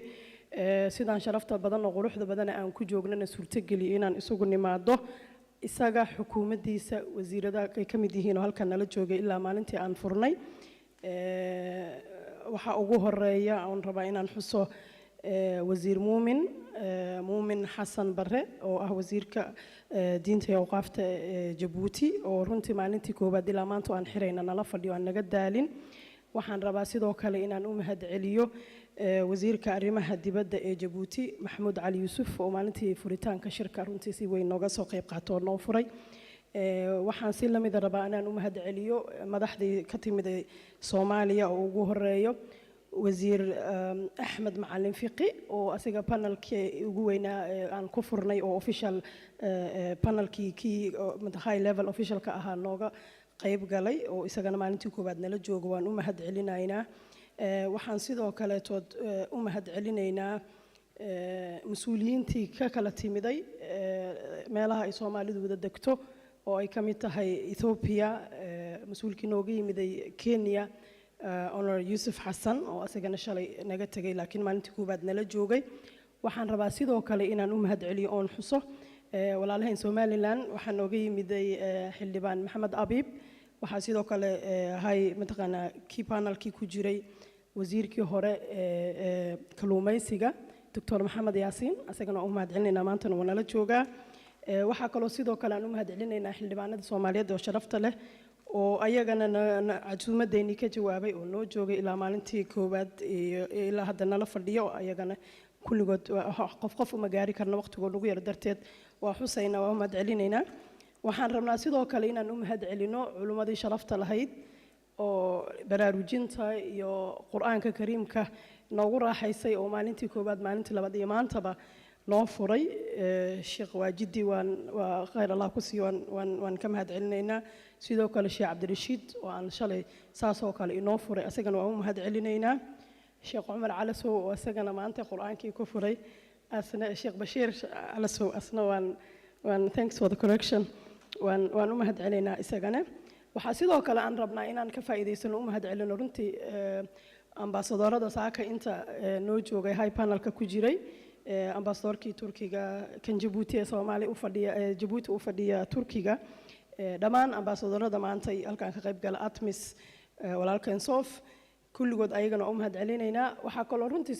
sidaan sharafta badan oo quruxda badan aan ku joognana suurtageliyay inaan isugu nimaado isaga xukuumaddiisa wasiirada ay ka mid yihiin oo halkan nala joogay ilaa maalintii aan furnay waxa ugu horeeya aan rabaa inaan xuso wasiir muumin xasan bare oo ah wasiirka diinta iyo awqaafta Jabuuti oo runtii maalintii koobaad ilaa maanta aan xirayna nala fadhiyo aan naga daalin waxaan rabaa sidoo kale inaan u mahad celiyo wasiirka arrimaha dibadda ee Jabuuti Maxamuud Cali Yuusuf oo maalintii furitaanka shirka runtii si weyn nooga soo qayb qaatay noo furay waxaan si la mid ah rabaa inaan u mahad celiyo madaxdii ka timid Soomaaliya oo ugu horeeyo wasiir Axmed Macalin Fiqi oo asiga panelkii ugu weynaa aan ku furnay oo official panelkii high level official ka ahaa nooga qayb galay oo isagana maalintii koobaad nala joogo waan u mahad celinaynaa waxaan sidoo kale u mahad celinaynaa mas'uuliyiintii ka kala timiday meelaha ay Soomaalidu wada degto oo ay ka mid tahay Ethiopia mas'uulkii nooga yimiday Kenya Honor Yusuf Hassan oo asagana shalay naga tagay laakiin maalintii koobaad nala joogay waxaan rabaa sidoo kale inaan u mahad celiyo oon xuso walaalahayn Somaliland waxaan nooga yimiday xildhibaan Maxamed Abiib waxaa sidoo kale hay mataqaana key panelkii ku jiray wasiirkii hore kalluumaysiga Dr. Maxamed Yaasiin asagana u mahad celinaynaa maanta oo nala joogaa waxaa kaloo sidoo kale aan u mahad celinaynaa xildhibaanada Soomaaliyeed oo sharafta leh oo ayagana casuumadeeni ka jawaabay oo noo joogay ilaa maalintii koobaad ilaa hadda nala fadhiyo ayagana kulligood qof uma gaari karna waqtigood ugu yar darteed waa xusayna waa u mahad celinaynaa waxaan rabnaa sidoo kale inaan u mahad celino culimadii sharafta lahayd oo baraarujinta iyo quraanka kariimka noogu raaxaysay oo maalintii koobaad maalintii labaad iyo maantaba noo furay sheekh waajidi waa khayr Allah ku siiyo waan ka mahad celinaynaa sidoo kale sheekh Abdirashiid oo aan shalay saas oo kale inoo furay asagana waan u mahad celinaynaa sheekh Umar Calasow oo asagana maanta quraankii ku furay asna sheekh Bashiir Calasow asna waan thanks for the correction waan u mahad celinaynaa isagana waxaa sidoo kale aan rabnaa inaan ka faa'iideysano u mahad celino runtii ambassadorada saaka inta noo joogay high panelka ku jiray ambassadorkii Turkiga kan Jabuuti ee Soomaaliya u fadhiya Jabuuti u fadhiya Turkiga dhammaan ambassadorada maanta ay halkaan ka qayb gala Atmis walaalkan Sof kulligood ayagana u mahad celinaynaa waxaa kaloo runtii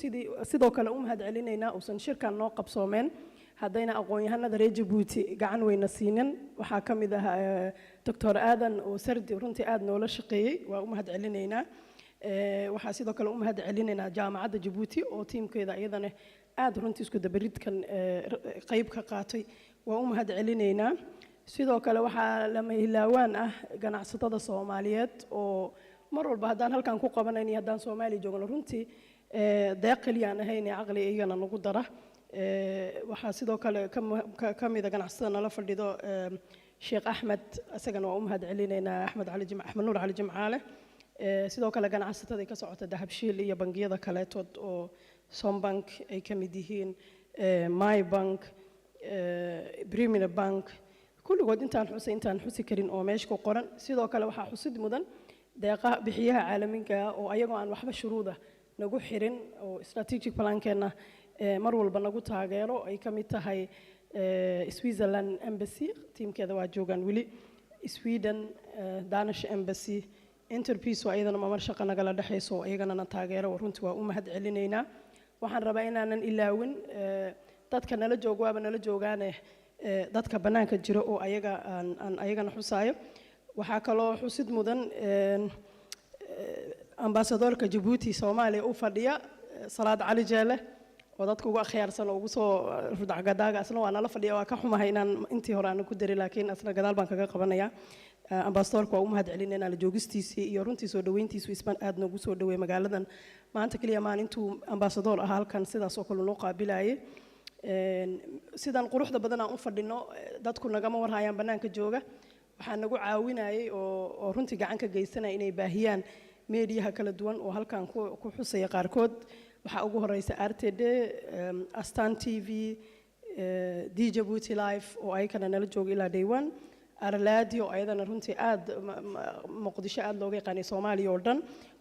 sidoo kale u mahad celinaynaa uusan shirkan noo qabsoomeen haddayna aqoon-yahanada reer Jabuuti gacan weyna siinin waxaa ka mid ah Dr. Aadan oo Sardi runtii aad noola shaqeeyay waa u mahad celinaynaa waxaa sidoo kale u mahad celinaynaa jaamacadda Jabuuti oo tiimkeeda iyadana aad runtii isku dabaridkan qayb ka qaatay waa u mahad celinaynaa sidoo kale waxaa lama hilaawaan ah ganacsatada Soomaaliyeed oo mar walba haddaan halkan ku qabanayno haddaan Soomaali joogno runtii deeq kaliya aan ahayn aqli iyagana nagu dara waxaa sidoo kale ka mid ah ganacsatada nala fadhido Sheekh Axmed asagana waa u mahad celinaynaa Axmed Nuur Cali Jimcaale sidoo kale ganacsatada ka socota dahabshiil iyo bangiyada kaleetood oo Sombank ay ka mid yihiin My Bank Premier Bank kulligood intaan xusi karin oo meesha ku qoran sidoo kale waxaa xusid mudan deeqaha bixiyaha caalamiga oo ayagoo aan waxba shuruuda nagu xirin oo strategic plankeena mar walba nagu taageero ay ka mid tahay Switzerland Embassy teamkeeda waa joogaan weli Sweden Danish Embassy Interpeace oo ayadana mar shaqo nagala dhaxayso ayagana taageero runtii waa u mahad celinaynaa waxaan rabaa inaanan ilaawin dadka nala joogaaba nala joogaane dadka bannaanka jiro oo ayaga aan ayagana xusaayo waxaa kaloo xusid mudan ambaasadorka Djibouti Soomaaliya u fadhiya Salaad Cali Jeele oo dadka ugu akhyaarsan oo ugu soo rudacgadaaga asna waa nala fadhiya waa ka xumahay inaan intii hore aan ku daray laakiin asna gadaal baan kaga qabanayaa ambaasadorka waa u mahadcelinayna la joogistiisii iyo runtii soo dhaweyntiisu isbaan aad noogu soo dhaweey magaaladan maanta kaliya maalintuu ambaasador ahaa halkan sidaas oo kale loo qaabilayay sidan quruxda badan aan u fadhino dadku nagama warhayaan bannaanka jooga waxaa nagu caawinayay oo runtii gacan ka geysanaya inay baahiyaan meediyaha kala duwan oo halkan ku xusaya qaarkood waxaa ugu horeysa RTD Astaan TV Djibouti Live oo ay kana nala jooga ilaa day one Arlaadi oo ayadana runtii aad Muqdisho aad looga yaqaanay Soomaaliya oo dhan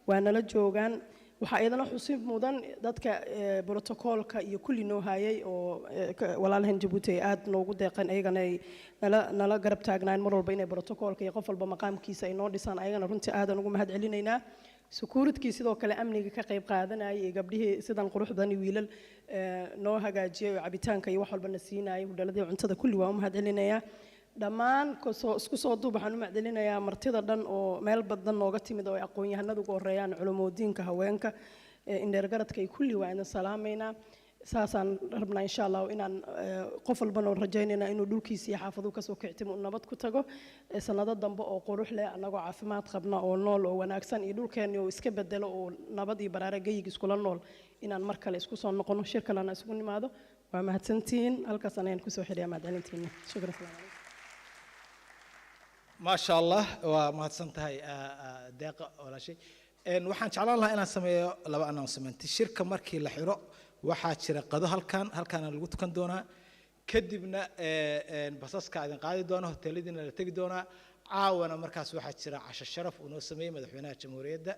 waa nala joogaan waxaa ayadana xusib mudan dadka protocolka iyo kulli noo hayay oo walaalahan Djibouti ay aad noogu deeqeen ayagana ay nala garab taagnaan mar walba inay protocolka iyo qof walba maqaamkiisa ay noo dhisaan ayagana runtii aadan ugu mahadcelinaynaa security sidoo kale amniga ka qayb qaadanayay ee gabdhihii sidan quruxdan iyo wiilal noo hagaajiyay oo cabitaanka iyo wax walba na siinayay hudhaladii cuntada kulli waa u mahadcelinayaa dhammaan isku soo duub waxaan u macdelinayaa martida dhan oo meel badan nooga timid oo ay aqoon-yahanadu ugu horeeyaan culumoodiinka haweenka indheergaradka ay kulli waa idin salaameynaa saasaan rabnaa insha allah inaan qof walbana rajaynayna inuu dhulkiisa iyo xaafaduu kasoo kictimo uu nabad ku tago sanado dambe oo qurux leh anagoo caafimaad qabna oo nool oo wanaagsan iyo dhulkeenni oo iska bedelo oo nabad iyo baraare geyig iskula nool inaan mar kale isku soo noqono shir kalena isugu nimaado waa mahadsantihiin halkaas ayaan kusoo xidhiyaa mahadcelintiina shukran ما شاء الله وما تسنتهاي دقة ولا شيء waxaan jeclaan lahaa inaan sameeyo laba announcement shirka markii la xiro waxaa jira qado halkan lagu tukan doonaa kadibna basaska idin qaadi doona hoteeladiina la tagi doonaa caawana markaas waxaa jira casho sharaf uu noo sameeyay madaxweynaha jamhuuriyadda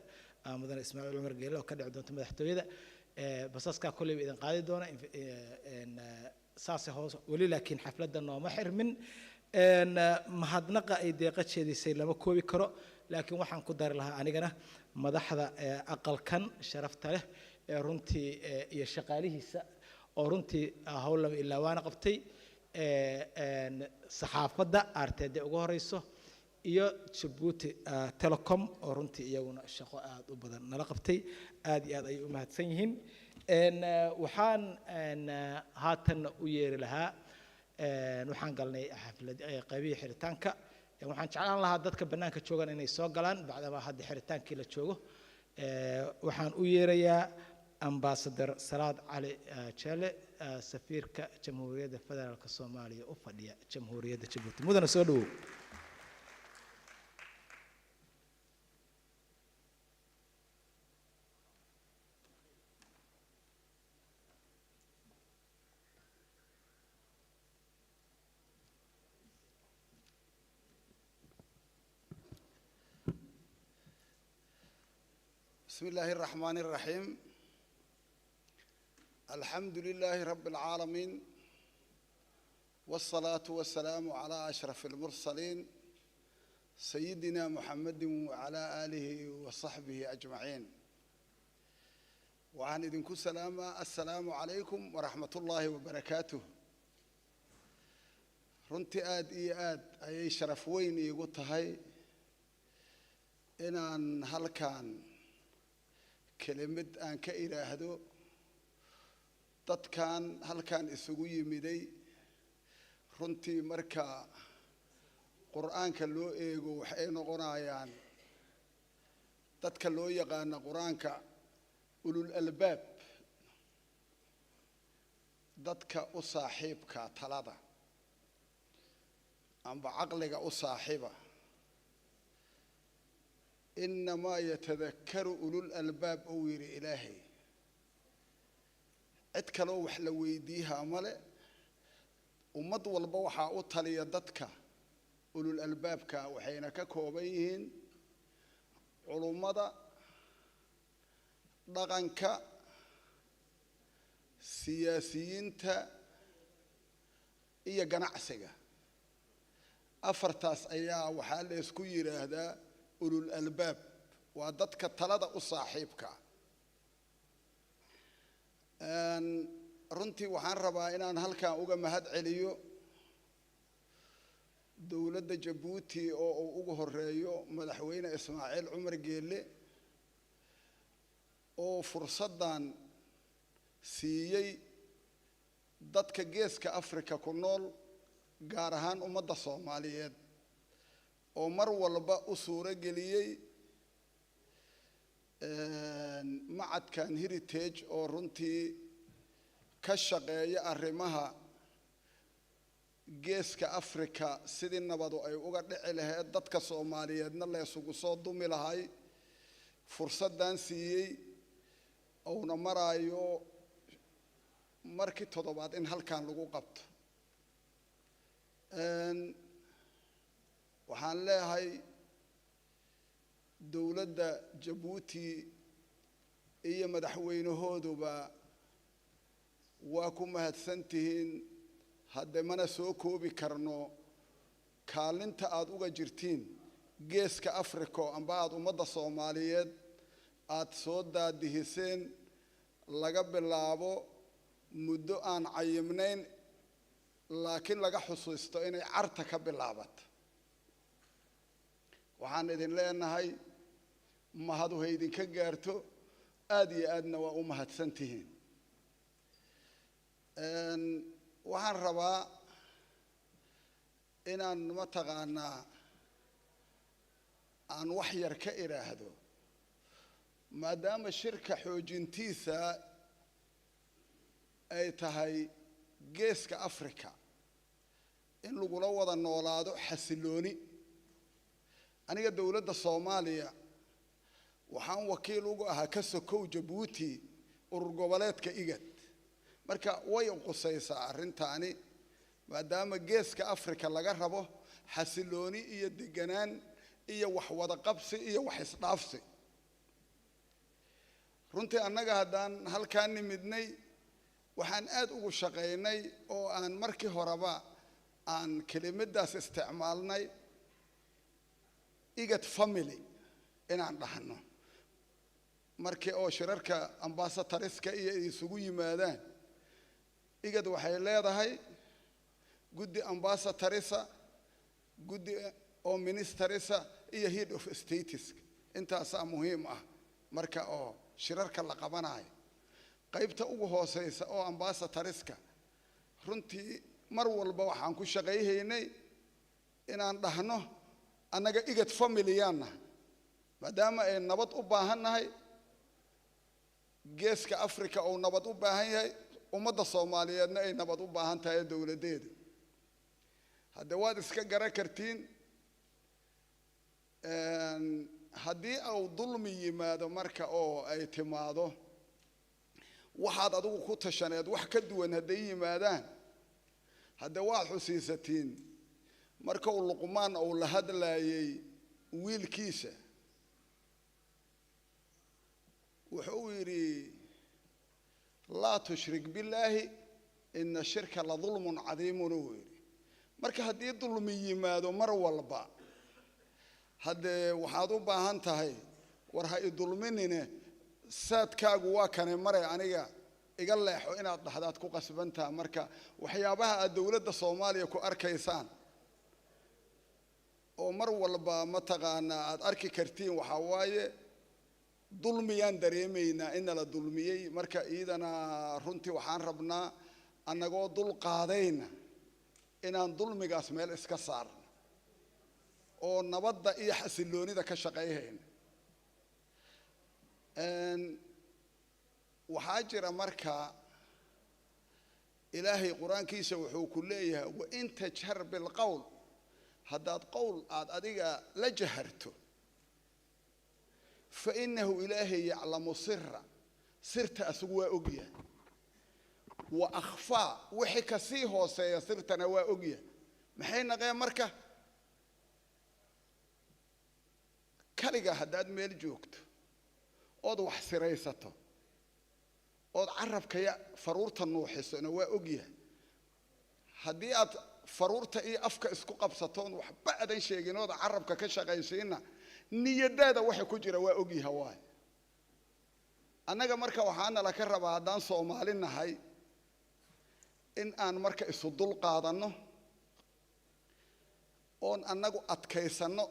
mudane Ismaaciil Cumar Geele oo ka dhici doonta madaxtooyada basaska kulli idin qaadi doona saas hoos wali laakiin xafladda nooma xirmin mahadnaqa ay deeqadeedisay lama koobi karo laakiin waxaan ku dari lahaa anigana madaxda aqalkan sharafta leh ee runtii iyo shaqaalihiisa oo runtii howlama ilaa waana qabtay saxaafadda RTD ugu horeyso iyo Djibouti Telecom oo runtii iyaguna shaqo aad u badan nala qabtay aad iyo aad ay u mahadsan yihiin waxaan haatan u yeeri lahaa waxaan galnay xaflad qaybihii xiritaanka waxaan jeclaan lahaa dadka bannaanka joogan inay soo galaan bacdaba hadda xiritaankii la joogo waxaan u yeerayaa ambaasador Salaad Cali Jeele safiirka Jamhuuriyadda Federaalka Soomaaliya u fadhiya Jamhuuriyadda Djibouti mudana soo dhawow بسم الله الرحمن الرحيم الحمد لله رب العالمين والصلاة والسلام على أشرف المرسلين سيدنا محمد وعلى آله وصحبه أجمعين وعن إذنكم السلام عليكم ورحمة الله وبركاته runtii aad iyo aad ayay sharaf weyn iigu tahay inaan halkan kelimad aan ka iraahdo dadkan halkan isugu yimiday runtii marka quraanka loo eego waxay noqonayaan dadka loo yaqaan quraanka ulul albaab dadka u saaxiibka talada amba aqliga u saaxiiba إنما يتذكر أولو الألباب أوير إلهي أتكلوا وحلوي ديها ملأ ومض والبوحة أطلي ضدك أولو الألباب كا وحينك كوبيهن علومضة ضغنك سياسيين تا إيا جنعسجة أفرتاس أيا وحال يسكير هذا أولو الألباب وضدك الطلدة وصاحبك runtii waxaan rabaa inaan halkan uga mahad celiyo dowladda Jabuuti oo uu ugu horeeyo madaxweyne Ismaaciil Cumar Geelle oo fursadan siiyay dadka geeska Afrika ku nool gaar ahaan ummadda Soomaaliyeed oo mar walba u suura geliyay macadkan heritage oo runtii ka shaqeeya arrimaha geeska Afrika sidii nabadu ay uga dhici lahayd dadka Soomaaliyeedna la isugu soo dumi lahay fursadan siiyay oo na marayo markii toddobaad in halkan lagu qabto waxaan leeyahay dowladda Jabuuti iyo madaxweynahooduba waa ku mahadsantihiin hadda mana soo koobi karno kaalinta aad uga jirtiin geeska Afrika amba aad ummadda Soomaaliyeed aad soo daadihiseen laga bilaabo muddo aan cayimnayn laakiin laga xusuusto inay carta ka bilaabato waxaan idin leenahay mahadu idinka gaarto aad iyo aadna waa u mahadsantihiin waxaan rabaa inaan mataqaanaa aan wax yar ka iraahdo maadaama shirka xoojintiisa ay tahay geeska Afrika in lagula wada noolaado xasilooni aniga dowladda Soomaaliya waxaan wakiil ugu ahaa ka sokow Jabuuti urur goboleedka igad marka way qusaysaa arrintaani maadaama geeska Afrika laga rabo xasilooni iyo deganaan iyo wax wada qabsi iyo wax isdhaafsi runtii annaga haddaan halkaan nimidnay waxaan aad ugu shaqeynay oo aan markii horeba aan kelimadaas isticmaalnay igad family inaan dhahno markii oo shirarka ambassadoriska iyo isugu yimaadaan igad waxay leedahay guddi ambassadorisa guddi oo ministerisa iyo head of states intaas muhiim ah marka oo shirarka la qabanayo qaybta ugu hooseysa oo ambassadoriska runtii mar walba waxaan ku shaqeeyaynay inaan dhahno annaga igad family-yaana maadaama ay nabad u baahannahay geeska Afrika oo nabad u baahan yahay ummadda Soomaaliyeedna ay nabad u baahan tahay dowladeeda hadda waad iska garan kartiin haddii uu dulmi yimaado marka oo ay timaado waxaad adigu ku tashaneed wax ka duwan hadday yimaadaan hadda waad xusiisatiin marka uu Luqmaan uu la hadlayay wiilkiisa wuxuu yiri laa tushrik billaahi inna shirka la dulmun cadiimun marka haddii dulmi yimaado mar walba haddee waxaad u baahan tahay war ha i dulminine saadkaagu waa kane mare aniga iga leexo inaad dhaxdaad ku qasbantaa marka waxyaabaha aad dowladda Soomaaliya ku arkaysaan oo mar walba mataqaanaa aad arki kartiin waxa waaye dulmiyaan dareemaynaa in la dulmiyay marka iidana runtii waxaan rabnaa annagoo dul qaadayna inaan dulmigaas meel iska saarno oo nabadda iyo xasiloonida ka shaqeeyayna waxaa jira marka ilaahay quraankiisa wuxuu ku leeyahay wa in tajhar bil qawl haddaad qowl aad adiga la jaharto fa innahu ilaahay yaclamu sirra sirta asugu waa ogyahay wa akhfaa wixii ka sii hooseeya sirtana waa ogyahay maxay naqeen marka kaliga haddaad meel joogto ood wax siraysato ood carabka ya faruurta nuuxisana waa ogyahay haddii aad faruurta iyo afka isku qabsatoon waxba aadan sheegin ood carabka ka shaqaysiina niyadaada waxa ku jira waa ogyahay waay annaga marka waxaana la ka rabaa haddaan Soomaali nahay in aan marka isu dul qaadano oon annagu adkaysano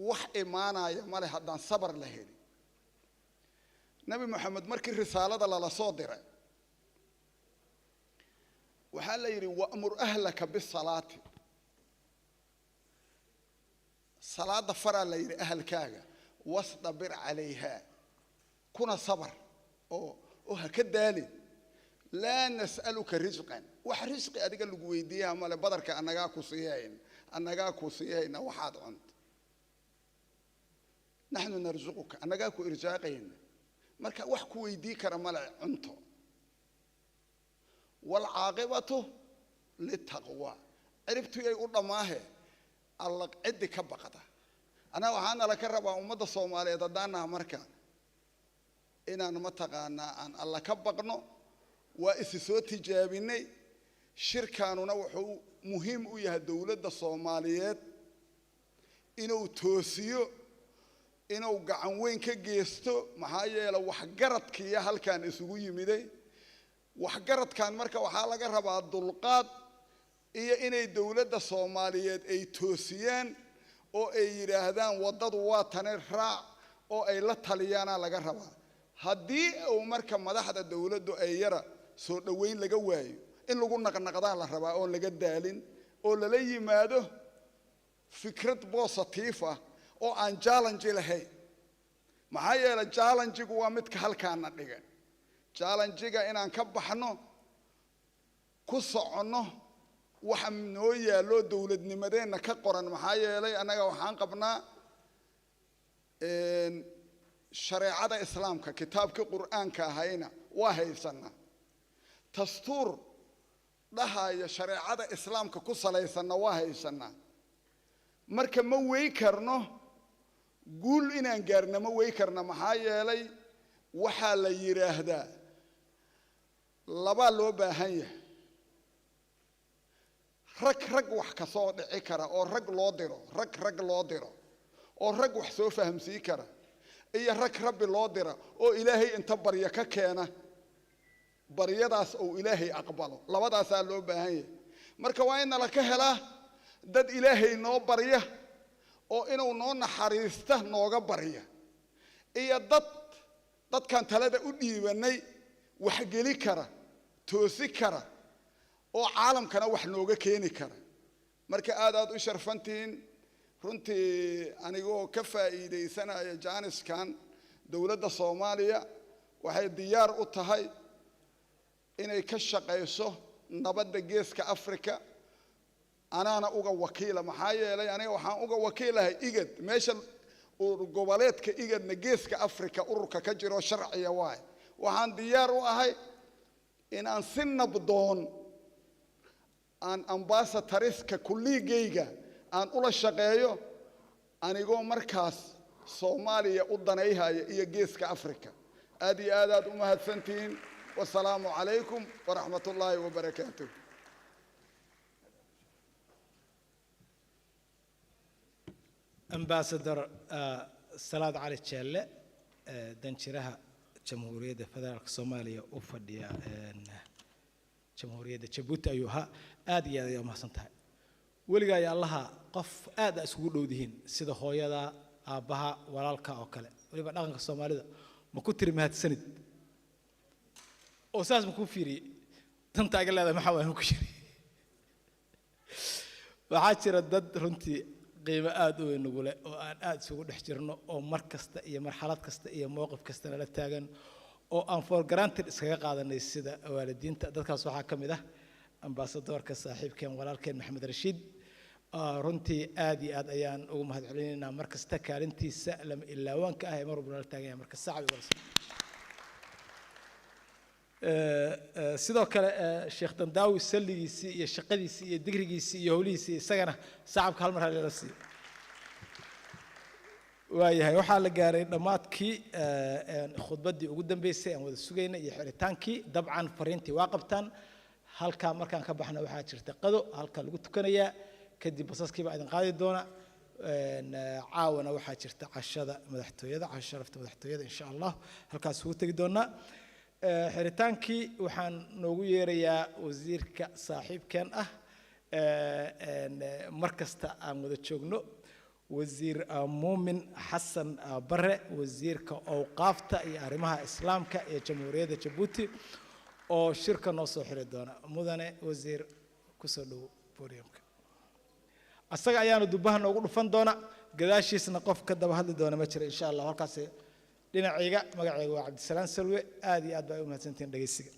wax imaanaya male haddaan sabar la helin nabi maxamed markii risaalada lala soo diray waxaa la yidhi wa'mur ahlaka bisalaati salaada faraa la yidhi ahalkaaga wasdabir calayha kuna sabar oo ha ka daalin laa nas'aluka risqan wax risqi adiga lagu weydiiyaa male badarka annagaa ku siiyayna waxaad cunto naxnu narzuquka annagaa ku irsaaqayna marka wax ku weydii kara male cunto walcaaqibatu litaqwa ciribtii ay u dhammaahe alla ciddi ka baqda anaa waxaana la ka rabaa ummadda soomaaliyeed haddaanaha marka inaan mataqaanaa aan alla ka baqno waa isi soo tijaabinay shirkaanuna wuxuu muhiim u yahay dowladda soomaaliyeed inuu toosiyo inuu gacan weyn ka geysto maxaa yeelay waxgaradkiiya halkaan isugu yimiday waxgaradkan marka waxaa laga rabaa dulqaad iyo inay dowladda soomaaliyeed ay toosiyaan oo ay yidhaahdaan waddadu waa tani raac oo ay la taliyaana laga rabaa haddii uu marka madaxda dowladdu ay yara soo dhoweyn laga waayo in lagu naqnaqdaa la rabaa oon laga daalin oo lala yimaado fikrad positive ah oo aan challenge lahayn maxaa yeelay challenge-gu waa midka halkaana dhigan challenge-ga inaan ka baxno ku soconno waxa noo yaallo dowladnimadeenna ka qoran maxaa yeelay annaga waxaan qabnaa shareecada islaamka kitaabkii qur'aanka ahayna waa haysanaa dastuur dhahaya shareecada islaamka ku salaysanna waa haysanaa marka ma wey karno guul inaan gaarna ma wey karna maxaa yeelay waxaa la yidhaahdaa labaa loo baahan yahay rag wax ka soo dhici kara oo rag loo diro oo rag wax soo fahamsiin kara iyo rag rabbi loo dira oo ilaahay inta barya ka keena baryadaas oo ilaahay aqbalo labadaasaa loo baahan yahay marka waa in nala ka helaa dad ilaahay noo barya oo inuu noo naxariista nooga barya iyo dadkan talada u dhiibanay wax geli kara toosi kara oo caalamkana wax nooga keeni kara marka aad u sharfantiin runtii anigoo ka faa'iidaysanaya jaaniskan dowladda Soomaaliya waxay diyaar u tahay inay ka shaqeyso nabadda geeska Afrika anaana uga wakiila maxaa yeelay aniga waxaan uga wakiilahay igad meesha goboleedka igadna geeska Afrika ururka ka jiro sharciya waay waxaan diyaar u ahay in aan si nabdoon aan ambassadoriska kulligayga aan ula shaqeeyo anigoo markaas Soomaaliya u danayhaya iyo geeska Afrika aad iyo aad u mahadsantiin wassalaamu calaykum waraxmatullaahi wabarakaatuh ambassador salaad cali jeelle danjiraha jamhuuriyadda federaalka Soomaaliya u fadhiya jamhuuriyadda Djibouti ayuu ahaa aad iyo aad u mahadsantahay weligaa ya allaha qof aad isugu dhowdihiin sida hooyada aabaha walaalka oo kale waliba dhaqanka Soomaalida ma ku tiri mahadsanid oo saas ma ku fiiri tanta aga leedahay maxaa waan ku shiri waxaa jira dad runtii qiimo aad u weyn ugu leh oo aan aad isugu dhex jirno oo mar kasta iyo marxalad kasta iyo mowqif kasta la taagan oo aan for granted iskaga qaadanay sida waalidiinta dadkaas waxaa ka mid ah ambassadorka saaxiibkeen walaalkeen Maxamed Rashiid runtii aad iyo aad ayaan ugu mahadcelinaynaa mar kasta kaalintiisa lama ilaawaanka ah ee mar walba la taagan marka saaxiib warsan sidoo kale sheekh Dandaawi salligiisi iyo shaqadiisi iyo digrigiisi iyo howlihiisi isagana saaxiibka hal mar hal la siiyo waayahay waxaa la gaaray dhamaadkii khudbadii ugu dambeysay aan wada sugaynay iyo xiritaankii dabcan fariintii waa qabtaan halka markaan ka baxna waxaa jirta qado halka lagu tukanayaa kadib basaskii baa idin qaadi doona caawana waxaa jirta cashada madaxtooyada casho sharafta madaxtooyada insha Allah halkaas ugu tagi doona xiritaankii waxaan noogu yeerayaa wasiirka saaxiibkeen ah mar kasta aan wada joogno wasiir muumin xasan bare wasiirka awqaafta iyo arrimaha islaamka ee jamhuuriyadda jabuuti oo shirka noo soo xiri doona mudane wasiir kusoo dhow podiumka asaga ayaanu dubaha noogu dhufan doona gadaashiisna qof ka daba hadli doona ma jira insha allah halkaas dhinacayga magacayga waa cabdisalaan salwe aad iyo aad baa u mahadsantihiin dhegeysiga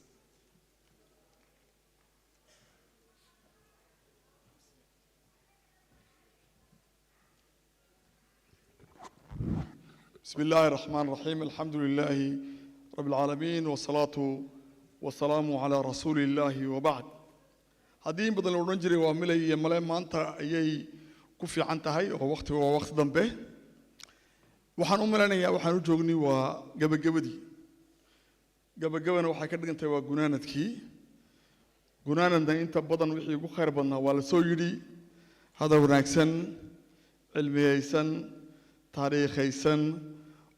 بسم الله الرحمن الرحيم الحمد لله رب العالمين والصلاة والسلام على رسول الله وبعد هذه بدل الرنجري وملي ملأ ما أنت أي كفي عن تهاي ووقت ضمبه وحن أمرنا يا وحن رجعني وجب جبدي جبنا وحكيت أنت وجنانك جنانا ده أنت بدن وحي بخير بنا ولا سويري هذا وناكسن علمي يسن تاريخ يسن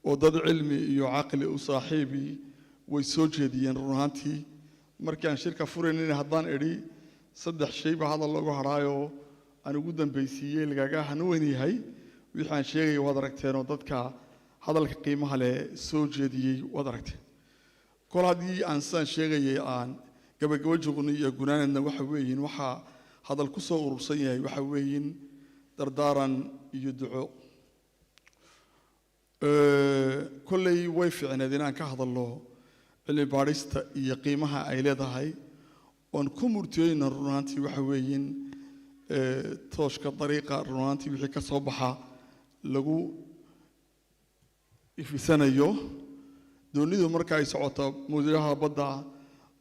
ودد علمي يعقل وصاحبي ويسوجدي رهانتي مركان شركة فورين هدان إري صدق شيء بهذا الله هرايو أنا جدا بيسيه لقاها هنويني هاي ويحن شيء ودركتين وددك هذا القيمة على سوجدي ودركتين كل هذه إنسان شيء عن قبل وجهني يقولون إنه وحويين هذا القصة ورصيه وحويين دردارا يدعو كلي ويفي عن ذينا كهذا الله اللي بارست يقيمها أيلادها هاي ونكمرتين الرنانتي وحويين توش كطريقة الرنانتي بحكة صباحا لقو في سنة يو دوني دو مركا يسعوتا مديرها بدأ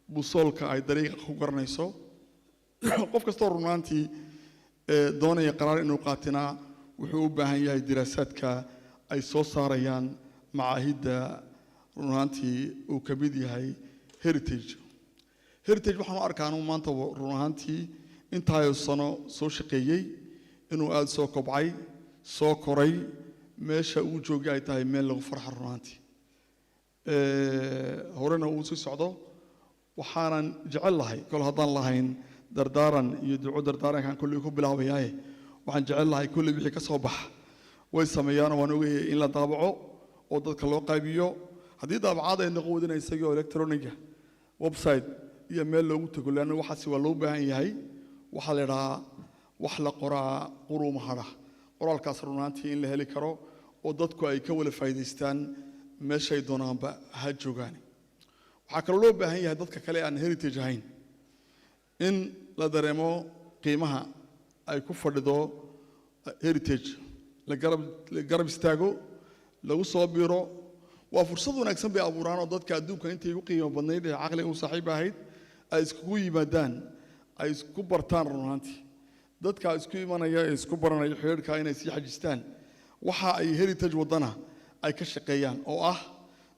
بوصولك أي طريقة خبرنيسو قف كستور الرنانتي دون يقرار إنه قاتنا وحوبها هي دراساتك أي صاريان معاهد رونانتي وكبدي هاي هيرتيج وحنا أركانه ما أنت رونانتي أنت هاي السنة سوشقيي إنه قال سو كبعي سو كوري ماشى وجوجي أي تاي ميل فرح رونانتي هورنا وسوي سعده وحنا جعل لهاي كل هذا اللهين دردارا يدعو دردارا كان كل يكون بلا وياه وحن جعل لهاي كل بيحكي صباح ويسميان ونوجه إن لا طابعه وضد كلو قابيو هذه طابعات إن قودنا يسجل إلكترونية ويب سايت يميل له تقول لأنه واحد سوى له بهاي هاي وحلرا وحلا قرو مهرة قرا الكسروناتي إن له لكرو وضد كأي كول فايدستان ماشي دونام بهجوجاني وحكر له بهاي هذا ككلي عن هيريتيج هين إن لا درمو قيمها أي كفر دو هيريتيج لقرب استاجو لو صابيرو وفرصة ونكسب بأبوران وضد كأدوب كأنت يقيم وبنيده عقل وصاحبه هيد أيسكوي مدان أيسكو برتان رونانتي ضد كأيسكوي مانا يا أيسكوبرنا يحير كائن يسيح جستان وحا أي هيريتج وضنا أي كشقيان أو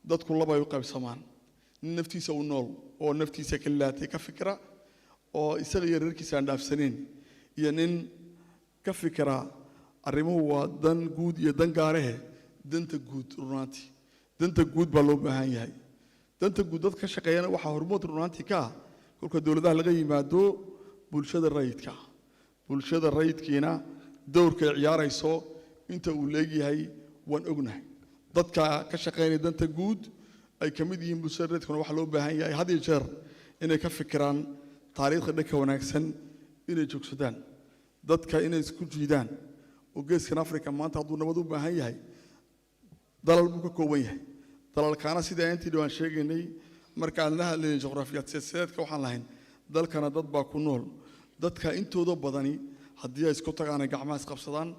ضد كل لبا يقع بسمان نفتي سو نول أو نفتي سكلاتي كفكرة أو يصير ركيسان داف سنين يعني كفكرة arrimuhu waa dan guud iyo dan gaarahe danta guud runaantii danta guud baa loo baahan yahay danta guud dad ka shaqeeyana waxa hormood runaantii ka kolka dawladaha laga yimaado bulshada rayidkiina doorka ay ciyaarayso inta uu leeyahay waan ognahay dadka ka shaqeynaya danta guud ay kamid yihiin bulshada rayidkuna waxa loo baahan yahay had iyo jeer inay ka fikiraan taariikhda dhanka wanaagsan inay joogsadaan dadka inay isku jiidaan وجيسكن أفريقيا ما أنت هذو نبضوا بهاي هاي دلال بوك كويه دلال كان سيدا أنتي دوان شيء إني مركان لها للجغرافيا سياسات كوحنا لهن دل كان ضد باكونول ضد كأنتو ضد بدني هدية إسكوتا أنا جماعة قبصدان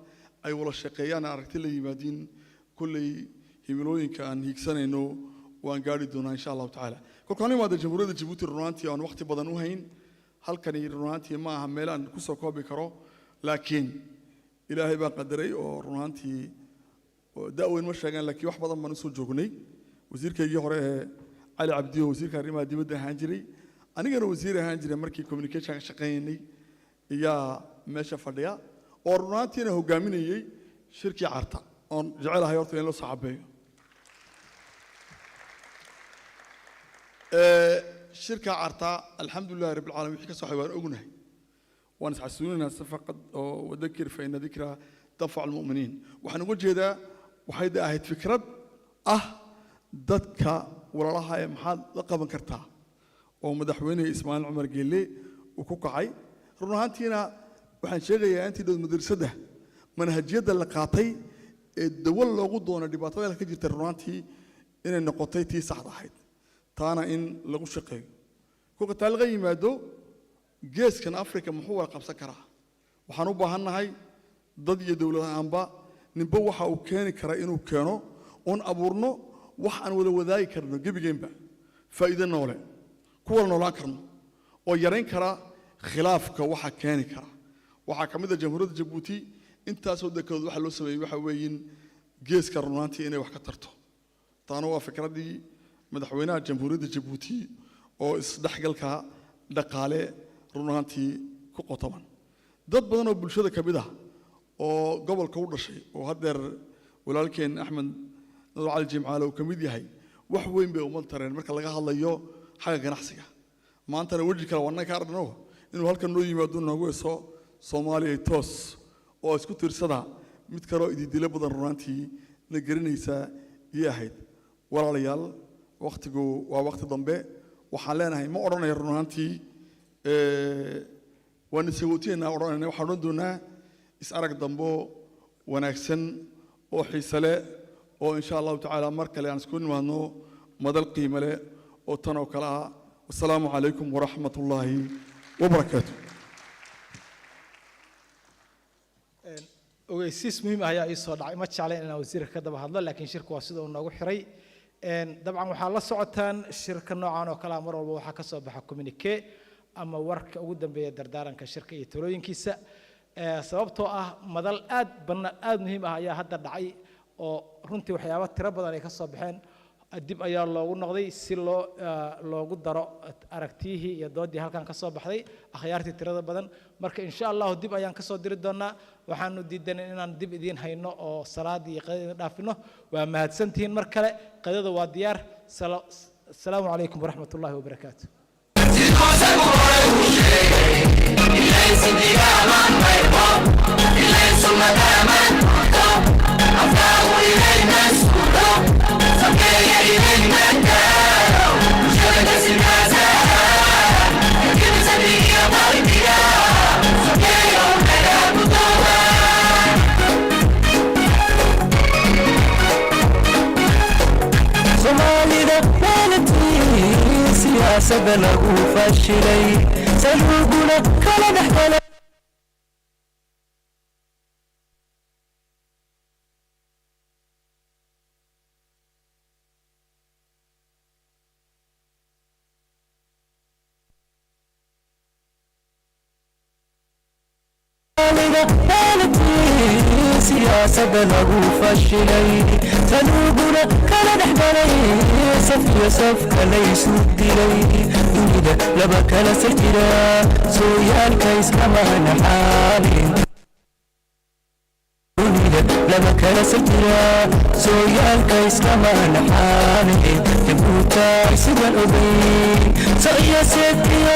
أي والله شقيان أركت لي يمدين كل يملوين كان يكسن إنه وان قاري دونا إن شاء الله تعالى كل كانوا ما الجمهورية جيبوتي الرونانتي عن وقت بدنوهين هل كان الرونانتي ما هم ميلان كوسا كوبي كرو لكن إلهي بقى قدري ورونانتي داوين مش شغال لك واحد بدل ما نسول جوجني وزير كي هره علي عبدي وزير كريم عبدي بده هانجري أنا كان وزير هانجري مركي كوميونيكيشن شقيني يا ماشى فديا ورونانتي أنا هو جاميني شركة عرتا أن جعلها يورثين له صعبة شركة عرتا الحمد لله رب العالمين حكى صاحبها أغنى ونسعسوننا فقط وذكر فإن ذكرى تنفع المؤمنين وحن وجهدا وحيدا أهيد فكرة dadka walaalaha ee maxaad la qaban kartaa oo madaxweyne Ismaaciil Cumar Geelle uu ku kacay run ahaantiina waxaan sheegayaa intii dad madrasada manhajiyada la qaatay ee dawal loogu doono dhibaatada ka jirta run ahaantii inay noqotay tii saxda ahayd taana in lagu shaqeeyo ku qatal laga yimaado geeskan Afrika muxuu wada qabsan karaa waxaan u baahanahay dad iyo dawladahanba ninba waxa uu keeni kara inuu keeno on abuurno wax aan wada wadaagi karno gebigeenba faa'iido noole kuwa noolaan karno oo yareyn kara khilaafka waxa keeni kara waxa kamid ah jamhuuriyadda Djibouti intaasoo dekeed waxa loo sameeyay waxa weeyin geeska runaantii inay wax ka tarto taana waa fikradii madaxweynaha jamhuuriyadda Djibouti oo isdhaxgalka dhaqaale runaantii ku qotoban dad badan oo bulshada kamid ah oo gobolka u dhashay oo hadeer walaalkeen Axmed على الجمعة لو كميد يهي وحوين بأمانترين مركز لقى الله يو حاجة جنحسية ما أنت نوجهك لو أنا كاردنوه إنه هالكن نوجي ما دون نقول صومالي توس أو اسكت رصدا متكرر إدي دليل بدن رانتي نجرين يسا يهيد ولا ليال وقت جو ووقت ضمبه وحالنا هاي ما أرانا يرانتي ونسوتينا أرانا وحرندنا إسألك ضمبه ونكسن وحيسله وإن شاء الله تعالى مركز لأن سكون وانو مدى القيمة له وطنو كلاها والسلام عليكم ورحمة الله وبركاته ogeysiis muhiim ah ayaa ii soo dhacay ma jeclayn inaan wasiirka ka daba hadlo laakiin shirku waa sida uu noogu xiray dabcan waxaa la socotaan shirka noocan oo kale mar walba waxaa ka soo baxa communique ama warka ugu dambeeya dardaaranka shirka iyo talooyinkiisa sababtoo ah madal aad muhiim ah ayaa hadda dhacay oo runtii waxyaabo tiro badan ay ka soo baxeen dib ayaa loogu noqday si loogu daro aragtiyihii iyo doodii halkan ka soo baxday akhyaartii tirada badan marka insha Allah dib ayaan ka soo diri doonaa waxaanu diidanay inaan dib idin hayno oo salaadii iyo qadada dhaafino waa mahadsantihiin mar kale qadada waa diyaar salaamu calaykum waraxmatullaahi wabarakaatuh Soomaalida waalidkii siyaasadda lagu fashilay saluuguna kala dhexgalay siyaasadda lagu fashilay saluuguna kala dhexgalay safiyo safka laysu dilay dunida laba kala sirjira sooyaalka iskama naxaalin dunida laba kala sirjira sooyaalka iskama naxaalin jabuuta sidan ogeyn so iyo seedkiyo